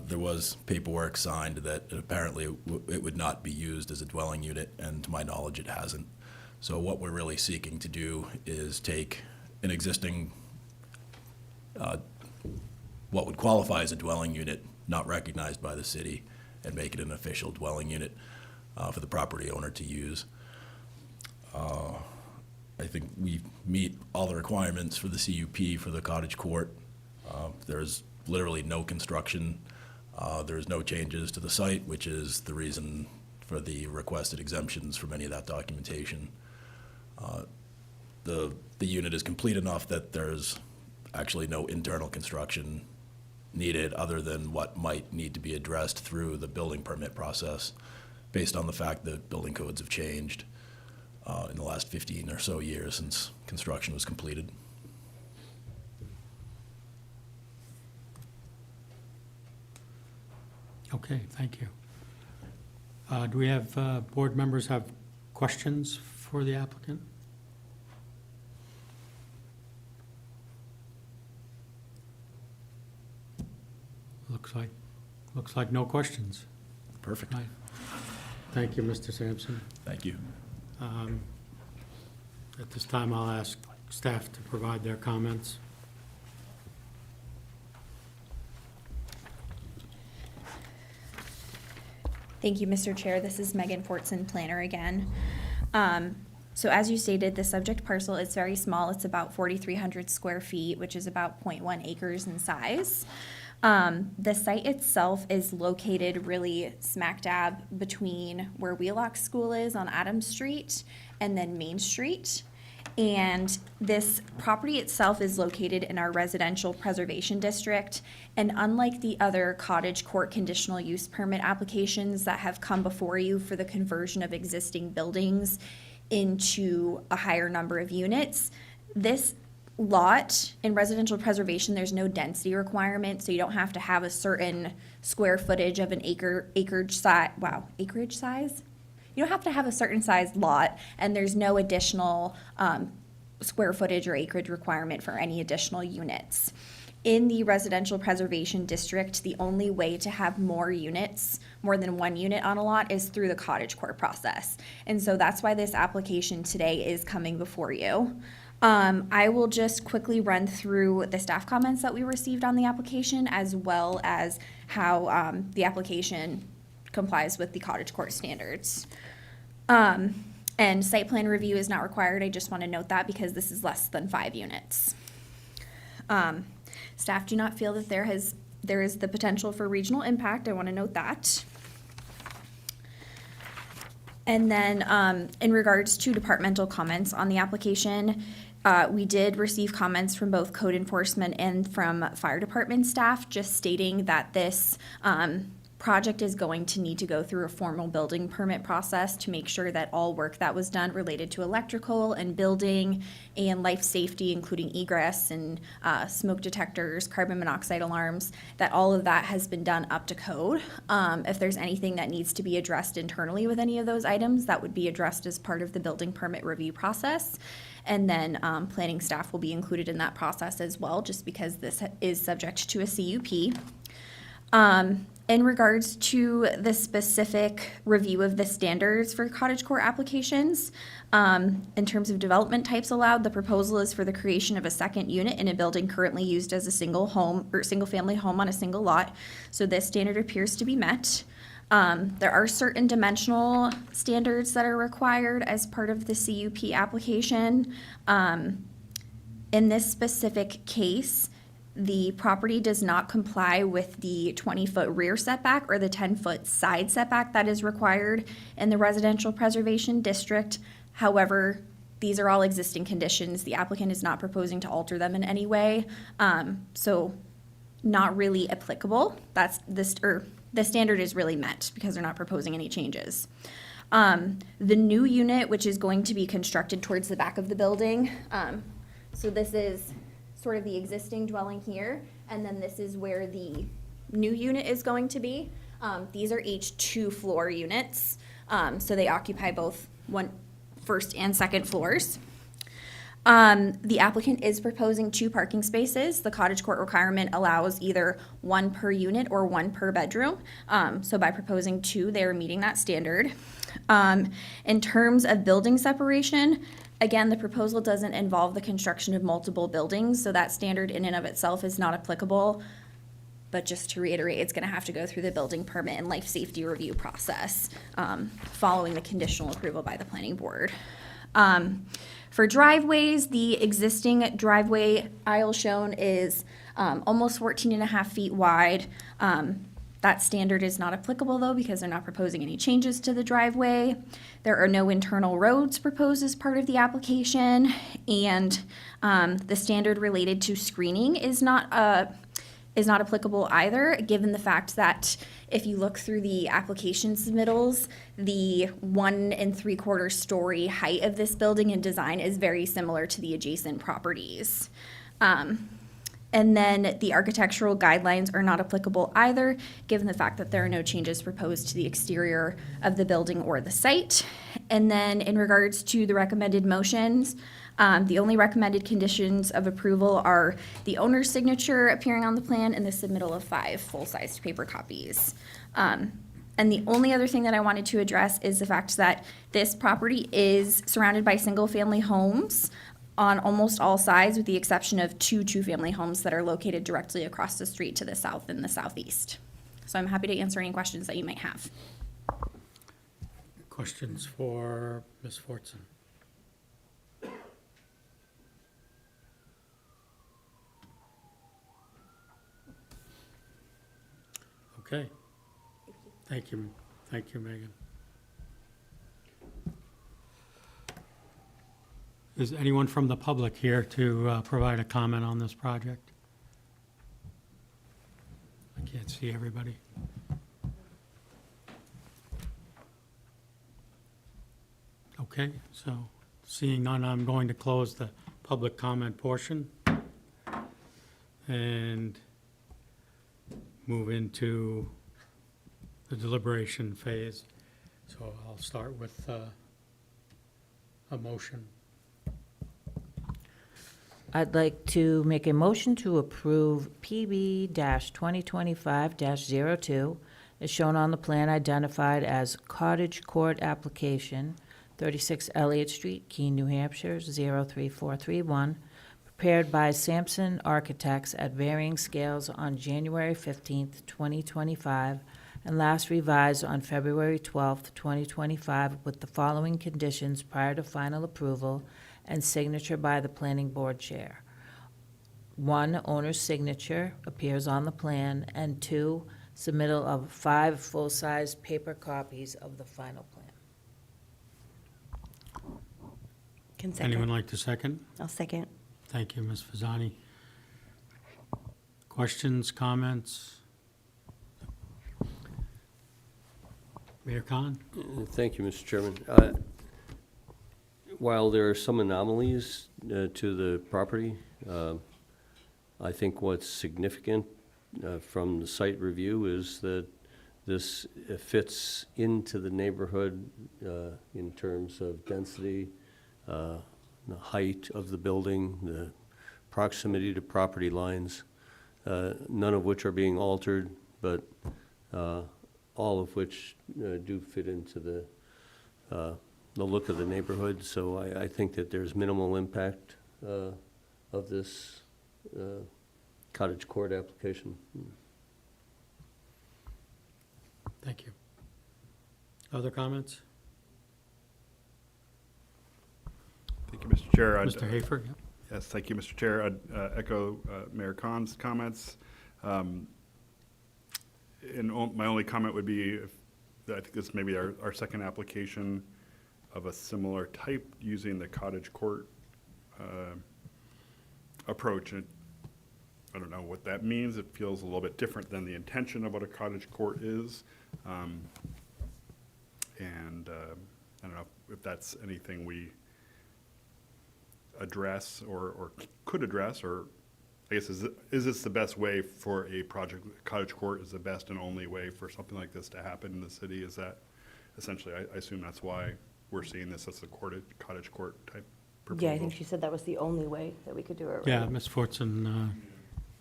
Speaker 15: There was paperwork signed that apparently it would not be used as a dwelling unit, and to my knowledge, it hasn't. So what we're really seeking to do is take an existing, what would qualify as a dwelling unit, not recognized by the city, and make it an official dwelling unit for the property owner to use. I think we meet all the requirements for the CUP for the cottage court. There's literally no construction. There's no changes to the site, which is the reason for the requested exemptions from any of that documentation. The unit is complete enough that there's actually no internal construction needed other than what might need to be addressed through the building permit process based on the fact that building codes have changed in the last 15 or so years since construction was completed.
Speaker 2: Okay, thank you. Do we have, board members have questions for the applicant? Looks like no questions.
Speaker 15: Perfect.
Speaker 2: Right. Thank you, Mr. Sampson.
Speaker 15: Thank you.
Speaker 2: At this time, I'll ask staff to provide their comments.
Speaker 10: Thank you, Mr. Chair. This is Megan Fortson, planner again. So as you stated, the subject parcel is very small. It's about 4,300 square feet, which is about 0.1 acres in size. The site itself is located really smack dab between where Wheelock School is on Adams Street and then Main Street. And this property itself is located in our residential preservation district. And unlike the other cottage court conditional use permit applications that have come before you for the conversion of existing buildings into a higher number of units, this lot in residential preservation, there's no density requirement, so you don't have to have a certain square footage of an acreage size. You don't have to have a certain size lot, and there's no additional square footage or acreage requirement for any additional units. In the residential preservation district, the only way to have more units, more than one unit on a lot, is through the cottage court process. And so that's why this application today is coming before you. I will just quickly run through the staff comments that we received on the application, as well as how the application complies with the cottage court standards. And site plan review is not required. I just want to note that because this is less than 5 units. Staff do not feel that there is the potential for regional impact. I want to note that. And then in regards to departmental comments on the application, we did receive comments from both code enforcement and from fire department staff just stating that this project is going to need to go through a formal building permit process to make sure that all work that was done related to electrical and building and life safety, including egress and smoke detectors, carbon monoxide alarms, that all of that has been done up to code. If there's anything that needs to be addressed internally with any of those items, that would be addressed as part of the building permit review process. And then planning staff will be included in that process as well, just because this is subject to a CUP. In regards to the specific review of the standards for cottage court applications, in terms of development types allowed, the proposal is for the creation of a second unit in a building currently used as a single home or single family home on a single lot. So this standard appears to be met. There are certain dimensional standards that are required as part of the CUP application. In this specific case, the property does not comply with the 20-foot rear setback or the 10-foot side setback that is required in the residential preservation district. However, these are all existing conditions. The applicant is not proposing to alter them in any way, so not really applicable. The standard is really met because they're not proposing any changes. The new unit, which is going to be constructed towards the back of the building, so this is sort of the existing dwelling here, and then this is where the new unit is going to be. These are each 2-floor units, so they occupy both first and second floors. The applicant is proposing 2 parking spaces. The cottage court requirement allows either 1 per unit or 1 per bedroom. So by proposing 2, they are meeting that standard. In terms of building separation, again, the proposal doesn't involve the construction of multiple buildings, so that standard in and of itself is not applicable. But just to reiterate, it's gonna have to go through the building permit and life safety review process, following the conditional approval by the planning board. For driveways, the existing driveway aisle shown is almost 14.5 feet wide. That standard is not applicable though because they're not proposing any changes to the driveway. There are no internal roads proposed as part of the application, and the standard related to screening is not applicable either, given the fact that if you look through the application submittals, the 1 3/4 story height of this building and design is very similar to the adjacent properties. And then the architectural guidelines are not applicable either, given the fact that there are no changes proposed to the exterior of the building or the site. And then in regards to the recommended motions, the only recommended conditions of approval are the owner's signature appearing on the plan and the submittal of 5 full-sized paper copies. And the only other thing that I wanted to address is the fact that this property is surrounded by single-family homes on almost all sides, with the exception of 2 two-family homes that are located directly across the street to the south and the southeast. So I'm happy to answer any questions that you might have.
Speaker 2: Questions for Ms. Fortson? Okay. Thank you, Megan. Is anyone from the public here to provide a comment on this project? I can't see everybody. Okay, so seeing none, I'm going to close the public comment portion and move into the deliberation phase. So I'll start with a motion.
Speaker 4: I'd like to make a motion to approve PB-2025-02, as shown on the plan identified as Cottage Court Application, 36 Elliott Street, Keene, New Hampshire, 03431, prepared by Sampson Architects at varying scales on January 15th, 2025, and last revised on February 12th, 2025, with the following conditions prior to final approval and signature by the planning board chair. 1, owner's signature appears on the plan, and 2, submittal of 5 full-size paper copies of the final plan.
Speaker 8: Can second.
Speaker 2: Anyone like to second?
Speaker 8: I'll second.
Speaker 2: Thank you, Ms. Fasani. Questions, comments? Mayor Khan?
Speaker 1: Thank you, Mr. Chairman. While there are some anomalies to the property, I think what's significant from the site review is that this fits into the neighborhood in terms of density, the height of the building, the proximity to property lines, none of which are being altered, but all of which do fit into the look of the neighborhood. So I think that there's minimal impact of this cottage court application.
Speaker 2: Thank you. Other comments?
Speaker 9: Thank you, Mr. Chair.
Speaker 2: Mr. Hafer? Yeah.
Speaker 9: Yes, thank you, Mr. Chair. I'd echo Mayor Khan's comments. My only comment would be, I think this may be our second application of a similar type using the cottage court approach. And I don't know what that means. It feels a little bit different than the intention of what a cottage court is. And I don't know if that's anything we address or could address, or I guess is this the best way for a project? Cottage court is the best and only way for something like this to happen in the city? Is that essentially, I assume that's why we're seeing this as a cottage court type proposal?
Speaker 8: Yeah, I think she said that was the only way that we could do it right.
Speaker 2: Yeah, Ms. Fortson,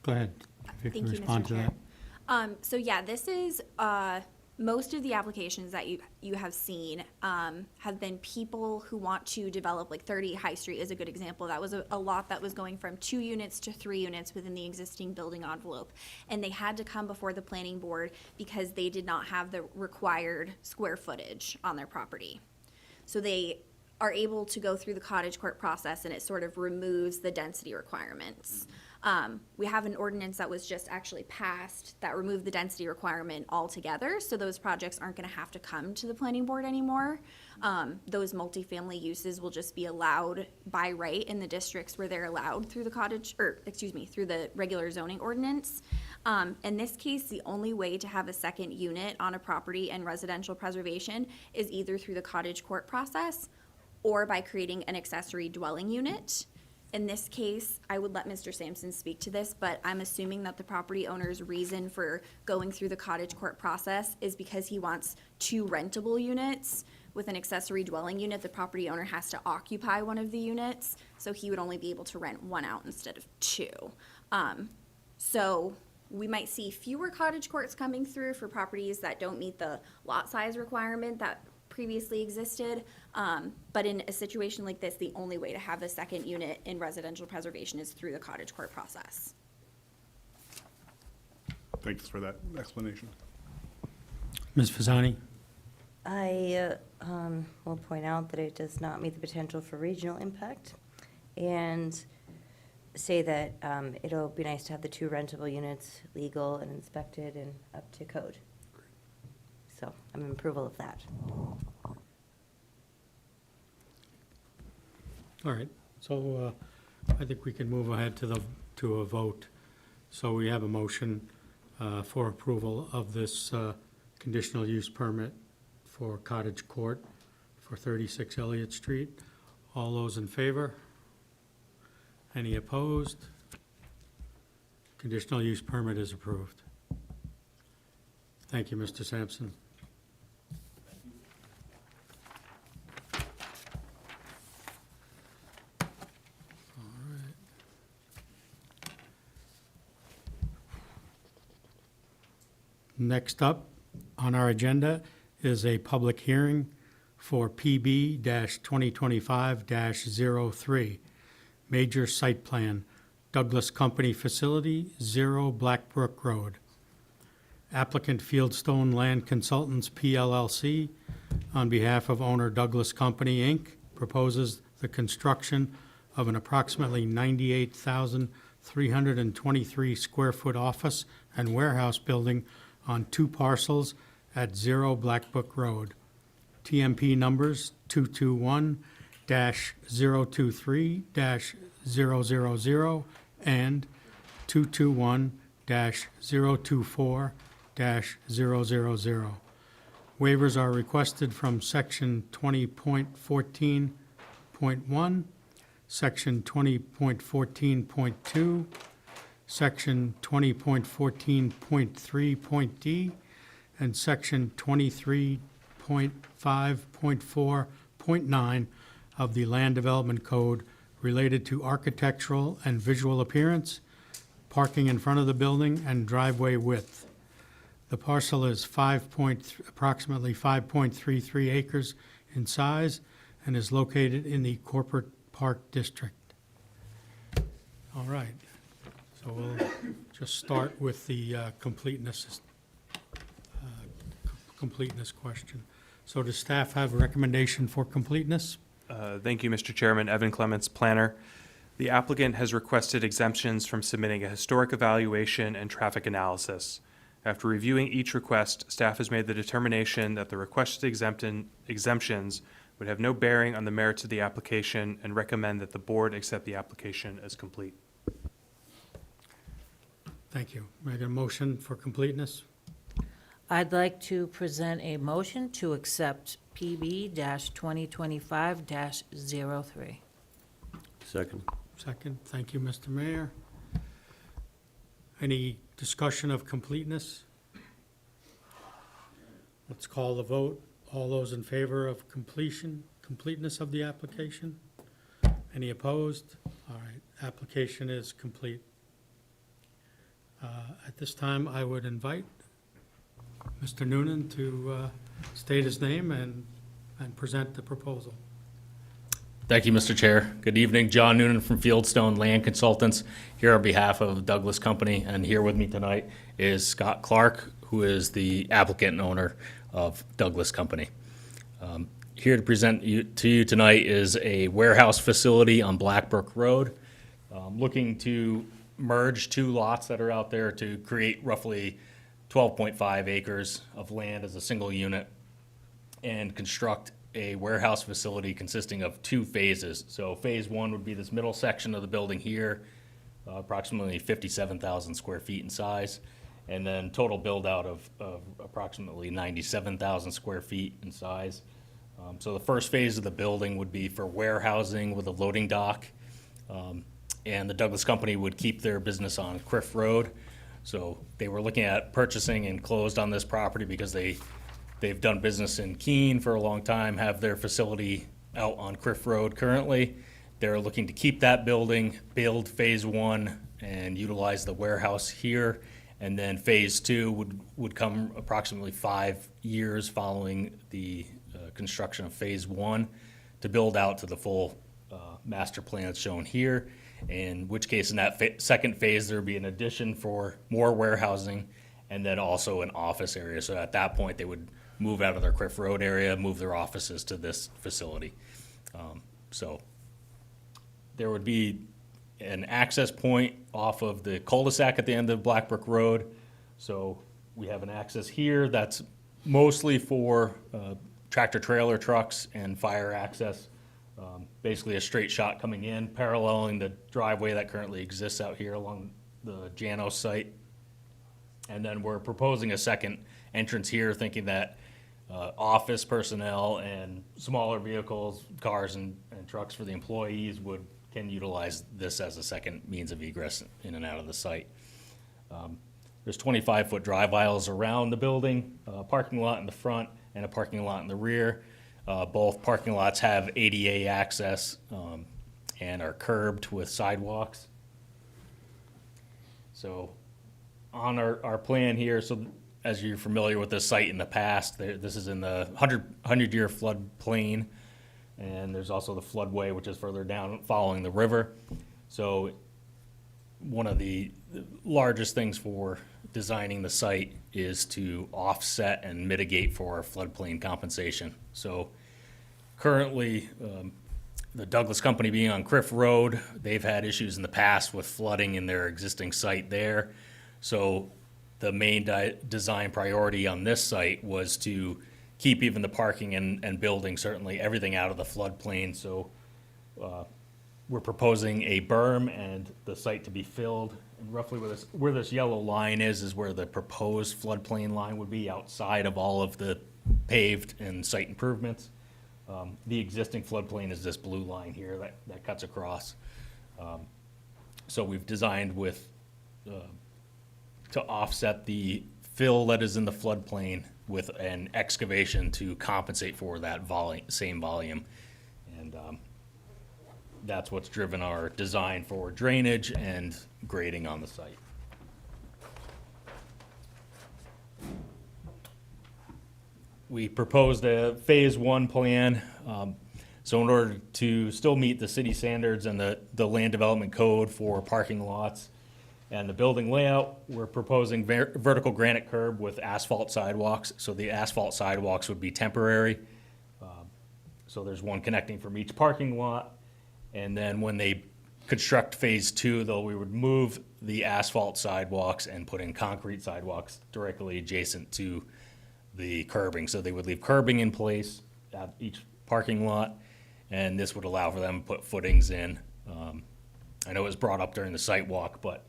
Speaker 2: go ahead. If you can
Speaker 10: Thank you,
Speaker 2: respond
Speaker 10: Mr.
Speaker 2: to
Speaker 10: Chair.
Speaker 2: that.
Speaker 10: So yeah, this is, most of the applications that you have seen have been people who want to develop, like 30 High Street is a good example. That was a lot that was going from 2 units to 3 units within the existing building envelope. And they had to come before the planning board because they did not have the required square footage on their property. So they are able to go through the cottage court process, and it sort of removes the density requirements. We have an ordinance that was just actually passed that removed the density requirement altogether, so those projects aren't gonna have to come to the planning board anymore. Those multifamily uses will just be allowed by right in the districts where they're allowed through the through the regular zoning ordinance. In this case, the only way to have a second unit on a property in residential preservation is either through the cottage court process or by creating an accessory dwelling unit. In this case, I would let Mr. Sampson speak to this, but I'm assuming that the property owner's reason for going through the cottage court process is because he wants 2 rentable units. With an accessory dwelling unit, the property owner has to occupy one of the units, so he would only be able to rent 1 out instead of 2. So we might see fewer cottage courts coming through for properties that don't meet the lot size requirement that previously existed. But in a situation like this, the only way to have a second unit in residential preservation is through the cottage court process.
Speaker 9: Thanks for that explanation.
Speaker 2: Ms. Fasani?
Speaker 8: I will point out that it does not meet the potential for regional impact, and say that it'll be nice to have the 2 rentable units legal and inspected and up to code. So I'm in approval of that.
Speaker 2: All right, so I think we can move ahead to a vote. So we have a motion for approval of this conditional use permit for cottage court for 36 Elliott Street. All those in favor? Any opposed? Conditional use permit is approved. Thank you, Mr. Sampson. Next up on our agenda is a public hearing for PB-2025-03, Major Site Plan, Douglas Company Facility, 0 Blackbrook Road. Applicant Fieldstone Land Consultants, PLLC, on behalf of owner Douglas Company, Inc., proposes the construction of an approximately 98,323 square foot office and warehouse building on 2 parcels at 0 Blackbrook Road. TMP numbers 221-023-000 and 221-024-000. Waivers are requested from Section 20.14.1, Section 20.14.2, Section 20.14.3.d, and Section 23.5.4.9 of the Land Development Code related to architectural and visual appearance, parking in front of the building, and driveway width. The parcel is approximately 5.33 acres in size and is located in the Corporate Park District. All right. So we'll just start with the completeness question. So does staff have a recommendation for completeness?
Speaker 7: Thank you, Mr. Chairman. Evan Clements, planner. The applicant has requested exemptions from submitting a historic evaluation and traffic analysis. After reviewing each request, staff has made the determination that the requested exemptions would have no bearing on the merits of the application and recommend that the board accept the application as complete.
Speaker 2: Thank you. May I get a motion for completeness?
Speaker 4: I'd like to present a motion to accept PB-2025-03.
Speaker 1: Second.
Speaker 2: Second. Thank you, Mr. Mayor. Any discussion of completeness? Let's call the vote. All those in favor of completeness of the application? Any opposed? All right, application is complete. At this time, I would invite Mr. Noonan to state his name and present the proposal.
Speaker 16: Thank you, Mr. Chair. Good evening. John Noonan from Fieldstone Land Consultants, here on behalf of Douglas Company, and here with me tonight is Scott Clark, who is the applicant and owner of Douglas Company. Here to present to you tonight is a warehouse facility on Blackbrook Road, looking to merge 2 lots that are out there to create roughly 12.5 acres of land as a single unit and construct a warehouse facility consisting of 2 phases. So phase 1 would be this middle section of the building here, approximately 57,000 square feet in size, and then total build out of approximately 97,000 square feet in size. So the first phase of the building would be for warehousing with a loading dock And the Douglas Company would keep their business on Criff Road. So they were looking at purchasing and closed on this property because they've done business in Keene for a long time, have their facility out on Criff Road currently. They're looking to keep that building, build phase one, and utilize the warehouse here. And then phase two would come approximately 5 years following the construction of phase one to build out to the full master plan that's shown here. In which case, in that second phase, there would be an addition for more warehousing and then also an office area. So at that point, they would move out of their Criff Road area, move their offices to this facility. So there would be an access point off of the cul-de-sac at the end of Blackbrook Road. So we have an access here that's mostly for tractor trailer trucks and fire access. Basically a straight shot coming in, paralleling the driveway that currently exists out here along the Janos site. And then we're proposing a second entrance here, thinking that office personnel and smaller vehicles, cars and trucks for the employees can utilize this as a second means of egress in and out of the site. There's 25-foot drive aisles around the building, a parking lot in the front and a parking lot in the rear. Both parking lots have ADA access and are curbed with sidewalks. So on our plan here, so as you're familiar with this site in the past, this is in the 100-year floodplain, and there's also the floodway, which is further down following the river. So one of the largest things for designing the site is to offset and mitigate for floodplain compensation. So currently, the Douglas Company being on Criff Road, they've had issues in the past with flooding in their existing site there. So the main design priority on this site was to keep even the parking and building, certainly everything out of the floodplain. So we're proposing a berm and the site to be filled. And roughly where this yellow line is where the proposed floodplain line would be outside of all of the paved and site improvements. The existing floodplain is this blue line here that cuts across. So we've designed to offset the fill that is in the floodplain with an excavation to compensate for that same volume. And that's what's driven our design for drainage and grading on the site. We proposed a phase one plan. So in order to still meet the city standards and the land development code for parking lots and the building layout, we're proposing vertical granite curb with asphalt sidewalks. So the asphalt sidewalks would be temporary. So there's one connecting from each parking lot. And then when they construct phase two, we would move the asphalt sidewalks and put in concrete sidewalks directly adjacent to the curbing. So they would leave curbing in place at each parking lot, and this would allow for them to put footings in. I know it was brought up during the site walk, but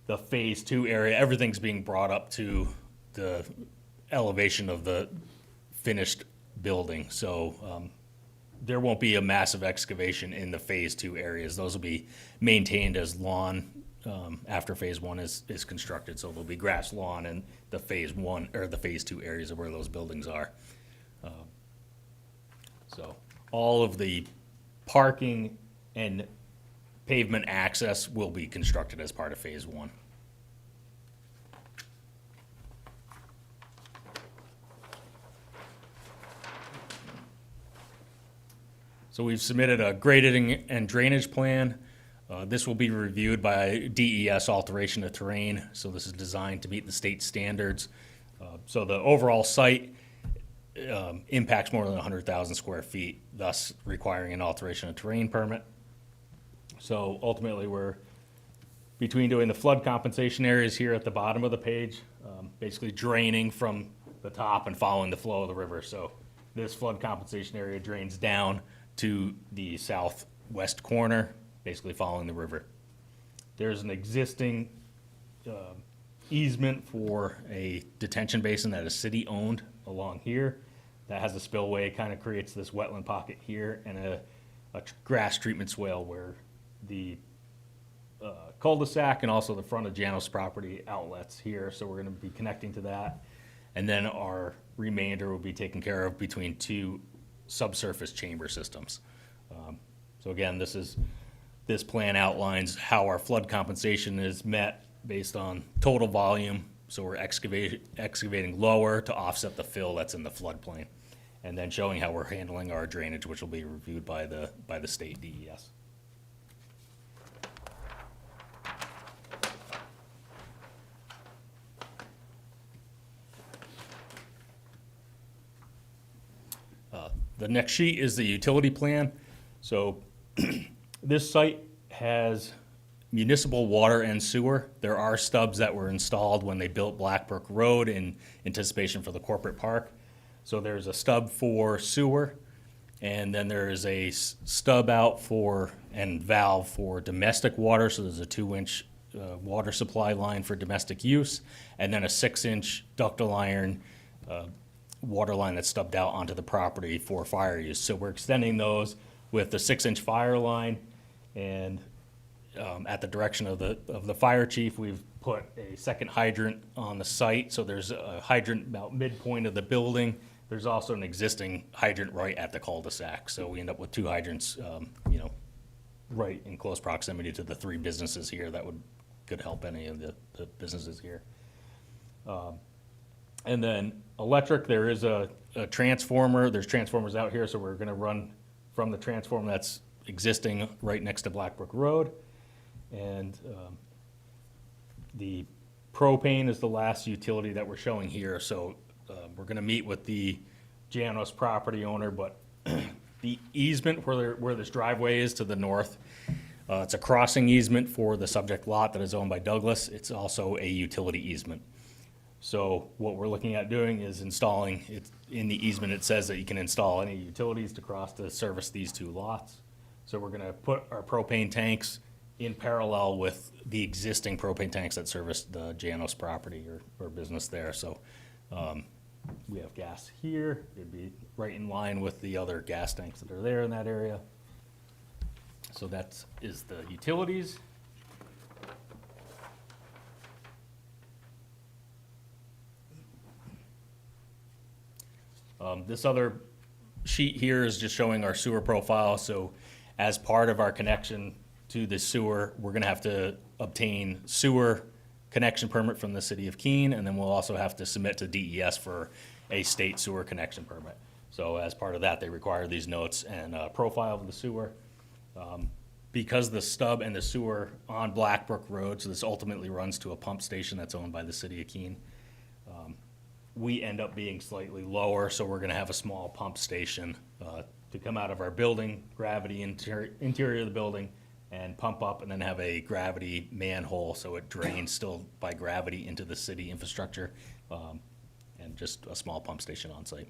Speaker 16: the phase two area, everything's being brought up to the elevation of the finished building. So there won't be a massive excavation in the phase two areas. Those will be maintained as lawn after phase one is constructed. So there'll be grass lawn in the phase one or the phase two areas of where those buildings are. So all of the parking and pavement access will be constructed as part of phase one. So we've submitted a grading and drainage plan. This will be reviewed by DES alteration of terrain. So this is designed to meet the state standards. So the overall site impacts more than 100,000 square feet, thus requiring an alteration of terrain permit. So ultimately, we're between doing the flood compensation areas here at the bottom of the page, basically draining from the top and following the flow of the river. So this flood compensation area drains down to the southwest corner, basically following the river. There's an existing easement for a detention basin that is city-owned along here. That has a spillway, kind of creates this wetland pocket here, and a grass treatment swale where the cul-de-sac and also the front of Janos property outlets here, so we're gonna be connecting to that. And then our remainder will be taken care of between two subsurface chamber systems. So again, this plan outlines how our flood compensation is met based on total volume. So we're excavating lower to offset the fill that's in the floodplain. And then showing how we're handling our drainage, which will be reviewed by the state DES. The next sheet is the utility plan. So this site has municipal water and sewer. There are stubs that were installed when they built Blackbrook Road in anticipation for the corporate park. So there's a stub for sewer, and then there is a stub out for, and valve for domestic water. So there's a 2-inch water supply line for domestic use, and then a 6-inch ductile iron water line that's stubbed out onto the property for fire use. So we're extending those with the 6-inch fire line, and at the direction of the fire chief, we've put a second hydrant on the site. So there's a hydrant about midpoint of the building. There's also an existing hydrant right at the cul-de-sac. So we end up with 2 hydrants, right in close proximity to the 3 businesses here that could help any of the businesses here. And then electric, there is a transformer. There's transformers out here, so we're gonna run from the transformer that's existing right next to Blackbrook Road. And the propane is the last utility that we're showing here. So we're gonna meet with the Janos property owner, but the easement where this driveway is to the north, it's a crossing easement for the subject lot that is owned by Douglas. It's also a utility easement. So what we're looking at doing is installing, in the easement it says that you can install any utilities to cross to service these 2 lots. So we're gonna put our propane tanks in parallel with the existing propane tanks that service the Janos property or business there. So we have gas here. It'd be right in line with the other gas tanks that are there in that area. So that is the utilities. This other sheet here is just showing our sewer profile. So as part of our connection to the sewer, we're gonna have to obtain sewer connection permit from the city of Keene, and then we'll also have to submit to DES for a state sewer connection permit. So as part of that, they require these notes and a profile of the sewer. Because the stub and the sewer on Blackbrook Road, so this ultimately runs to a pump station that's owned by the city of Keene. We end up being slightly lower, so we're gonna have a small pump station to come out of our building, gravity interior of the building, and pump up, and then have a gravity manhole, so it drains still by gravity into the city infrastructure, and just a small pump station on site.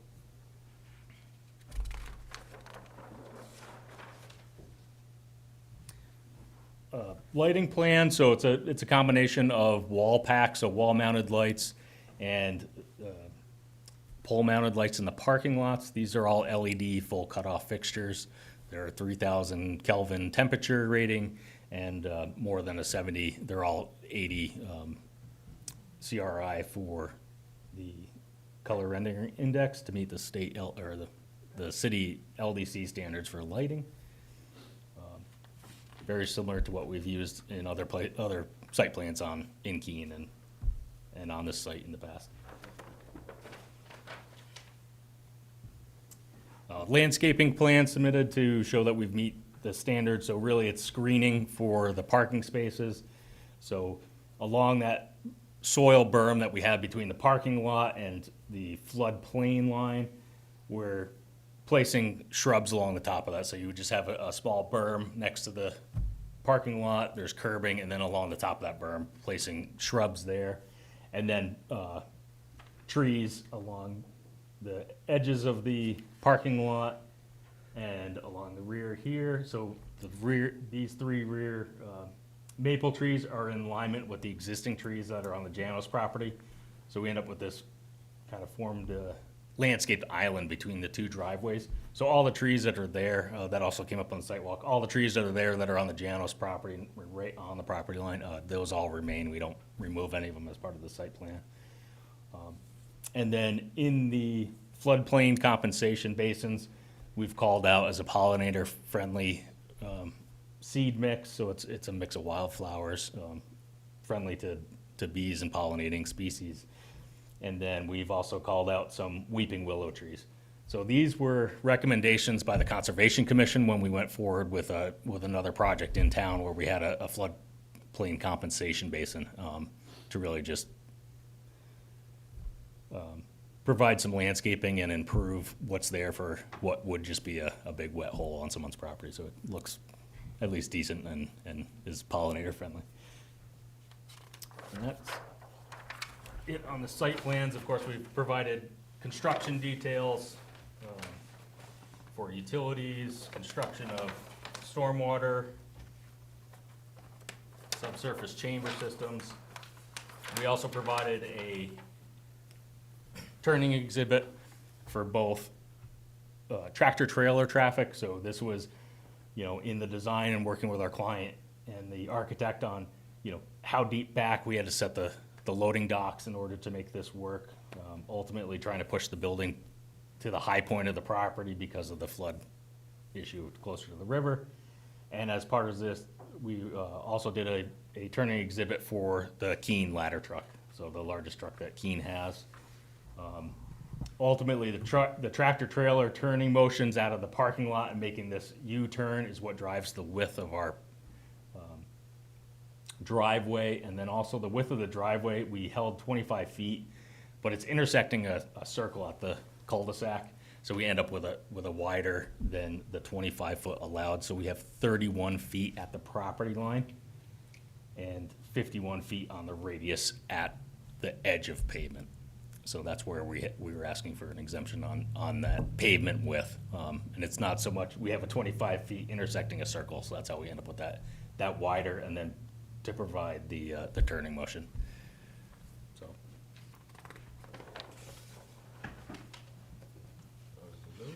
Speaker 16: Lighting plan, so it's a combination of wall packs, so wall-mounted lights, and pole-mounted lights in the parking lots. These are all LED full cutoff fixtures. They're 3,000 Kelvin temperature rating and more than a 70. They're all 80 CRI for the color rendering index to meet the state or the city LDC standards for lighting. Very similar to what we've used in other site plans in Keene and on this site in the past. Landscaping plan submitted to show that we've meet the standards. So really it's screening for the parking spaces. So along that soil berm that we have between the parking lot and the floodplain line, we're placing shrubs along the top of that. So you would just have a small berm next to the parking lot. There's curbing, and then along the top of that berm, placing shrubs there. And then trees along the edges of the parking lot and along the rear here. So these 3 rear maple trees are in alignment with the existing trees that are on the Janos property. So we end up with this kind of formed landscaped island between the two driveways. So all the trees that are there, that also came up on the sidewalk, all the trees that are there that are on the Janos property, right on the property line, those all remain. We don't remove any of them as part of the site plan. And then in the floodplain compensation basins, we've called out as a pollinator-friendly seed mix, so it's a mix of wildflowers, friendly to bees and pollinating species. And then we've also called out some weeping willow trees. So these were recommendations by the Conservation Commission when we went forward with another project in town where we had a floodplain compensation basin to really just provide some landscaping and improve what's there for what would just be a big wet hole on someone's property. So it looks at least decent and is pollinator friendly. And that's it on the site plans. Of course, we've provided construction details for utilities, construction of stormwater, subsurface chamber systems. We also provided a turning exhibit for both tractor trailer traffic. So this was, in the design and working with our client and the architect on, how deep back we had to set the loading docks in order to make this work. Ultimately trying to push the building to the high point of the property because of the flood issue closer to the river. And as part of this, we also did a turning exhibit for the Keene ladder truck, so the largest truck that Keene has. Ultimately, the tractor trailer turning motions out of the parking lot and making this U-turn is what drives the width of our driveway. And then also the width of the driveway, we held 25 feet, but it's intersecting a circle at the cul-de-sac. So we end up with a wider than the 25-foot allowed. So we have 31 feet at the property line and 51 feet on the radius at the edge of pavement. So that's where we were asking for an exemption on that pavement width. And it's not so much, we have a 25 feet intersecting a circle, so that's how we end up with that wider, and then to provide the turning motion. So. Those two.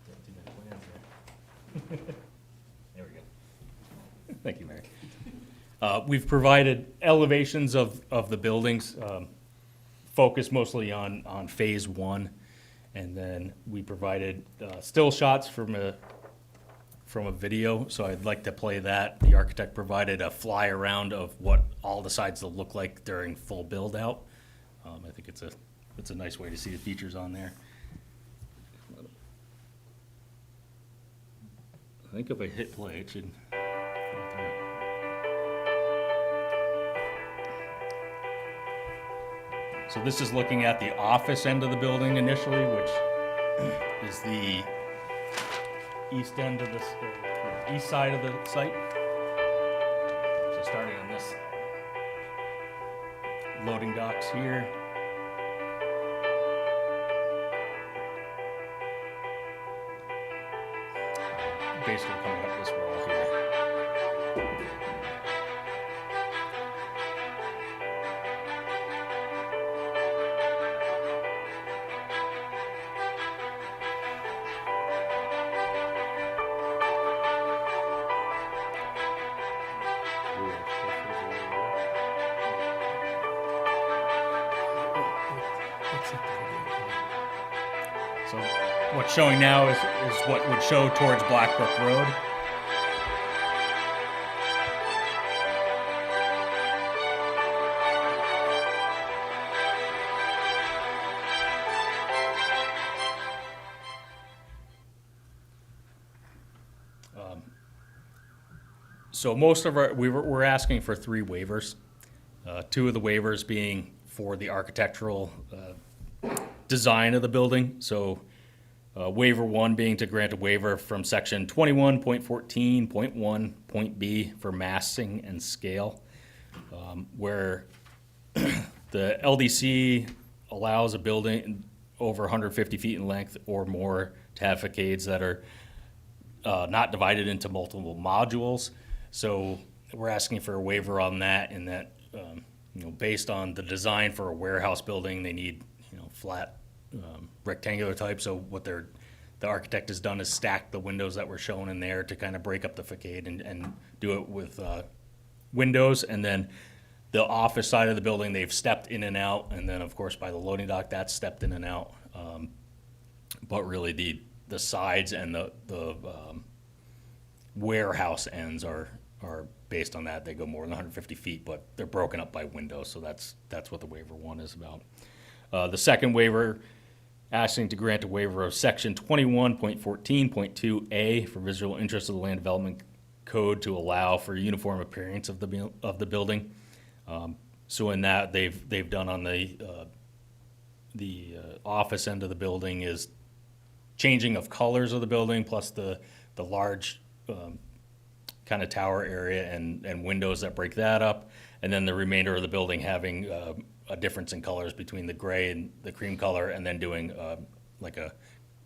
Speaker 16: Got too many plans here. There we go. Thank you, Mary. We've provided elevations of the buildings, focused mostly on phase one. And then we provided still shots from a video, so I'd like to play that. The architect provided a fly around of what all the sides will look like during full build out. I think it's a nice way to see the features on there. I think if I hit play, it should. So this is looking at the office end of the building initially, which is the east end of the east side of the site. So starting on this loading docks here. Basically coming up this wall here. So what's showing now is what would show towards Blackbrook Road. So most of we're asking for 3 waivers. 2 of the waivers being for the architectural design of the building. So waiver 1 being to grant a waiver from section 21.14.1.b for massing and scale, where the LDC allows a building over 150 feet in length or more to have facades that are not divided into multiple modules. So we're asking for a waiver on that, in that based on the design for a warehouse building, they need, flat, rectangular type. So what the architect has done is stack the windows that were shown in there to kind of break up the facade and do it with windows. And then the office side of the building, they've stepped in and out. And then, of course, by the loading dock, that's stepped in and out. But really, the sides and the warehouse ends are based on that. They go more than 150 feet, but they're broken up by windows. So that's what the waiver one is about. The second waiver, asking to grant a waiver of section 21.14.2A for visual interest of the land development code to allow for uniform appearance of the building. So in that, they've done on the office end of the building is changing of colors of the building, plus the large kind of tower area and windows that break that up, and then the remainder of the building having a difference in colors between the gray and the cream color, and then doing like a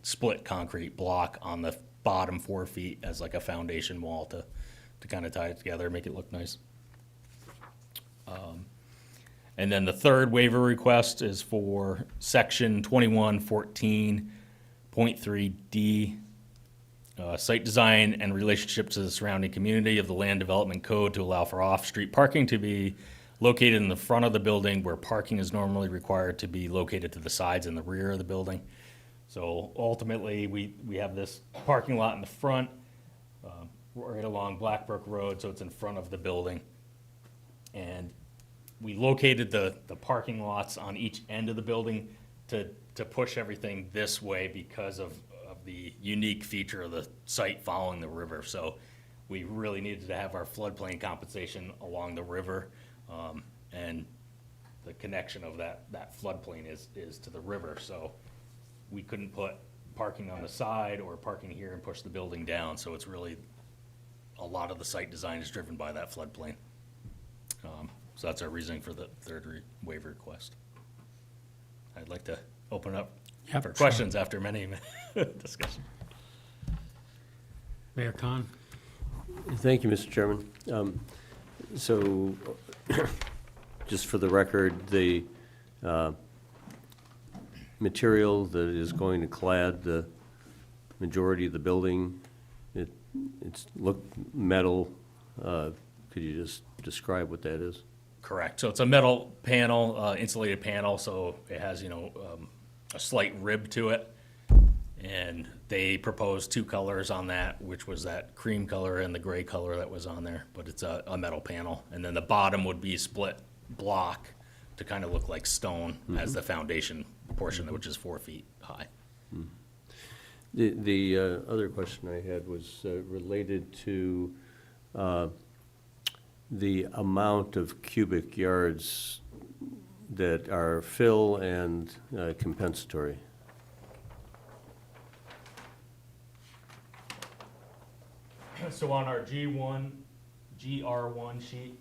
Speaker 16: split concrete block on the bottom 4 feet as like a foundation wall to kind of tie it together, make it look nice. And then the third waiver request is for section 2114.3D, site design and relationship to the surrounding community of the land development code to allow for off-street parking to be located in the front of the building where parking is normally required to be located to the sides and the rear of the building. So ultimately, we have this parking lot in the front, right along Blackbrook Road, so it's in front of the building. And we located the parking lots on each end of the building to push everything this way because of the unique feature of the site following the river. So we really needed to have our floodplain compensation along the river, and the connection of that floodplain is to the river. So we couldn't put parking on the side or parking here and push the building down. So it's really, a lot of the site design is driven by that floodplain. So that's our reasoning for the third waiver request. I'd like to open up
Speaker 2: Yep,
Speaker 16: for
Speaker 2: sure.
Speaker 16: questions after many discussions.
Speaker 2: Mayor Khan?
Speaker 1: Thank you, Mr. Chairman. So, just for the record, the material that is going to clad the majority of the building, it's metal. Could you just describe what that is?
Speaker 16: Correct. So it's a metal panel, insulated panel, so it has, a slight rib to it. And they proposed 2 colors on that, which was that cream color and the gray color that was on there, but it's a metal panel. And then the bottom would be split block to kind of look like stone as the foundation portion, which is 4 feet high.
Speaker 1: The other question I had was related to the amount of cubic yards that are fill and compensatory.
Speaker 16: So on our GR1 sheet,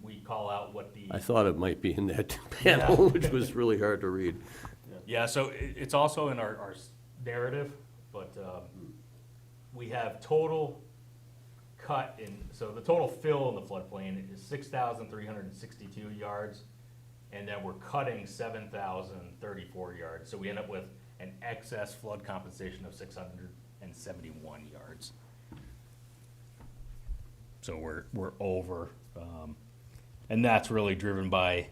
Speaker 16: we call out what the.
Speaker 1: I thought it might be in that panel, which was really hard to read.
Speaker 16: Yeah, so it's also in our narrative, but we have total cut in, so the total fill in the floodplain is 6,362 yards, and then we're cutting 7,034 yards. So we end up with an excess flood compensation of 671 yards. So we're over, and that's really driven by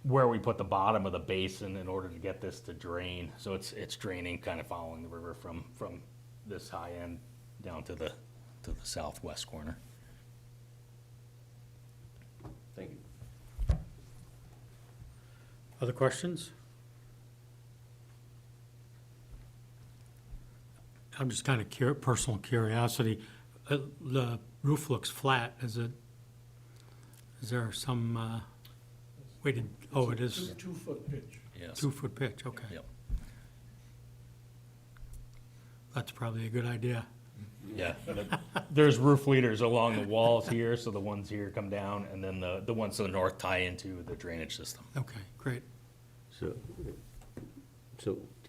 Speaker 16: where we put the bottom of the basin in order to get this to drain. So it's draining, kind of following the river from this high end down to the southwest corner.
Speaker 1: Thank you.
Speaker 2: Other questions? I'm just kind of personal curiosity. The roof looks flat. Is there some way to, it is
Speaker 14: 2-foot pitch.
Speaker 16: Yes.
Speaker 2: 2-foot pitch, okay.
Speaker 16: Yep.
Speaker 2: That's probably a good idea.
Speaker 16: Yeah, there's roof leaders along the walls here, so the ones here come down, and then the ones to the north tie into the drainage system.
Speaker 2: Okay, great.
Speaker 1: So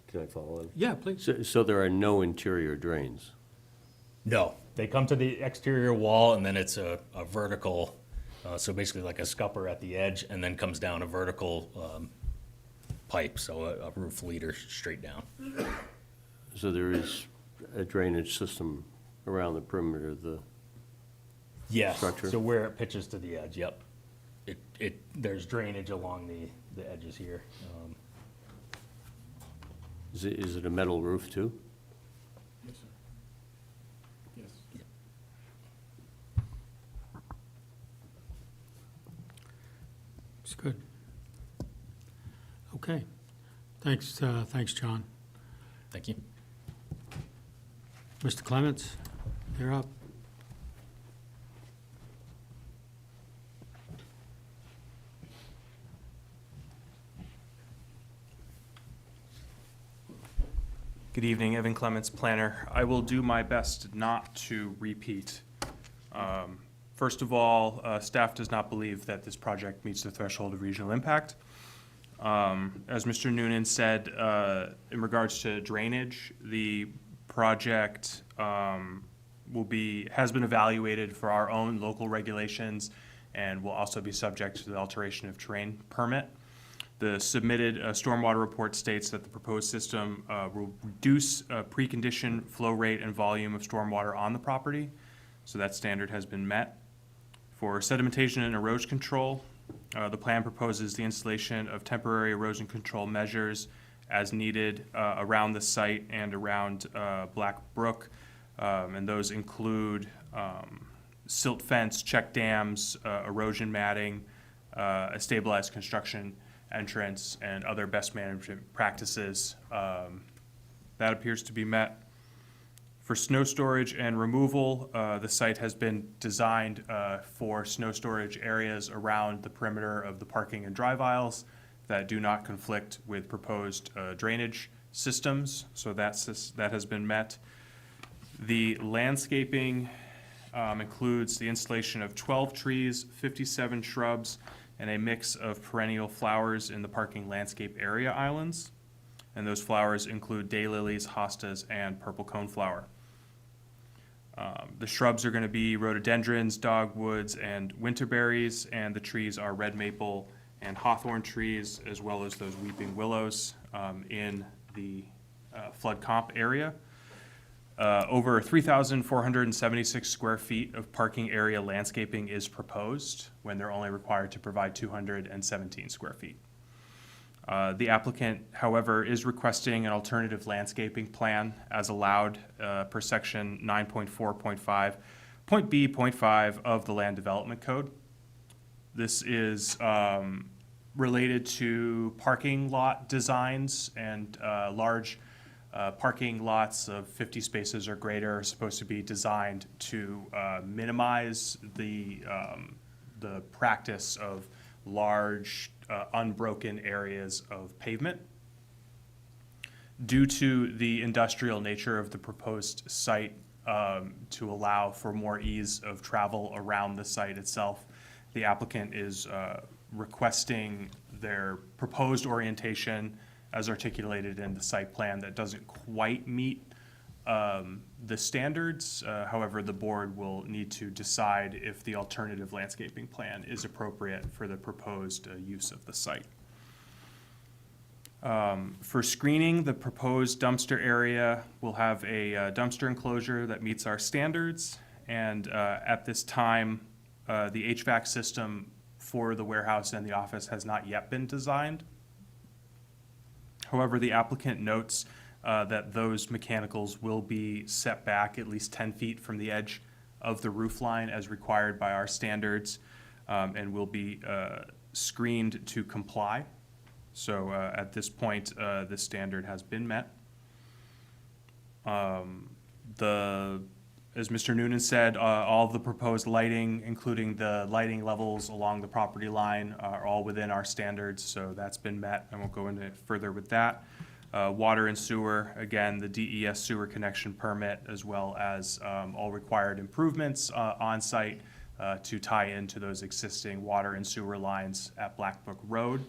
Speaker 1: can I follow on?
Speaker 2: Yeah, please.
Speaker 1: So there are no interior drains?
Speaker 16: No, they come to the exterior wall, and then it's a vertical So basically like a scupper at the edge and then comes down a vertical pipe, so a roof leader straight down.
Speaker 1: So there is a drainage system around the perimeter of the
Speaker 16: Yes,
Speaker 1: structure?
Speaker 16: so where it pitches to the edge, yep. There's drainage along the edges here.
Speaker 1: Is it a metal roof too?
Speaker 9: Yes, sir. Yes.
Speaker 2: It's good. Okay. Thanks, John.
Speaker 16: Thank you.
Speaker 2: Mr. Clements, you're up.
Speaker 7: Good evening, Evan Clements, planner. I will do my best not to repeat. First of all, staff does not believe that this project meets the threshold of regional impact. As Mr. Noonan said, in regards to drainage, the project has been evaluated for our own local regulations and will also be subject to the alteration of terrain permit. The submitted stormwater report states that the proposed system will reduce preconditioned flow rate and volume of stormwater on the property, so that standard has been met. For sedimentation and erosion control, the plan proposes the installation of temporary erosion control measures as needed around the site and around Black Brook, and those include silt fence, check dams, erosion matting, a stabilized construction entrance, and other best management practices. That appears to be met. For snow storage and removal, the site has been designed for snow storage areas around the perimeter of the parking and drive aisles that do not conflict with proposed drainage systems, so that has been met. The landscaping includes the installation of 12 trees, 57 shrubs, and a mix of perennial flowers in the parking landscape area islands. And those flowers include daylilies, hostas, and purple coneflower. The shrubs are going to be rhododendrons, dogwoods, and winterberries, and the trees are red maple and hawthorn trees, as well as those weeping willows in the flood comp area. Over 3,476 square feet of parking area landscaping is proposed when they're only required to provide 217 square feet. The applicant, however, is requesting an alternative landscaping plan as allowed per section 9.4.5, point B, point 5 of the Land Development Code. This is related to parking lot designs, and large parking lots of 50 spaces or greater are supposed to be designed to minimize the practice of large unbroken areas of pavement. Due to the industrial nature of the proposed site, to allow for more ease of travel around the site itself, the applicant is requesting their proposed orientation as articulated in the site plan that doesn't quite meet the standards. However, the board will need to decide if the alternative landscaping plan is appropriate for the proposed use of the site. For screening, the proposed dumpster area will have a dumpster enclosure that meets our standards, and at this time, the HVAC system for the warehouse and the office has not yet been designed. However, the applicant notes that those mechanicals will be set back at least 10 feet from the edge of the roof line as required by our standards, and will be screened to comply. So at this point, this standard has been met. As Mr. Noonan said, all of the proposed lighting, including the lighting levels along the property line, are all within our standards, so that's been met. I won't go into further with that. Water and sewer, again, the DES sewer connection permit, as well as all required improvements on site to tie into those existing water and sewer lines at Black Brook Road.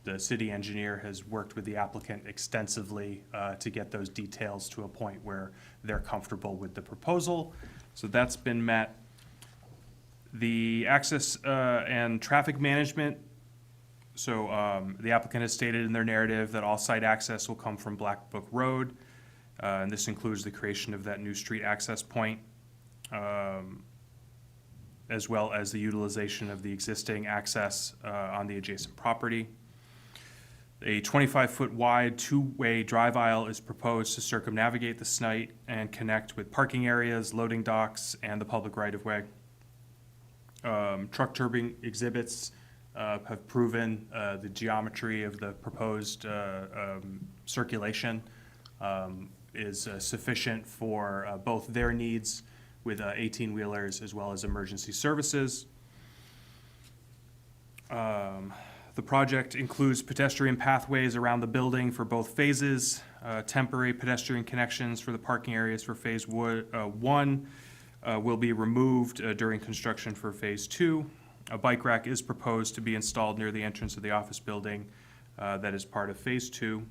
Speaker 7: The city engineer has worked with the applicant extensively to get those details to a point where they're comfortable with the proposal. So that's been met. The access and traffic management, so the applicant has stated in their narrative that all site access will come from Black Book Road, and this includes the creation of that new street access point, as well as the utilization of the existing access on the adjacent property. A 25-foot wide two-way drive aisle is proposed to circumnavigate the site and connect with parking areas, loading docks, and the public right-of-way. Truck turbine exhibits have proven the geometry of the proposed circulation is sufficient for both their needs with 18-wheelers as well as emergency services. The project includes pedestrian pathways around the building for both phases, temporary pedestrian connections for the parking areas for phase one will be removed during construction for phase 2. A bike rack is proposed to be installed near the entrance of the office building that is part of phase 2.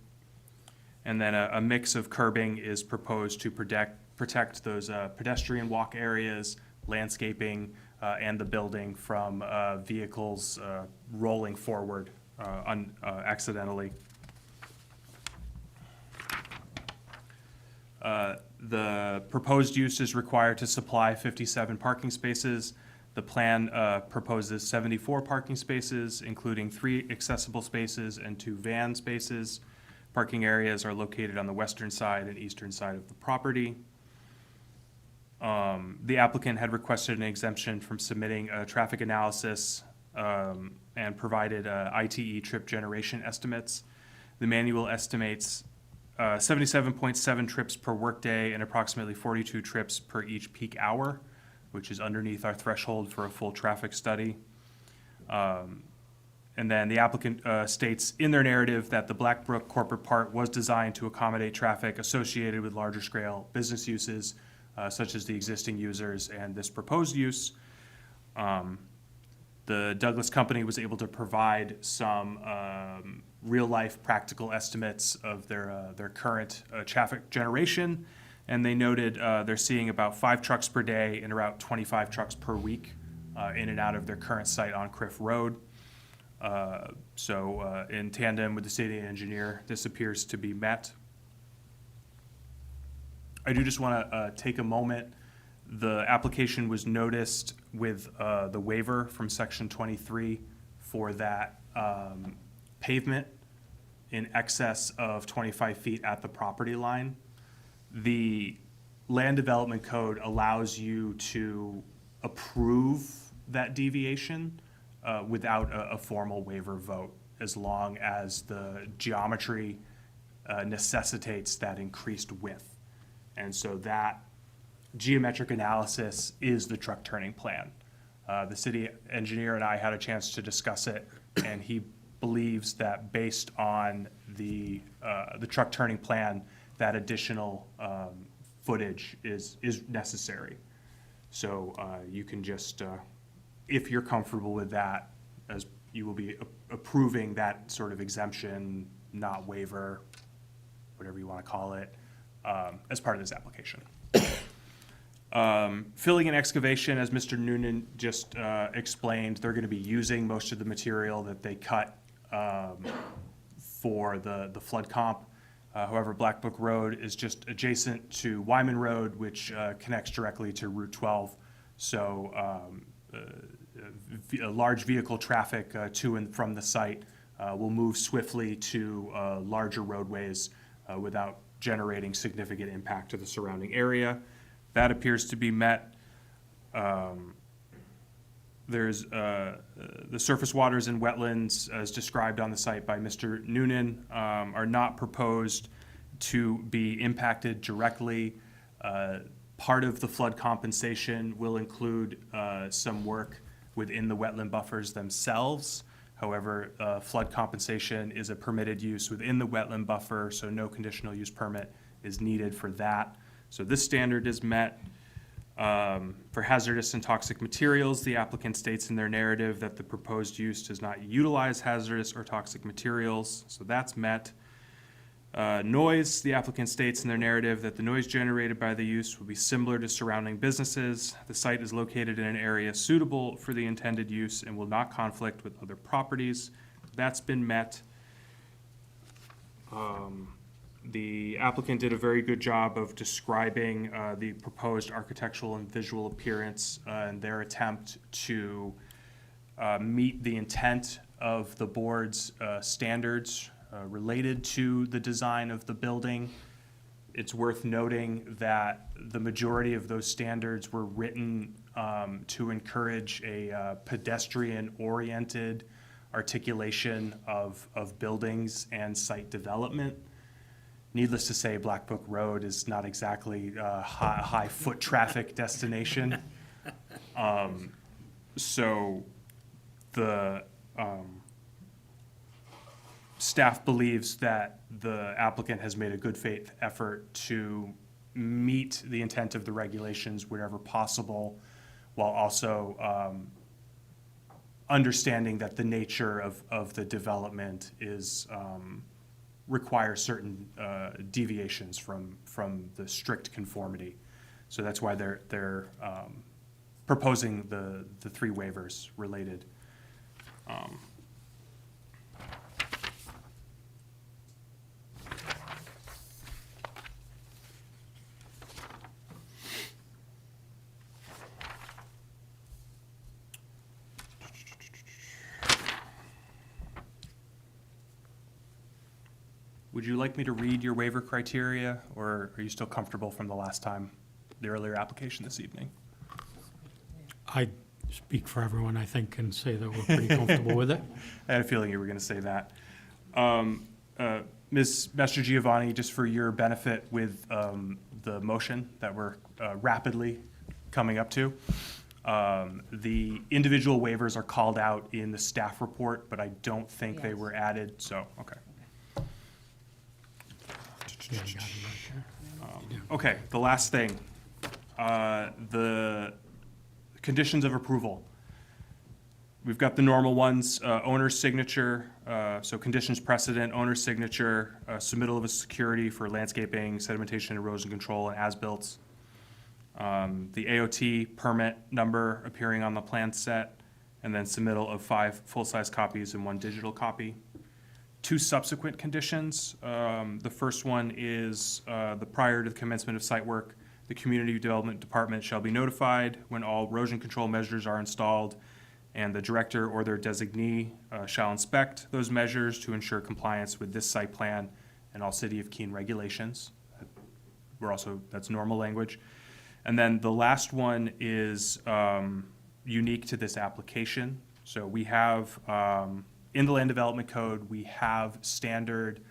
Speaker 7: And then a mix of curbing is proposed to protect those pedestrian walk areas, landscaping, and the building from vehicles rolling forward accidentally. The proposed use is required to supply 57 parking spaces. The plan proposes 74 parking spaces, including 3 accessible spaces and 2 van spaces. Parking areas are located on the western side and eastern side of the property. The applicant had requested an exemption from submitting a traffic analysis and provided ITE trip generation estimates. The manual estimates 77.7 trips per workday and approximately 42 trips per each peak hour, which is underneath our threshold for a full traffic study. And then the applicant states in their narrative that the Blackbrook corporate part was designed to accommodate traffic associated with larger scale business uses, such as the existing users and this proposed use. The Douglas company was able to provide some real-life practical estimates of their current traffic generation, and they noted they're seeing about 5 trucks per day and about 25 trucks per week in and out of their current site on Criff Road. So in tandem with the city engineer, this appears to be met. I do just want to take a moment. The application was noticed with the waiver from section 23 for that pavement in excess of 25 feet at the property line. The land development code allows you to approve that deviation without a formal waiver vote, as long as the geometry necessitates that increased width. And so that geometric analysis is the truck turning plan. The city engineer and I had a chance to discuss it, and he believes that based on the truck turning plan, that additional footage is necessary. So you can just, if you're comfortable with that, as you will be approving that sort of exemption, not waiver, whatever you want to call it, as part of this application. Filling and excavation, as Mr. Noonan just explained, they're going to be using most of the material that they cut for the flood comp. However, Black Book Road is just adjacent to Wyman Road, which connects directly to Route 12. So large vehicle traffic to and from the site will move swiftly to larger roadways without generating significant impact to the surrounding area. That appears to be met. There's the surface waters and wetlands, as described on the site by Mr. Noonan, are not proposed to be impacted directly. Part of the flood compensation will include some work within the wetland buffers themselves. However, flood compensation is a permitted use within the wetland buffer, so no conditional use permit is needed for that. So this standard is met. For hazardous and toxic materials, the applicant states in their narrative that the proposed use does not utilize hazardous or toxic materials, so that's met. Noise, the applicant states in their narrative that the noise generated by the use will be similar to surrounding businesses. The site is located in an area suitable for the intended use and will not conflict with other properties. That's been met. The applicant did a very good job of describing the proposed architectural and visual appearance and their attempt to meet the intent of the board's standards related to the design of the building. It's worth noting that the majority of those standards were written to encourage a pedestrian-oriented articulation of buildings and site development. Needless to say, Black Book Road is not exactly a high foot traffic destination. So the staff believes that the applicant has made a good faith effort to meet the intent of the regulations wherever possible, while also understanding that the nature of the development is requires certain deviations from the strict conformity. So that's why they're proposing the three waivers related. Would you like me to read your waiver criteria, or are you still comfortable from the last time, the earlier application this evening?
Speaker 2: I speak for everyone, I think, and say that we're pretty comfortable with it.
Speaker 7: I had a feeling you were going to say that. Ms. Mastrogiovanni, just for your benefit with the motion that we're rapidly coming up to, the individual waivers are called out in the staff report, but I don't think they were added, so, okay.
Speaker 2: Yeah, you got it right there.
Speaker 7: Okay, the last thing, the conditions of approval. We've got the normal ones, owner's signature, so conditions precedent, owner's signature, submittal of a security for landscaping, sedimentation, erosion control, and as-built. The AOT permit number appearing on the plan set, and then submittal of 5 full-size copies and 1 digital copy. 2 subsequent conditions. The first one is the prior to the commencement of site work, the Community Development Department shall be notified when all erosion control measures are installed, and the director or their designee shall inspect those measures to ensure compliance with this site plan and all City of Keene regulations. That's normal language. And then the last one is unique to this application. So we have, in the Land Development Code, we have standard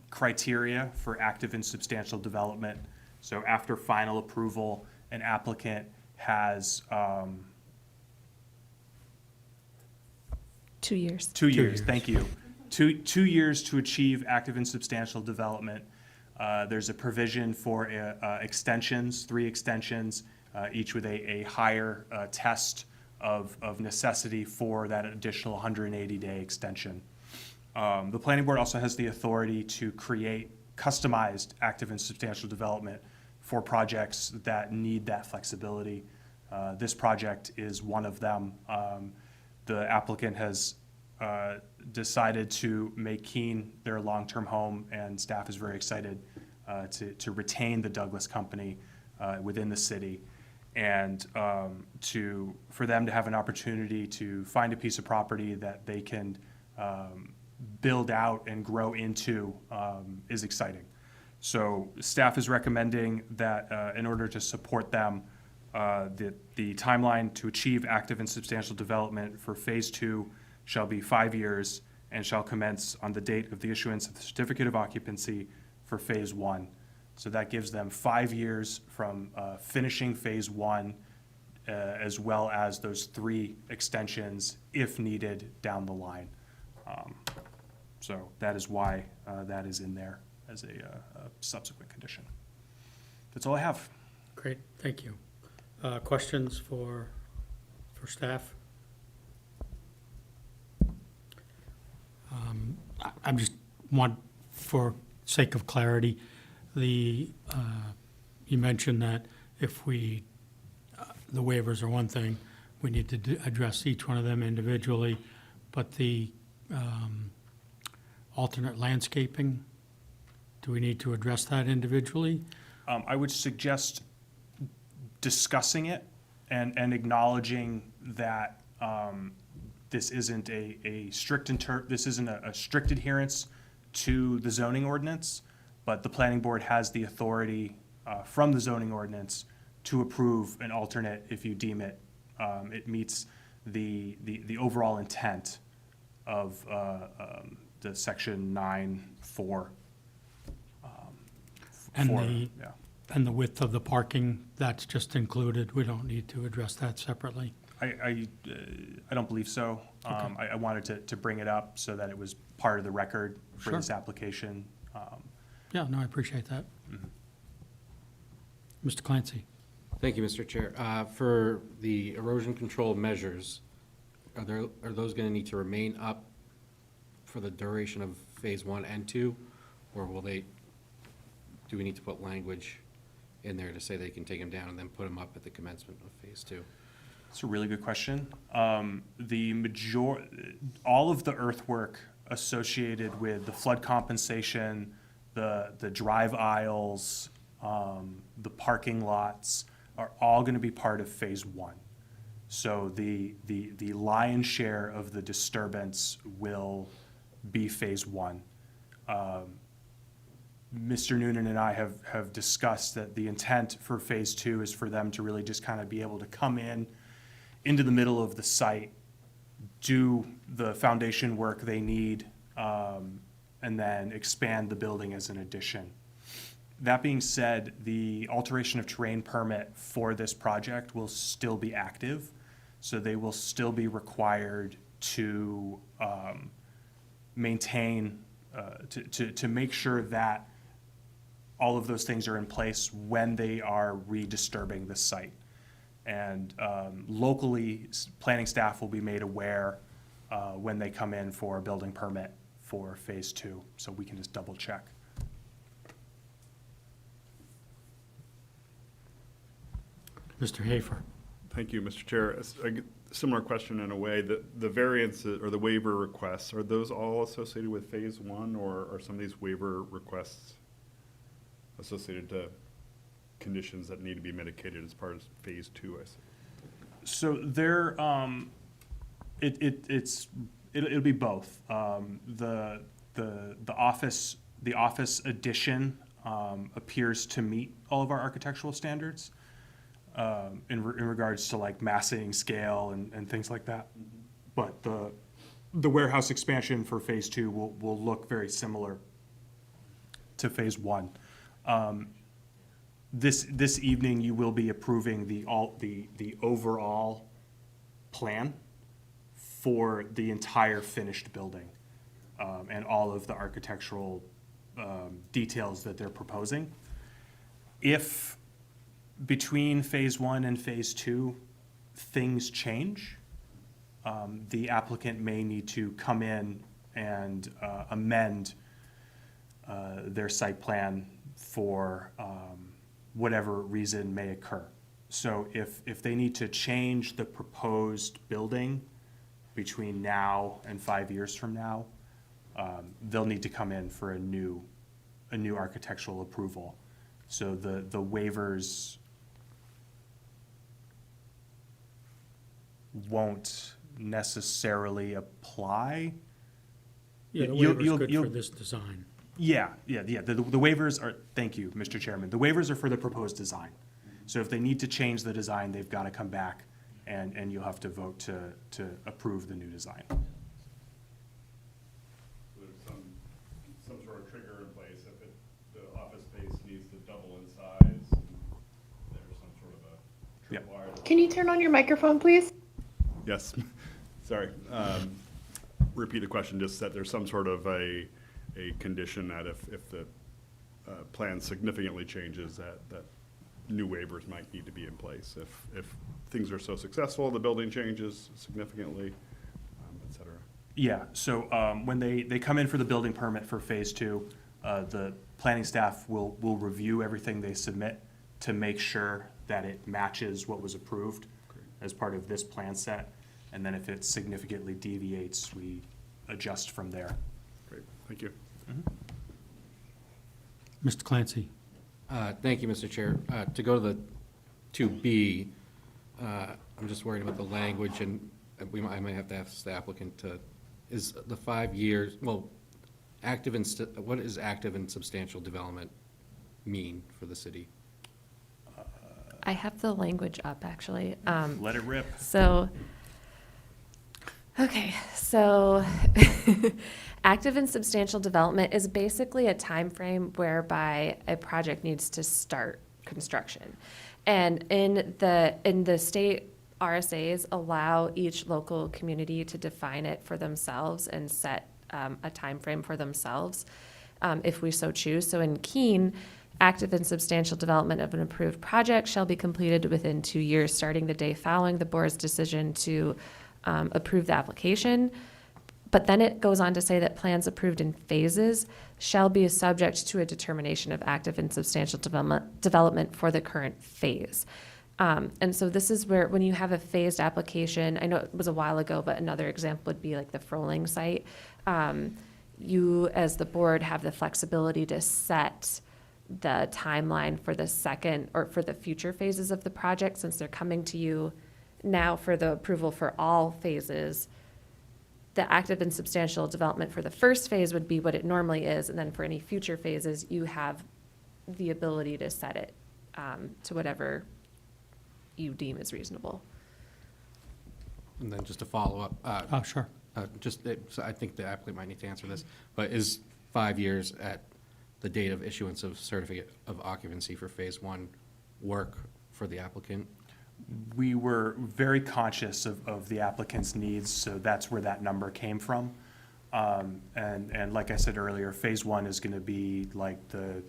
Speaker 7: criteria for active and substantial development. So after final approval, an applicant has
Speaker 3: 2 years.
Speaker 7: 2 years, thank you. 2 years to achieve active and substantial development. There's a provision for extensions, 3 extensions, each with a higher test of necessity for that additional 180-day extension. The planning board also has the authority to create customized active and substantial development for projects that need that flexibility. This project is one of them. The applicant has decided to make Keene their long-term home, and staff is very excited to retain the Douglas Company within the city, and for them to have an opportunity to find a piece of property that they can build out and grow into is exciting. So staff is recommending that in order to support them, the timeline to achieve active and substantial development for Phase 2 shall be 5 years and shall commence on the date of the issuance of the certificate of occupancy for Phase 1. So that gives them 5 years from finishing Phase 1, as well as those 3 extensions, if needed, down the line. So that is why that is in there as a subsequent condition. That's all I have.
Speaker 2: Great, thank you. Questions for staff? I'm just want, for sake of clarity, you mentioned that if we, the waivers are one thing, we need to address each one of them individually, but the alternate landscaping, do we need to address that individually?
Speaker 7: I would suggest discussing it and acknowledging that this isn't a strict this isn't a strict adherence to the zoning ordinance, but the planning board has the authority from the zoning ordinance to approve an alternate if you deem it meets the overall intent of the section 9(4).
Speaker 2: And the width of the parking, that's just included, we don't need to address that separately?
Speaker 7: I don't believe so. I wanted to bring it up so that it was part of the record for
Speaker 2: Sure.
Speaker 7: this application.
Speaker 2: Yeah, no, I appreciate that. Mr. Clancy?
Speaker 12: Thank you, Mr. Chair. For the erosion control measures, are those going to need to remain up for the duration of phase 1 and 2? Or do we need to put language in there to say they can take them down and then put them up at the commencement of phase 2?
Speaker 7: It's a really good question. All of the earthwork associated with the flood compensation, the drive aisles, the parking lots are all going to be part of phase 1. So the lion's share of the disturbance will be phase 1. Mr. Noonan and I have discussed that the intent for phase 2 is for them to really just kind of be able to come into the middle of the site, do the foundation work they need, and then expand the building as an addition. That being said, the alteration of terrain permit for this project will still be active, so they will still be required to maintain, to make sure that all of those things are in place when they are redisturbing the site. And locally, planning staff will be made aware when they come in for a building permit for phase 2, so we can just double check.
Speaker 2: Mr. Hafer?
Speaker 9: Thank you, Mr. Chair. Similar question in a way, the variance or the waiver requests, are those all associated with phase 1, or are some of these waiver requests associated to conditions that need to be mitigated as part of phase 2, I see?
Speaker 7: So there, it'll be both. The office addition appears to meet all of our architectural standards in regards to like massing, scale, and things like that. But the warehouse expansion for phase 2 will look very similar to phase 1. This evening, you will be approving the overall plan for the entire finished building, and all of the architectural details that they're proposing. If between phase 1 and phase 2, things change, the applicant may need to come in and amend their site plan for whatever reason may occur. So if they need to change the proposed building between now and 5 years from now, they'll need to come in for a new architectural approval. So the waivers won't necessarily apply.
Speaker 2: Yeah, the
Speaker 7: You'll-
Speaker 2: waiver's
Speaker 7: you'll-
Speaker 2: good
Speaker 7: you'll-
Speaker 2: for this design.
Speaker 7: Yeah. The waivers are, thank you, Mr. Chairman. The waivers are for the proposed design. So if they need to change the design, they've got to come back and you'll have to vote to approve the new design.
Speaker 9: There's some sort of trigger in place if the office space needs to double in size, there's some sort of a
Speaker 7: Yep.
Speaker 9: tripwire.
Speaker 17: Can you turn on your microphone, please?
Speaker 9: Yes, sorry. Repeat the question, just that there's some sort of a condition that if the plan significantly changes, that new waivers might need to be in place. If things are so successful, the building changes significantly, et cetera.
Speaker 7: Yeah, so when they come in for the building permit for phase two, the planning staff will review everything they submit to make sure that it matches what was approved as part of this plan set. And then if it significantly deviates, we adjust from there.
Speaker 9: Great, thank you.
Speaker 2: Mr. Clancy?
Speaker 12: Thank you, Mr. Chair. To go to the 2B, I'm just worried about the language, and I might have to ask the applicant to, is the 5 years, well, what does active and substantial development mean for the city?
Speaker 3: I have the language up, actually.
Speaker 7: Let it rip.
Speaker 3: So, okay, so active and substantial development is basically a time frame whereby a project needs to start construction. And in the state RSAs allow each local community to define it for themselves and set a time frame for themselves, if we so choose. So in Keene, active and substantial development of an approved project shall be completed within 2 years, starting the day following the board's decision to approve the application. But then it goes on to say that plans approved in phases shall be subject to a determination of active and substantial development for the current phase. And so this is where, when you have a phased application, I know it was a while ago, but another example would be like the Froling site. You, as the board, have the flexibility to set the timeline for the second or for the future phases of the project, since they're coming to you now for the approval for all phases. The active and substantial development for the first phase would be what it normally is, and then for any future phases, you have the ability to set it to whatever you deem is reasonable.
Speaker 12: And then just to follow up.
Speaker 2: Oh, sure.
Speaker 12: So I think the applicant might need to answer this, but is 5 years at the date of issuance of certificate of occupancy for phase one work for the applicant?
Speaker 7: We were very conscious of the applicant's needs, so that's where that number came from. And like I said earlier, phase one is gonna be like the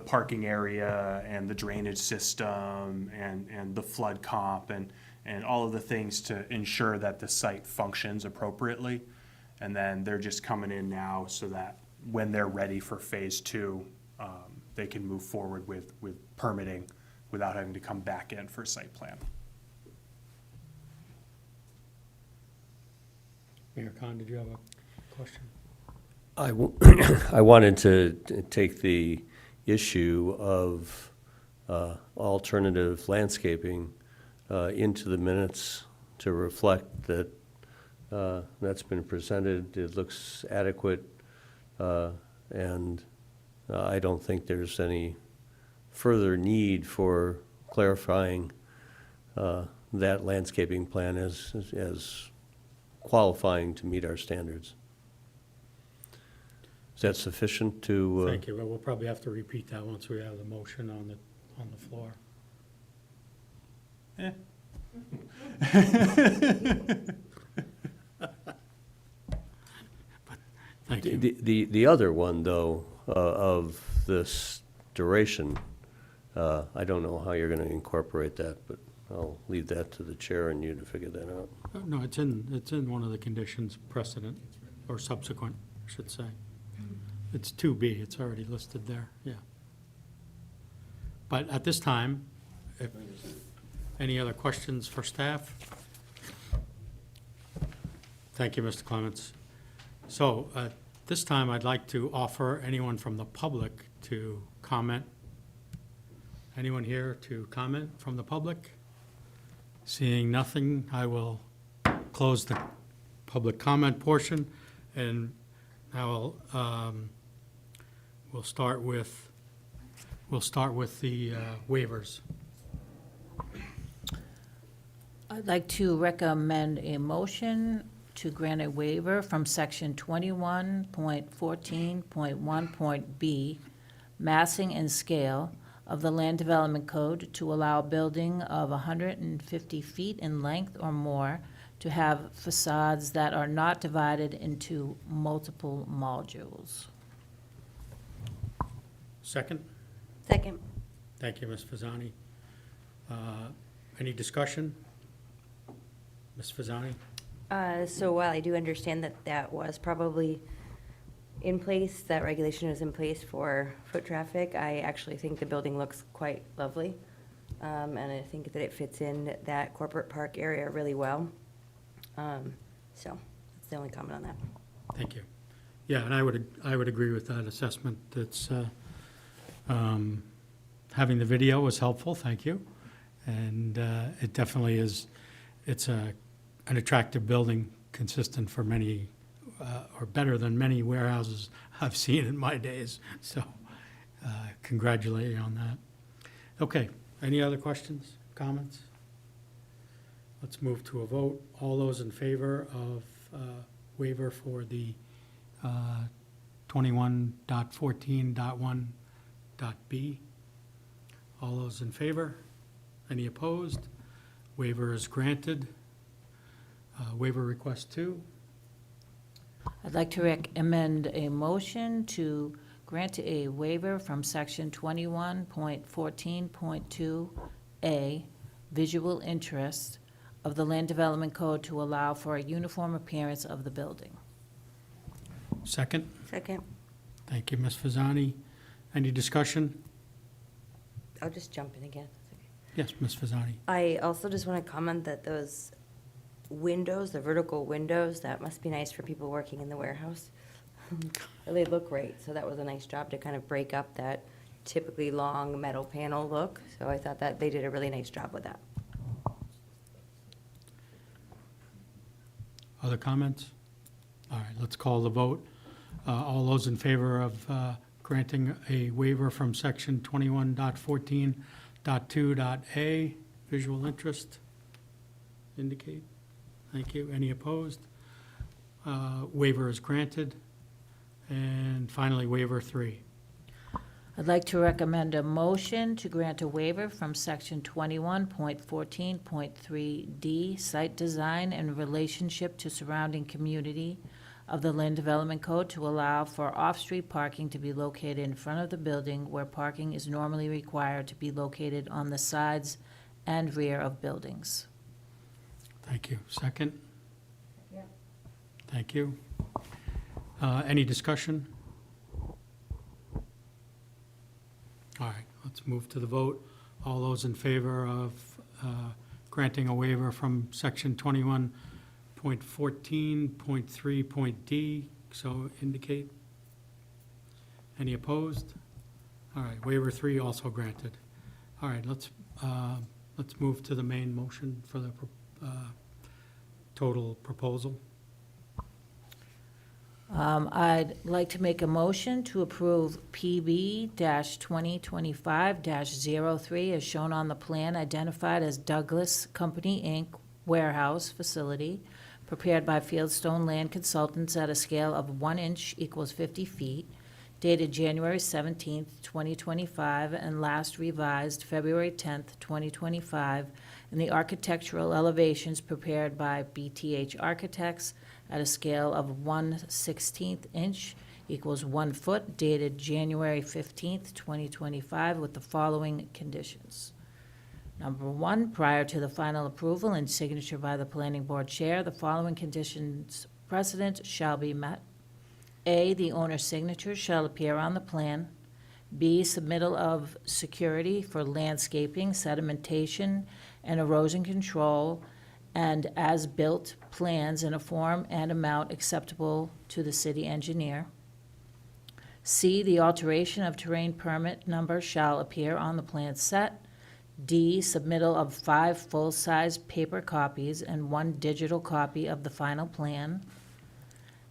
Speaker 7: parking area and the drainage system and the flood comp and all of the things to ensure that the site functions appropriately. And then they're just coming in now so that when they're ready for phase two, they can move forward with permitting without having to come back in for site plan.
Speaker 2: Mayor Khan, did you have a question?
Speaker 1: I wanted to take the issue of alternative landscaping into the minutes to reflect that that's been presented. It looks adequate, and I don't think there's any further need for clarifying that landscaping plan as qualifying to meet our standards. Is that sufficient to?
Speaker 2: Thank you. Well, we'll probably have to repeat that once we have the motion on the floor.
Speaker 7: Eh.
Speaker 2: Thank you.
Speaker 1: The other one, though, of this duration, I don't know how you're going to incorporate that, but I'll leave that to the chair and you to figure that out.
Speaker 2: No, it's in one of the conditions precedent, or subsequent, I should say. It's 2B, it's already listed there, yeah. But at this time, if any other questions for staff? Thank you, Mr. Clements. So at this time, I'd like to offer anyone from the public to comment. Anyone here to comment from the public? Seeing nothing, I will close the public comment portion, and now we'll start with the waivers.
Speaker 4: I'd like to recommend a motion to grant a waiver from section 21.14.1.b, massing and scale of the Land Development Code to allow building of 150 feet in length or more to have facades that are not divided into multiple modules.
Speaker 2: Second?
Speaker 8: Second.
Speaker 2: Thank you, Ms. Fasani. Any discussion? Ms. Fasani?
Speaker 8: So while I do understand that that was probably in place, that regulation is in place for foot traffic, I actually think the building looks quite lovely. And I think that it fits in that corporate park area really well. So that's the only comment on that.
Speaker 2: Thank you. Yeah, and I would agree with that assessment. It's, having the video was helpful, thank you. And it definitely is, it's an attractive building, consistent for many, or better than many warehouses I've seen in my days. So congratulate you on that. Okay, any other questions, comments? Let's move to a vote. All those in favor of waiver for the 21.14.1.b? All those in favor? Any opposed? Waiver is granted. Waiver request 2.
Speaker 4: I'd like to recommend a motion to grant a waiver from section 21.14.2A, visual interest of the Land Development Code to allow for a uniform appearance of the building.
Speaker 2: Second?
Speaker 8: Second,
Speaker 2: Thank you, Ms. Fasani. Any discussion?
Speaker 8: I'll just jump in again.
Speaker 2: Yes, Ms. Fasani.
Speaker 8: I also just want to comment that those windows, the vertical windows, that must be nice for people working in the warehouse. They look great, so that was a nice job to kind of break up that typically long metal panel look. So I thought that they did a really nice job with that.
Speaker 2: Other comments? All right, let's call the vote. All those in favor of granting a waiver from section 21.14.2.a, visual interest, indicate. Thank you. Any opposed? Waiver is granted. And finally, waiver 3.
Speaker 4: I'd like to recommend a motion to grant a waiver from section 21.14.3D, site design and relationship to surrounding community of the Land Development Code to allow for off-street parking to be located in front of the building where parking is normally required to be located on the sides and rear of buildings.
Speaker 2: Thank you. Second? Thank you. Any discussion? All right, let's move to the vote. All those in favor of granting a waiver from section 21.14.3.d, so indicate. Any opposed? All right, waiver 3 also granted. All right, let's move to the main motion for the total proposal.
Speaker 4: I'd like to make a motion to approve PB-2025-03 as shown on the plan identified as Douglas Company, Inc. warehouse facility prepared by Fieldstone Land Consultants at a scale of 1 inch equals 50 feet, dated January 17th, 2025, and last revised February 10th, 2025, and the architectural elevations prepared by BTH Architects at a scale of 1/16 inch equals 1 foot, dated January 15th, 2025, with the following conditions. Number 1, prior to the final approval and signature by the planning board chair, the following conditions precedent shall be met. A, the owner's signature shall appear on the plan. B, submittal of security for landscaping, sedimentation, and erosion control, and as-built plans in a form and amount acceptable to the city engineer. C, the alteration of terrain permit number shall appear on the plan set. D, submittal of 5 full-size paper copies and 1 digital copy of the final plan.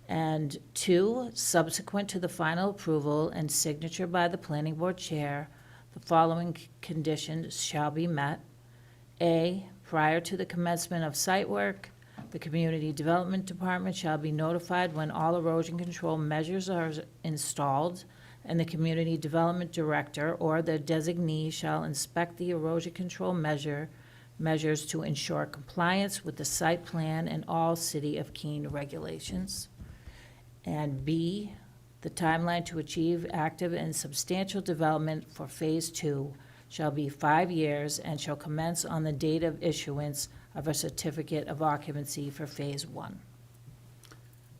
Speaker 4: And 2, subsequent to the final approval and signature by the planning board chair, the following conditions shall be met. A, prior to the commencement of site work, the Community Development Department shall be notified when all erosion control measures are installed, and the Community Development Director or the designee shall inspect the erosion control measures to ensure compliance with the site plan and all City of Keene regulations. And B, the timeline to achieve active and substantial development for Phase 2 shall be 5 years and shall commence on the date of issuance of a certificate of occupancy for Phase 1.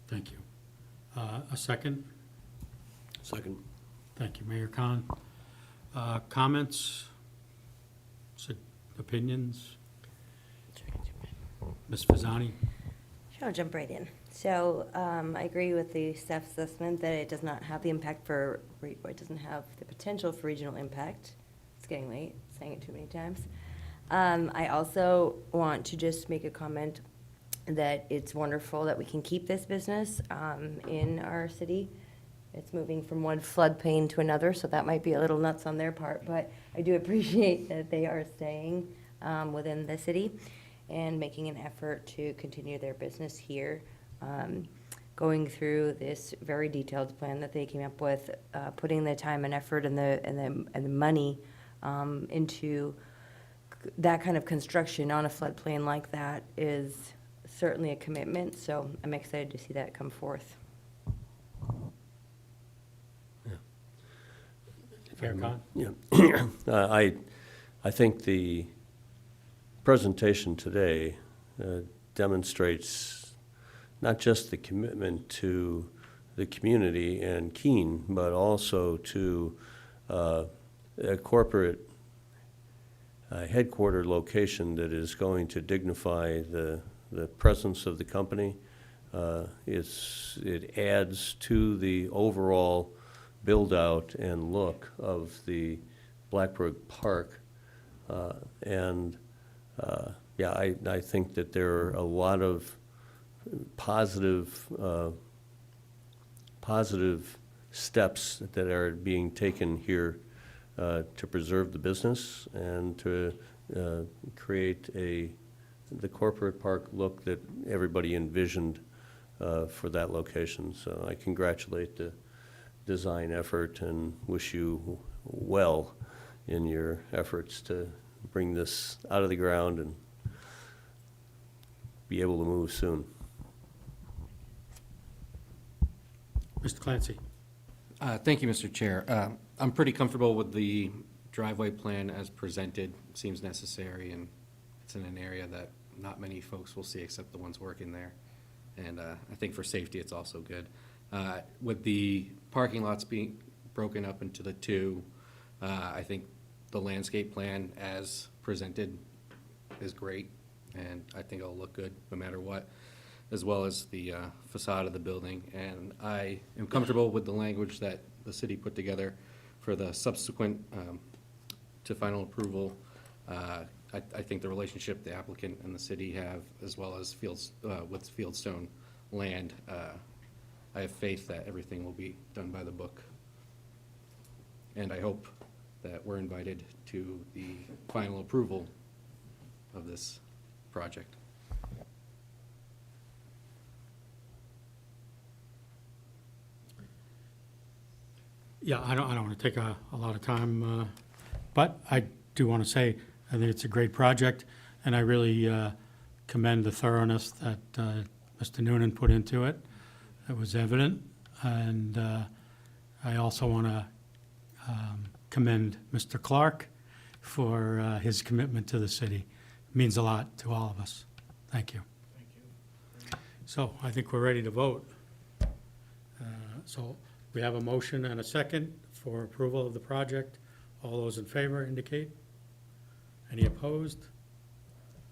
Speaker 2: Thank you. A second?
Speaker 1: Second.
Speaker 2: Thank you, Mayor Khan. Comments? Opinions? Ms. Fasani?
Speaker 8: Sure, I'll jump right in. So I agree with the staff assessment that it does not have the impact or it doesn't have the potential for regional impact. It's getting late, saying it too many times. I also want to just make a comment that it's wonderful that we can keep this business in our city. It's moving from one floodplain to another, so that might be a little nuts on their part, but I do appreciate that they are staying within the city and making an effort to continue their business here. Going through this very detailed plan that they came up with, putting the time and effort and the money into that kind of construction on a floodplain like that is certainly a commitment, so I'm excited to see that come forth.
Speaker 2: Mayor Khan?
Speaker 1: Yeah. I think the presentation today demonstrates not just the commitment to the community and Keene, but also to a corporate headquarter location that is going to dignify the presence of the company. It adds to the overall build-out and look of the Blackbrook Park. I think that there are a lot of positive steps that are being taken here to preserve the business and to create the corporate park look that everybody envisioned for that location. So I congratulate the design effort and wish you well in your efforts to bring this out of the ground and be able to move soon.
Speaker 2: Mr. Clancy?
Speaker 12: Thank you, Mr. Chair. I'm pretty comfortable with the driveway plan as presented. It seems necessary, and it's in an area that not many folks will see except the ones working there. And I think for safety, it's also good. With the parking lots being broken up into the two, I think the landscape plan as presented is great, and I think it'll look good no matter what, as well as the facade of the building. And I am comfortable with the language that the city put together for the subsequent to final approval. I think the relationship the applicant and the city have, as well as with Fieldstone land, I have faith that everything will be done by the book. And I hope that we're invited to the final approval of this project.
Speaker 2: Yeah, I don't want to take a lot of time, but I do want to say I think it's a great project, and I really commend the thoroughness that Mr. Noonan put into it. It was evident, and I also want to commend Mr. Clark for his commitment to the city. It means a lot to all of us. Thank you. Thank you. So I think we're ready to vote. So we have a motion and a second for approval of the project. All those in favor indicate. Any opposed?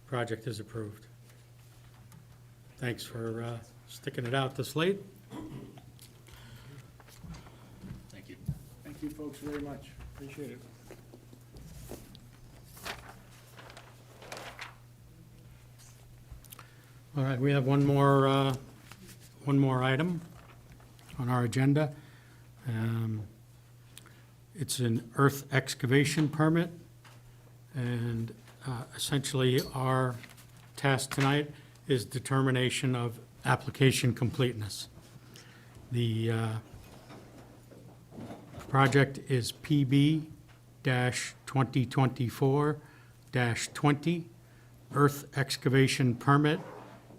Speaker 2: Project is approved. Thanks for sticking it out this late.
Speaker 12: Thank you.
Speaker 13: Thank you folks very much. Appreciate it.
Speaker 2: All right, we have one more item on our agenda. It's an earth excavation permit, and essentially our task tonight is determination of application completeness. The project is PB-2024-20, earth excavation permit,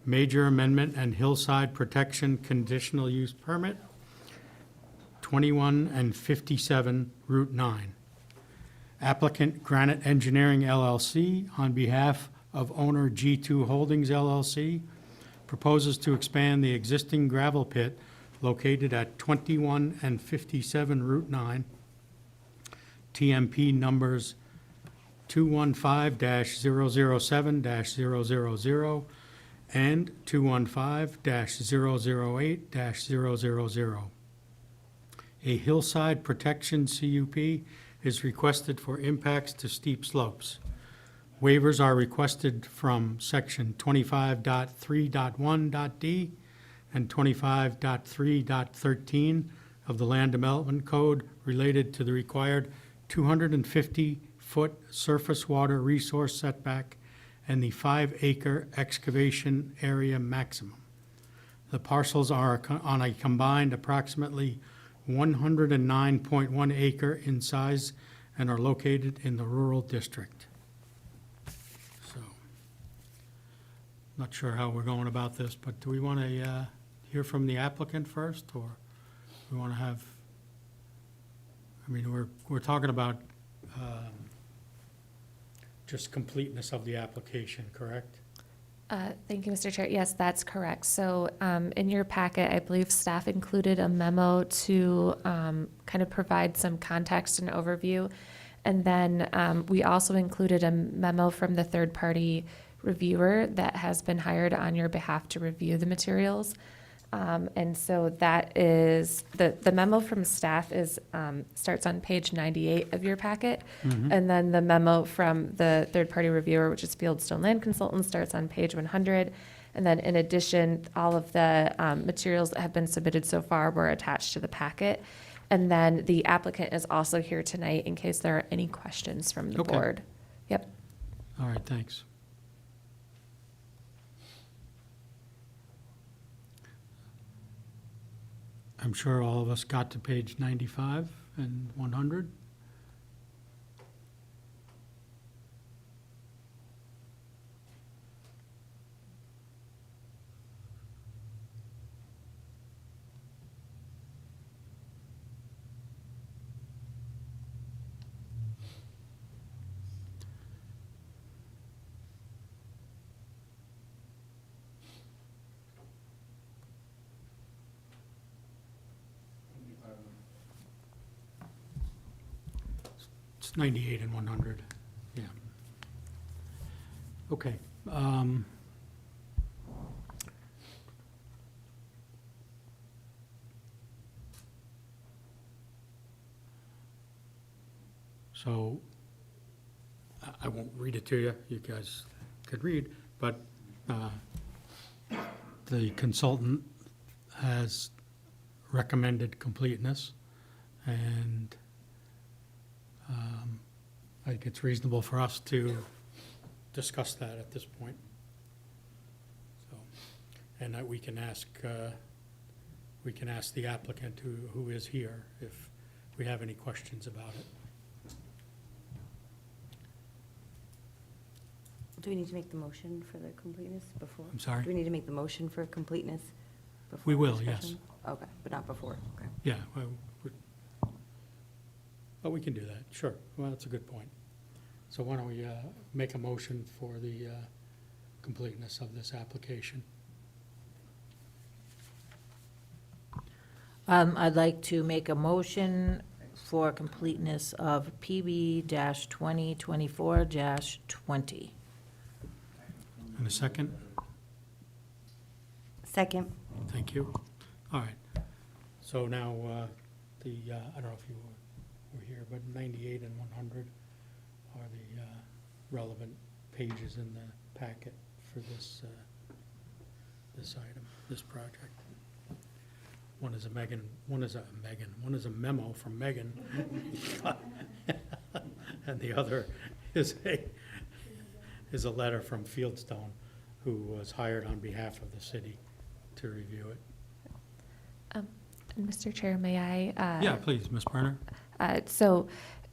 Speaker 2: major amendment and hillside protection conditional use permit, 21 and 57 Route 9. Applicant Granite Engineering LLC, on behalf of owner G2 Holdings LLC, proposes to expand the existing gravel pit located at 21 and 57 Route 9, TMP numbers 215-007-000 and 215-008-000. A hillside protection CUP is requested for impacts to steep slopes. Waivers are requested from section 25.3.1.d and 25.3.13 of the Land Development Code related to the required 250-foot surface water resource setback and the 5-acre excavation area maximum. The parcels are on a combined approximately 109.1 acre in size and are located in the rural district. So, not sure how we're going about this, but do we want to hear from the applicant first, or we want to have, I mean, we're talking about just completeness of the application, correct?
Speaker 3: Thank you, Mr. Chair. Yes, that's correct. So in your packet, I believe staff included a memo to kind of provide some context and overview. And then we also included a memo from the third-party reviewer that has been hired on your behalf to review the materials. And so that is, the memo from staff is, starts on page 98 of your packet. And then the memo from the third-party reviewer, which is Fieldstone Land Consultants, starts on page 100. And then in addition, all of the materials that have been submitted so far were attached to the packet. And then the applicant is also here tonight in case there are any questions from the
Speaker 2: Okay.
Speaker 3: board. Yep.
Speaker 2: All right, thanks. I'm sure all of us got to page 95 and 100. It's 98 and 100, yeah. Okay. So I won't read it to you. You guys could read, but the consultant has recommended completeness, and I think it's reasonable for us to discuss that at this point. So, and that we can ask the applicant who is here if we have any questions about it.
Speaker 8: Do we need to make the motion for the completeness before?
Speaker 2: I'm sorry?
Speaker 8: Do we need to make the motion for completeness before?
Speaker 2: We will,
Speaker 8: discussion?
Speaker 2: yes.
Speaker 8: Okay, but not before, okay.
Speaker 2: Yeah, well, but we can do that, sure. Well, that's a good point. So why don't we make a motion for the completeness of this application?
Speaker 4: I'd like to make a motion for completeness of PB-2024-20.
Speaker 2: And a second?
Speaker 8: Second.
Speaker 2: Thank you. All right. So now, I don't know if you were here, but 98 and 100 are the relevant pages in the packet for this item, this project. One is a memo from Megan, and the other is a letter from Fieldstone, who was hired on behalf of the city to review it.
Speaker 3: Mr. Chair, may I?
Speaker 2: Yeah, please, Ms. Brenner.
Speaker 3: So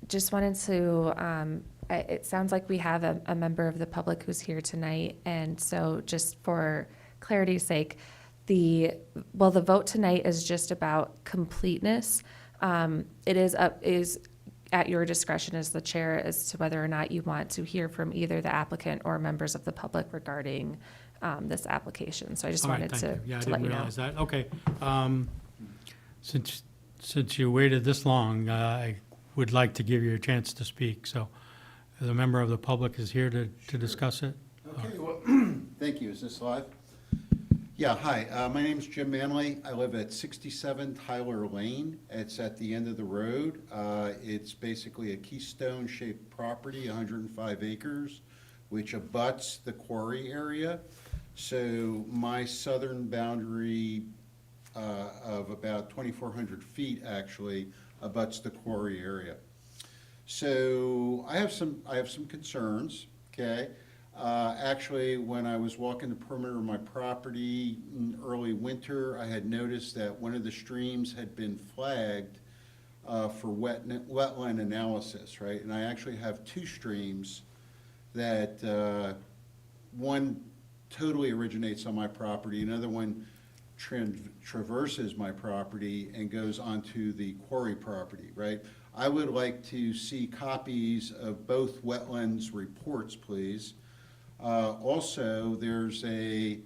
Speaker 3: just wanted to, it sounds like we have a member of the public who's here tonight. And so just for clarity's sake, the vote tonight is just about completeness. It is at your discretion as the chair as to whether or not you want to hear from either the applicant or members of the public regarding this application. So I just
Speaker 2: All right,
Speaker 3: wanted
Speaker 2: thank
Speaker 3: to
Speaker 2: you. Yeah, I
Speaker 3: to let
Speaker 2: didn't
Speaker 3: you know.
Speaker 2: realize that. Okay. Since you waited this long, I would like to give you a chance to speak. So the member of the public is here to discuss it.
Speaker 18: Okay, well, thank you. Is this live? Yeah, hi. My name's Jim Manley. I live at 67 Tyler Lane. It's at the end of the road. It's basically a keystone-shaped property, 105 acres, which abuts the quarry area. So my southern boundary of about 2,400 feet actually abuts the quarry area. So I have some concerns, okay? Actually, when I was walking the perimeter of my property in early winter, I had noticed that one of the streams had been flagged for wetland analysis, right? And I actually have two streams that one totally originates on my property, another one traverses my property and goes onto the quarry property, right? I would like to see copies of both wetlands reports, please. Also, there's a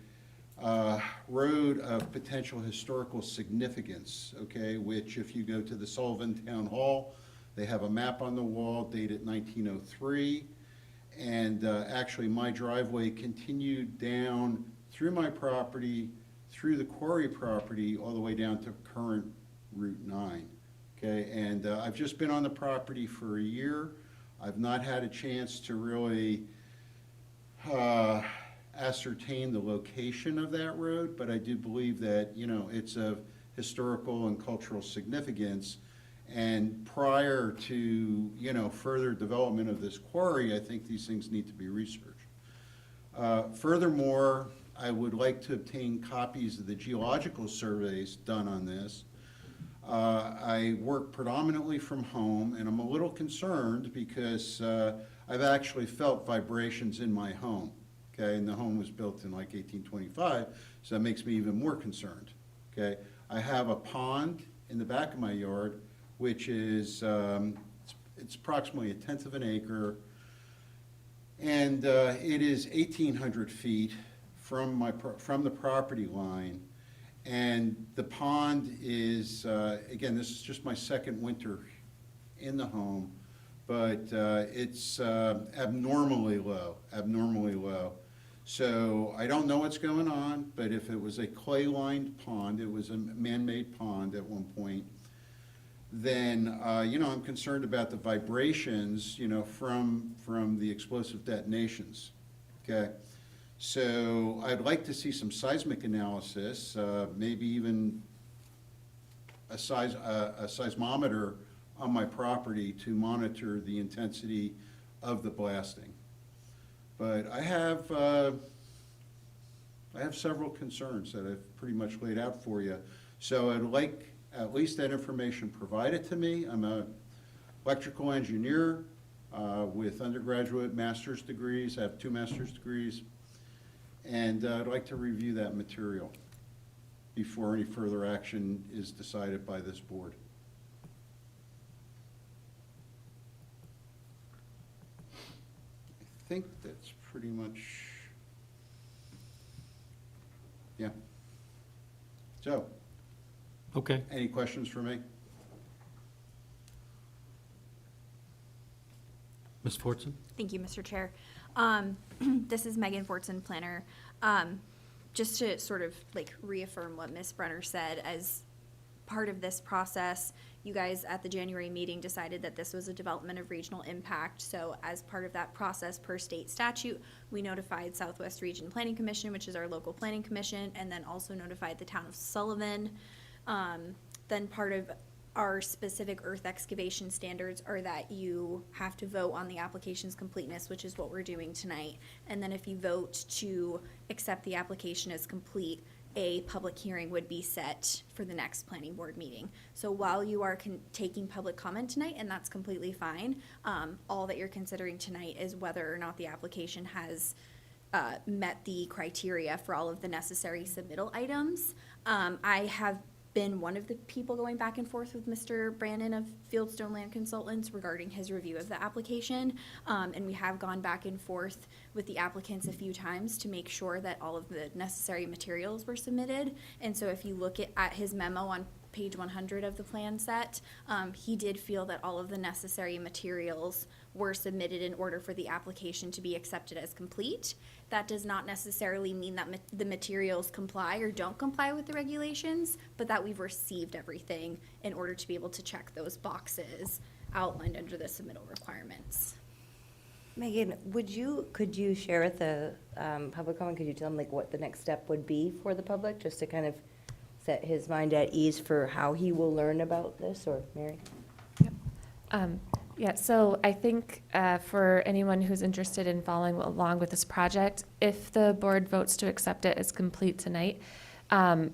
Speaker 18: road of potential historical significance, okay, which if you go to the Sullivan Town Hall, they have a map on the wall dated 1903. And actually, my driveway continued down through my property, through the quarry property, all the way down to current Route 9. Okay, and I've just been on the property for a year. I've not had a chance to really ascertain the location of that road, but I do believe that, you know, it's of historical and cultural significance. And prior to, you know, further development of this quarry, I think these things need to be researched. Furthermore, I would like to obtain copies of the geological surveys done on this. I work predominantly from home, and I'm a little concerned because I've actually felt vibrations in my home, okay? And the home was built in like 1825, so that makes me even more concerned, okay? I have a pond in the back of my yard, which is, it's approximately 1/10 of an acre, and it is 1,800 feet from the property line. And the pond is, again, this is just my second winter in the home, but it's abnormally low. So I don't know what's going on, but if it was a clay-lined pond, it was a man-made pond at one point, then, you know, I'm concerned about the vibrations, you know, from the explosive detonations, okay? So I'd like to see some seismic analysis, maybe even a seismometer on my property to monitor the intensity of the blasting. But I have several concerns that I've pretty much laid out for you. So I'd like at least that information provided to me. I'm an electrical engineer with undergraduate master's degrees. I have 2 master's degrees. And I'd like to review that material before any further action is decided by this board. I think that's pretty much, yeah. So,
Speaker 2: Okay.
Speaker 18: any questions for me?
Speaker 2: Ms. Fortson?
Speaker 10: Thank you, Mr. Chair. This is Megan Fortson, planner. Just to sort of like reaffirm what Ms. Brenner said, as part of this process, you guys at the January meeting decided that this was a development of regional impact. So as part of that process, per state statute, we notified Southwest Region Planning Commission, which is our local planning commission, and then also notified the town of Sullivan. Then part of our specific earth excavation standards are that you have to vote on the application's completeness, which is what we're doing tonight. And then if you vote to accept the application as complete, a public hearing would be set for the next planning board meeting. So while you are taking public comment tonight, and that's completely fine, all that you're considering tonight is whether or not the application has met the criteria for all of the necessary submittal items. I have been one of the people going back and forth with Mr. Brandon of Fieldstone Land Consultants regarding his review of the application. And we have gone back and forth with the applicants a few times to make sure that all of the necessary materials were submitted. And so if you look at his memo on page 100 of the plan set, he did feel that all of the necessary materials were submitted in order for the application to be accepted as complete. That does not necessarily mean that the materials comply or don't comply with the regulations, but that we've received everything in order to be able to check those boxes outlined under the submittal requirements.
Speaker 8: Megan, could you share with the public comment, could you tell them like what the next step would be for the public, just to kind of set his mind at ease for how he will learn about this, or Mary?
Speaker 3: Yeah, so I think for anyone who's interested in following along with this project, if the board votes to accept it as complete tonight,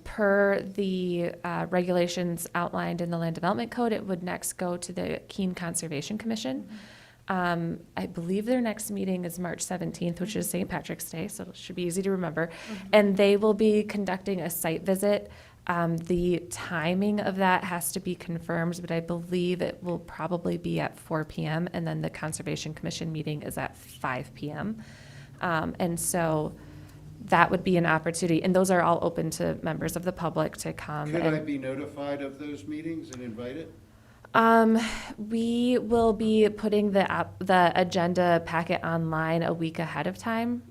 Speaker 3: per the regulations outlined in the Land Development Code, it would next go to the Keene Conservation Commission. I believe their next meeting is March 17th, which is St. Patrick's Day, so it should be easy to remember. And they will be conducting a site visit. The timing of that has to be confirmed, but I believe it will probably be at 4 p.m. and then the Conservation Commission meeting is at 5 p.m. And so that would be an opportunity, and those are all open to members of the public to come.
Speaker 18: Could I be notified of those meetings and invited?
Speaker 3: We will be putting the agenda packet online a week ahead of time.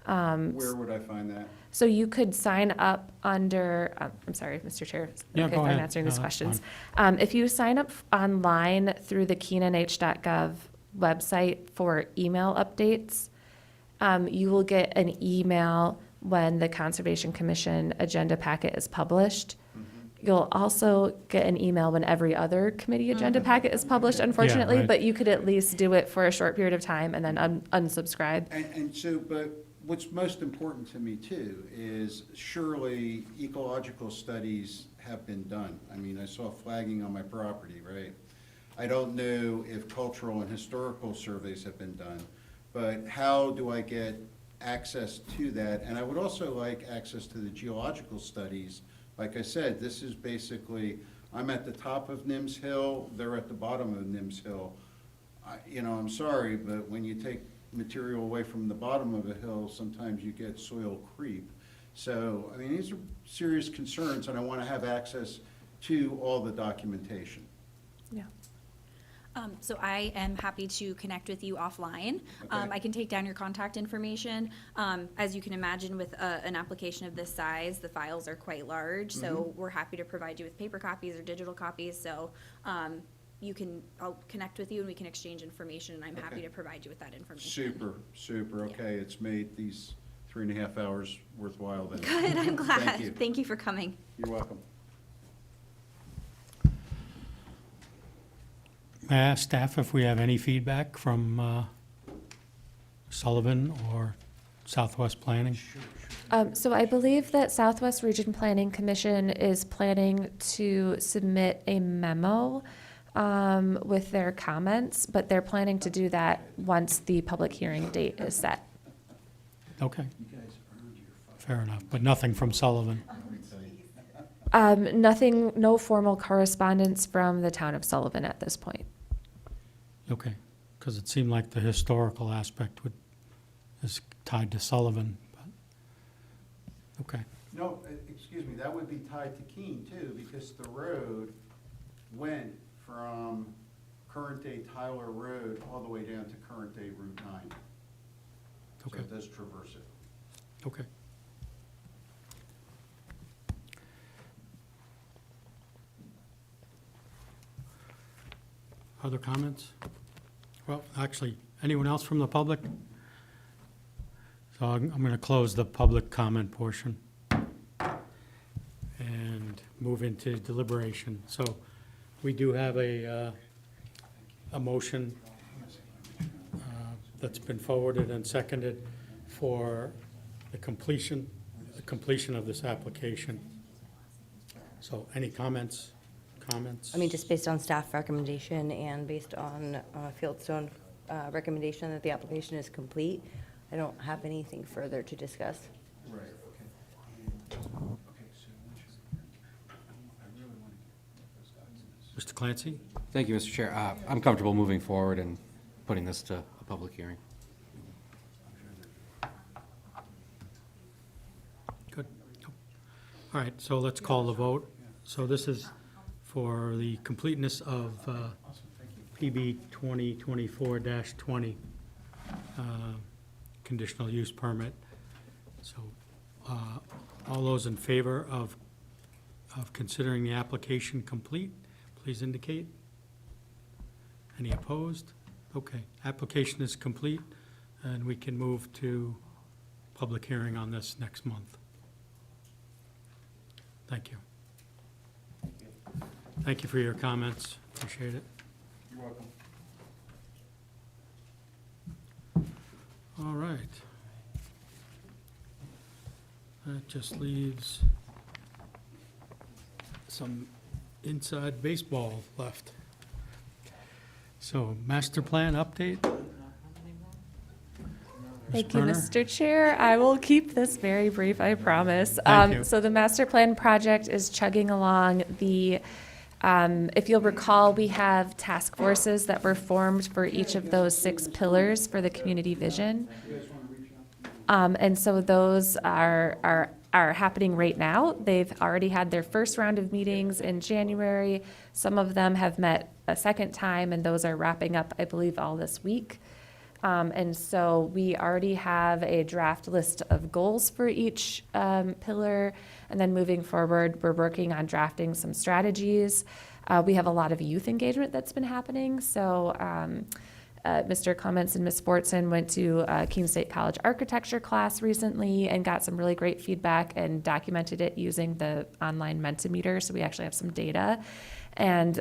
Speaker 18: Where would I find that?
Speaker 3: So you could sign up under, I'm sorry, Mr. Chair.
Speaker 2: Yeah,
Speaker 3: okay,
Speaker 2: go
Speaker 3: if I'm
Speaker 2: ahead.
Speaker 3: answering
Speaker 2: No,
Speaker 3: these
Speaker 2: that's
Speaker 3: questions. If you sign up online through the keenanh.gov website for email updates, you will get an email when the Conservation Commission agenda packet is published. You'll also get an email when every other committee agenda packet is published, unfortunately,
Speaker 2: right.
Speaker 3: but you could at least do it for a short period of time and then unsubscribe.
Speaker 18: And so, but what's most important to me too is surely ecological studies have been done. I mean, I saw flagging on my property, right? I don't know if cultural and historical surveys have been done, but how do I get access to that? And I would also like access to the geological studies. Like I said, this is basically, I'm at the top of Nims Hill, they're at the bottom of Nims Hill. I'm sorry, but when you take material away from the bottom of a hill, sometimes you get soil creep. So, I mean, these are serious concerns, and I want to have access to all the documentation.
Speaker 3: Yeah.
Speaker 10: So I am happy to connect with you offline.
Speaker 18: Okay.
Speaker 10: I can take down your contact information. As you can imagine, with an application of this size, the files are quite large, so we're happy to provide you with paper copies or digital copies. So I'll connect with you and we can exchange information, and I'm happy to provide you with that information.
Speaker 18: Super, okay, it's made these 3.5 hours worthwhile then.
Speaker 10: Good, I'm glad.
Speaker 18: Thank you.
Speaker 10: Thank you for coming.
Speaker 18: You're welcome.
Speaker 2: May I ask staff if we have any feedback from Sullivan or Southwest Planning?
Speaker 3: So I believe that Southwest Region Planning Commission is planning to submit a memo with their comments, but they're planning to do that once the public hearing date is set.
Speaker 2: Okay. Fair enough, but nothing from Sullivan.
Speaker 3: Nothing, no formal correspondence from the town of Sullivan at this point.
Speaker 2: Okay, because it seemed like the historical aspect is tied to Sullivan, but, okay.
Speaker 18: No, excuse me, that would be tied to Keene too, because the road went from current-day Tyler Road all the way down to current-day Route 9. So
Speaker 2: Okay.
Speaker 18: it does traverse it.
Speaker 2: Okay. Other comments? Well, actually, anyone else from the public? So I'm going to close the public comment portion and move into deliberation. So we do have a motion that's been forwarded and seconded for the completion of this application. So any comments?
Speaker 8: I mean, just based on staff recommendation and based on Fieldstone recommendation that the application is complete, I don't have anything further to discuss.
Speaker 18: Right, okay. Okay, so I really
Speaker 2: Mr. Clancy?
Speaker 12: Thank you, Mr. Chair. I'm comfortable moving forward and putting this to a public hearing.
Speaker 2: Good. All right, so let's call the vote. So this is for the completeness of PB 2024-20, conditional use permit. So all those in favor of considering the application complete, please indicate. Any opposed? Okay, application is complete, and we can move to public hearing on this next month. Thank you. Thank you for your comments. Appreciate it.
Speaker 14: You're welcome.
Speaker 2: All right. That just leaves some inside baseball left. So, master plan update?
Speaker 3: Thank you,
Speaker 2: Brenner?
Speaker 3: Mr. Chair. I will keep this very brief, I promise.
Speaker 2: Thank you.
Speaker 3: So the master plan project is chugging along. If you'll recall, we have task forces that were formed for each of those 6 pillars for the community vision. And so those are happening right now. They've already had their first round of meetings in January. Some of them have met a second time, and those are wrapping up, I believe, all this week. And so we already have a draft list of goals for each pillar. And then moving forward, we're working on drafting some strategies. We have a lot of youth engagement that's been happening. So Mr. Clements and Ms. Sportson went to Keene State College architecture class recently and got some really great feedback and documented it using the online Mentimeter. So we actually have some data. And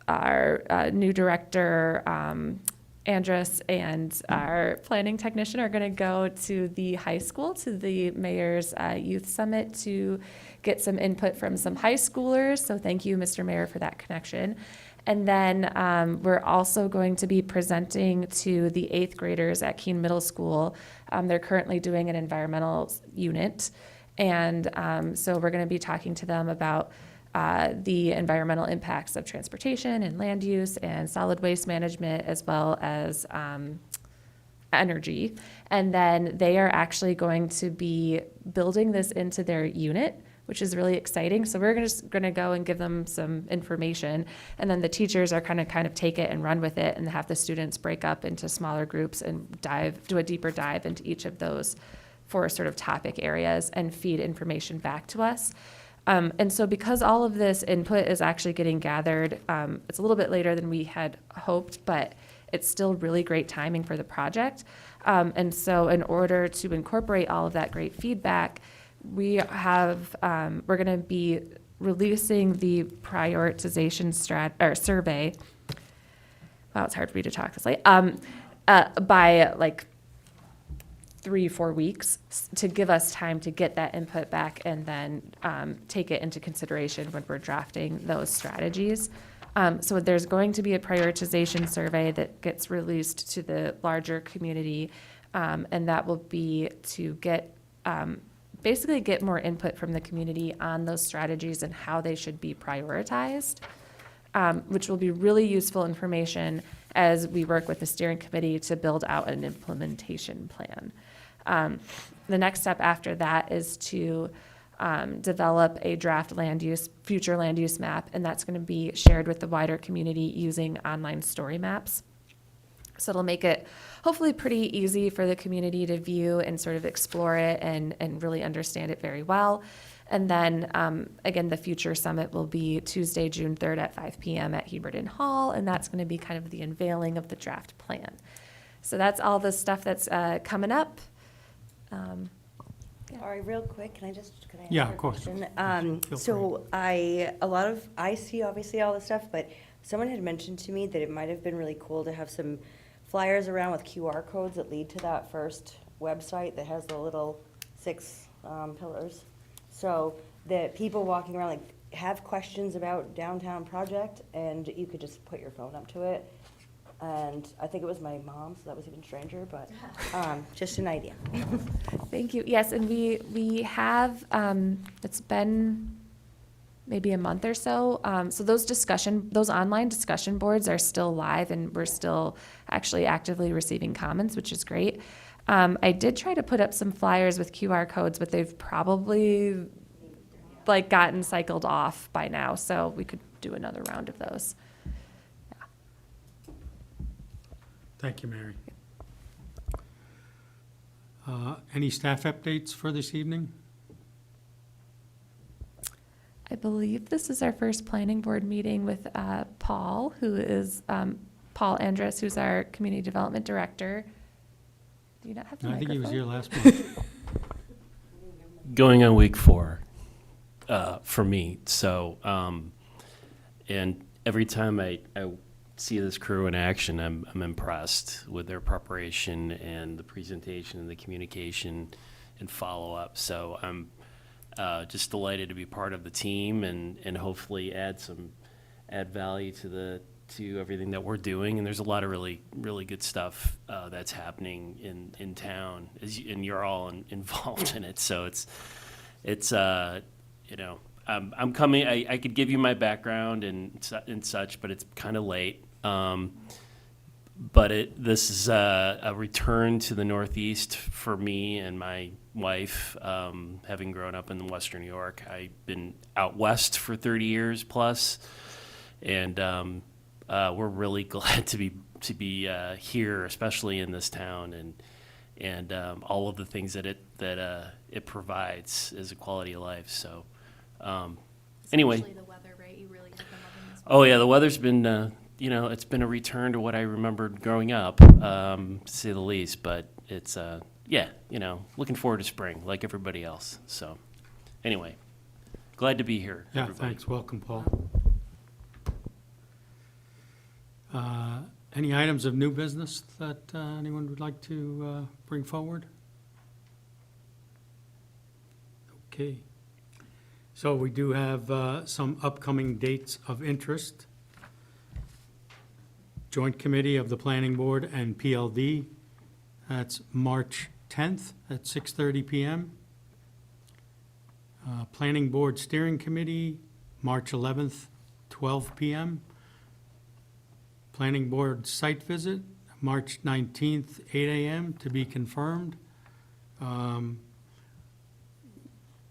Speaker 3: our new director, Andrus, and our planning technician are going to go to the high school, to the mayor's youth summit, to get some input from some high schoolers. So thank you, Mr. Mayor, for that connection. And then we're also going to be presenting to the 8th graders at Keene Middle School. They're currently doing an environmental unit. And so we're going to be talking to them about the environmental impacts of transportation and land use and solid waste management, as well as energy. And then they are actually going to be building this into their unit, which is really exciting. So we're just going to go and give them some information, and then the teachers are kind of take it and run with it, and have the students break up into smaller groups and do a deeper dive into each of those 4 sort of topic areas and feed information back to us. And so because all of this input is actually getting gathered, it's a little bit later than we had hoped, but it's still really great timing for the project. And so in order to incorporate all of that great feedback, we're going to be releasing the prioritization survey. Wow, it's hard for me to talk this late. By like 3-4 weeks to give us time to get that input back and then take it into consideration when we're drafting those strategies. So there's going to be a prioritization survey that gets released to the larger community, and that will be to basically get more input from the community on those strategies and how they should be prioritized, which will be really useful information as we work with the steering committee to build out an implementation plan. The next step after that is to develop a draft future land use map, and that's going to be shared with the wider community using online story maps. So it'll make it hopefully pretty easy for the community to view and sort of explore it and really understand it very well. And then, again, the future summit will be Tuesday, June 3rd at 5 p.m. at Heberden Hall, and that's going to be kind of the unveiling of the draft plan. So that's all the stuff that's coming up.
Speaker 8: All right, real quick, can I ask
Speaker 2: Yeah,
Speaker 8: a
Speaker 2: of course.
Speaker 8: question?
Speaker 2: Feel
Speaker 8: So I see obviously all this stuff, but someone had mentioned to me that it might have been really cool to have some flyers around with QR codes that lead to that first website that has the little 6 pillars. So that people walking around have questions about downtown project, and you could just put your phone up to it. And I think it was my mom, so that was even stranger, but just an idea.
Speaker 3: Thank you. Yes, and we have, it's been maybe a month or so. So those online discussion boards are still live, and we're still actually actively receiving comments, which is great. I did try to put up some flyers with QR codes, but they've probably like gotten cycled off by now, so we could do another round of those.
Speaker 2: Thank you, Mary. Any staff updates for this evening?
Speaker 3: I believe this is our first planning board meeting with Paul, who is Paul Andrus, who's our community development director. Do you not have the
Speaker 2: I think he was here
Speaker 3: microphone?
Speaker 2: last month.
Speaker 19: Going on week 4 for me. So, and every time I see this crew in action, I'm impressed with their preparation and the presentation and the communication and follow-up. So I'm just delighted to be part of the team and hopefully add value to everything that we're doing. And there's a lot of really good stuff that's happening in town, and you're all involved in it. So it's you know, I'm coming. I could give you my background and such, but it's kind of late. But this is a return to the Northeast for me and my wife, having grown up in Western New York. I've been out west for 30 years plus, and we're really glad to be here, especially in this town, and all of the things that it provides as a quality of life. So, anyway.
Speaker 10: Especially the weather, right? You really have been loving this.
Speaker 19: Oh yeah, the weather's been it's been a return to what I remembered growing up, to say the least. But it's looking forward to spring like everybody else. So, anyway, glad to be here.
Speaker 2: Yeah,
Speaker 19: everybody.
Speaker 2: thanks. Welcome, Paul. Any items of new business that anyone would like to bring forward? Okay. So we do have some upcoming dates of interest. Joint Committee of the Planning Board and PLD. That's March 10th at 6:30 PM. Planning Board Steering Committee, March 11th, 12 PM. Planning Board Site Visit, March 19th, 8 AM, to be confirmed.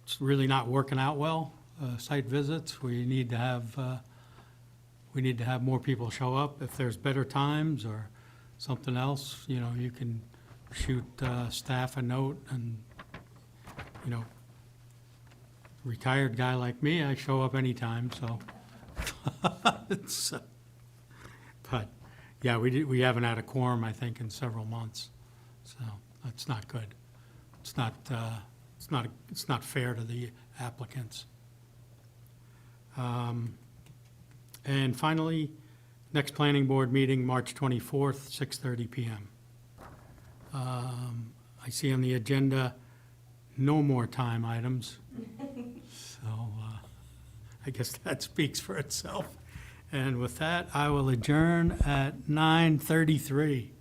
Speaker 2: It's really not working out well, site visits. We need to have more people show up. If there's better times or something else, you can shoot staff a note and, retired guy like me, I show up anytime, so. But, yeah, we haven't had a quorum, I think, in several months, so that's not good. It's not fair to the applicants. And finally, next planning board meeting, March 24th, 6:30 PM. I see on the agenda, no more time items. So I guess that speaks for itself. And with that, I will adjourn at 9:33.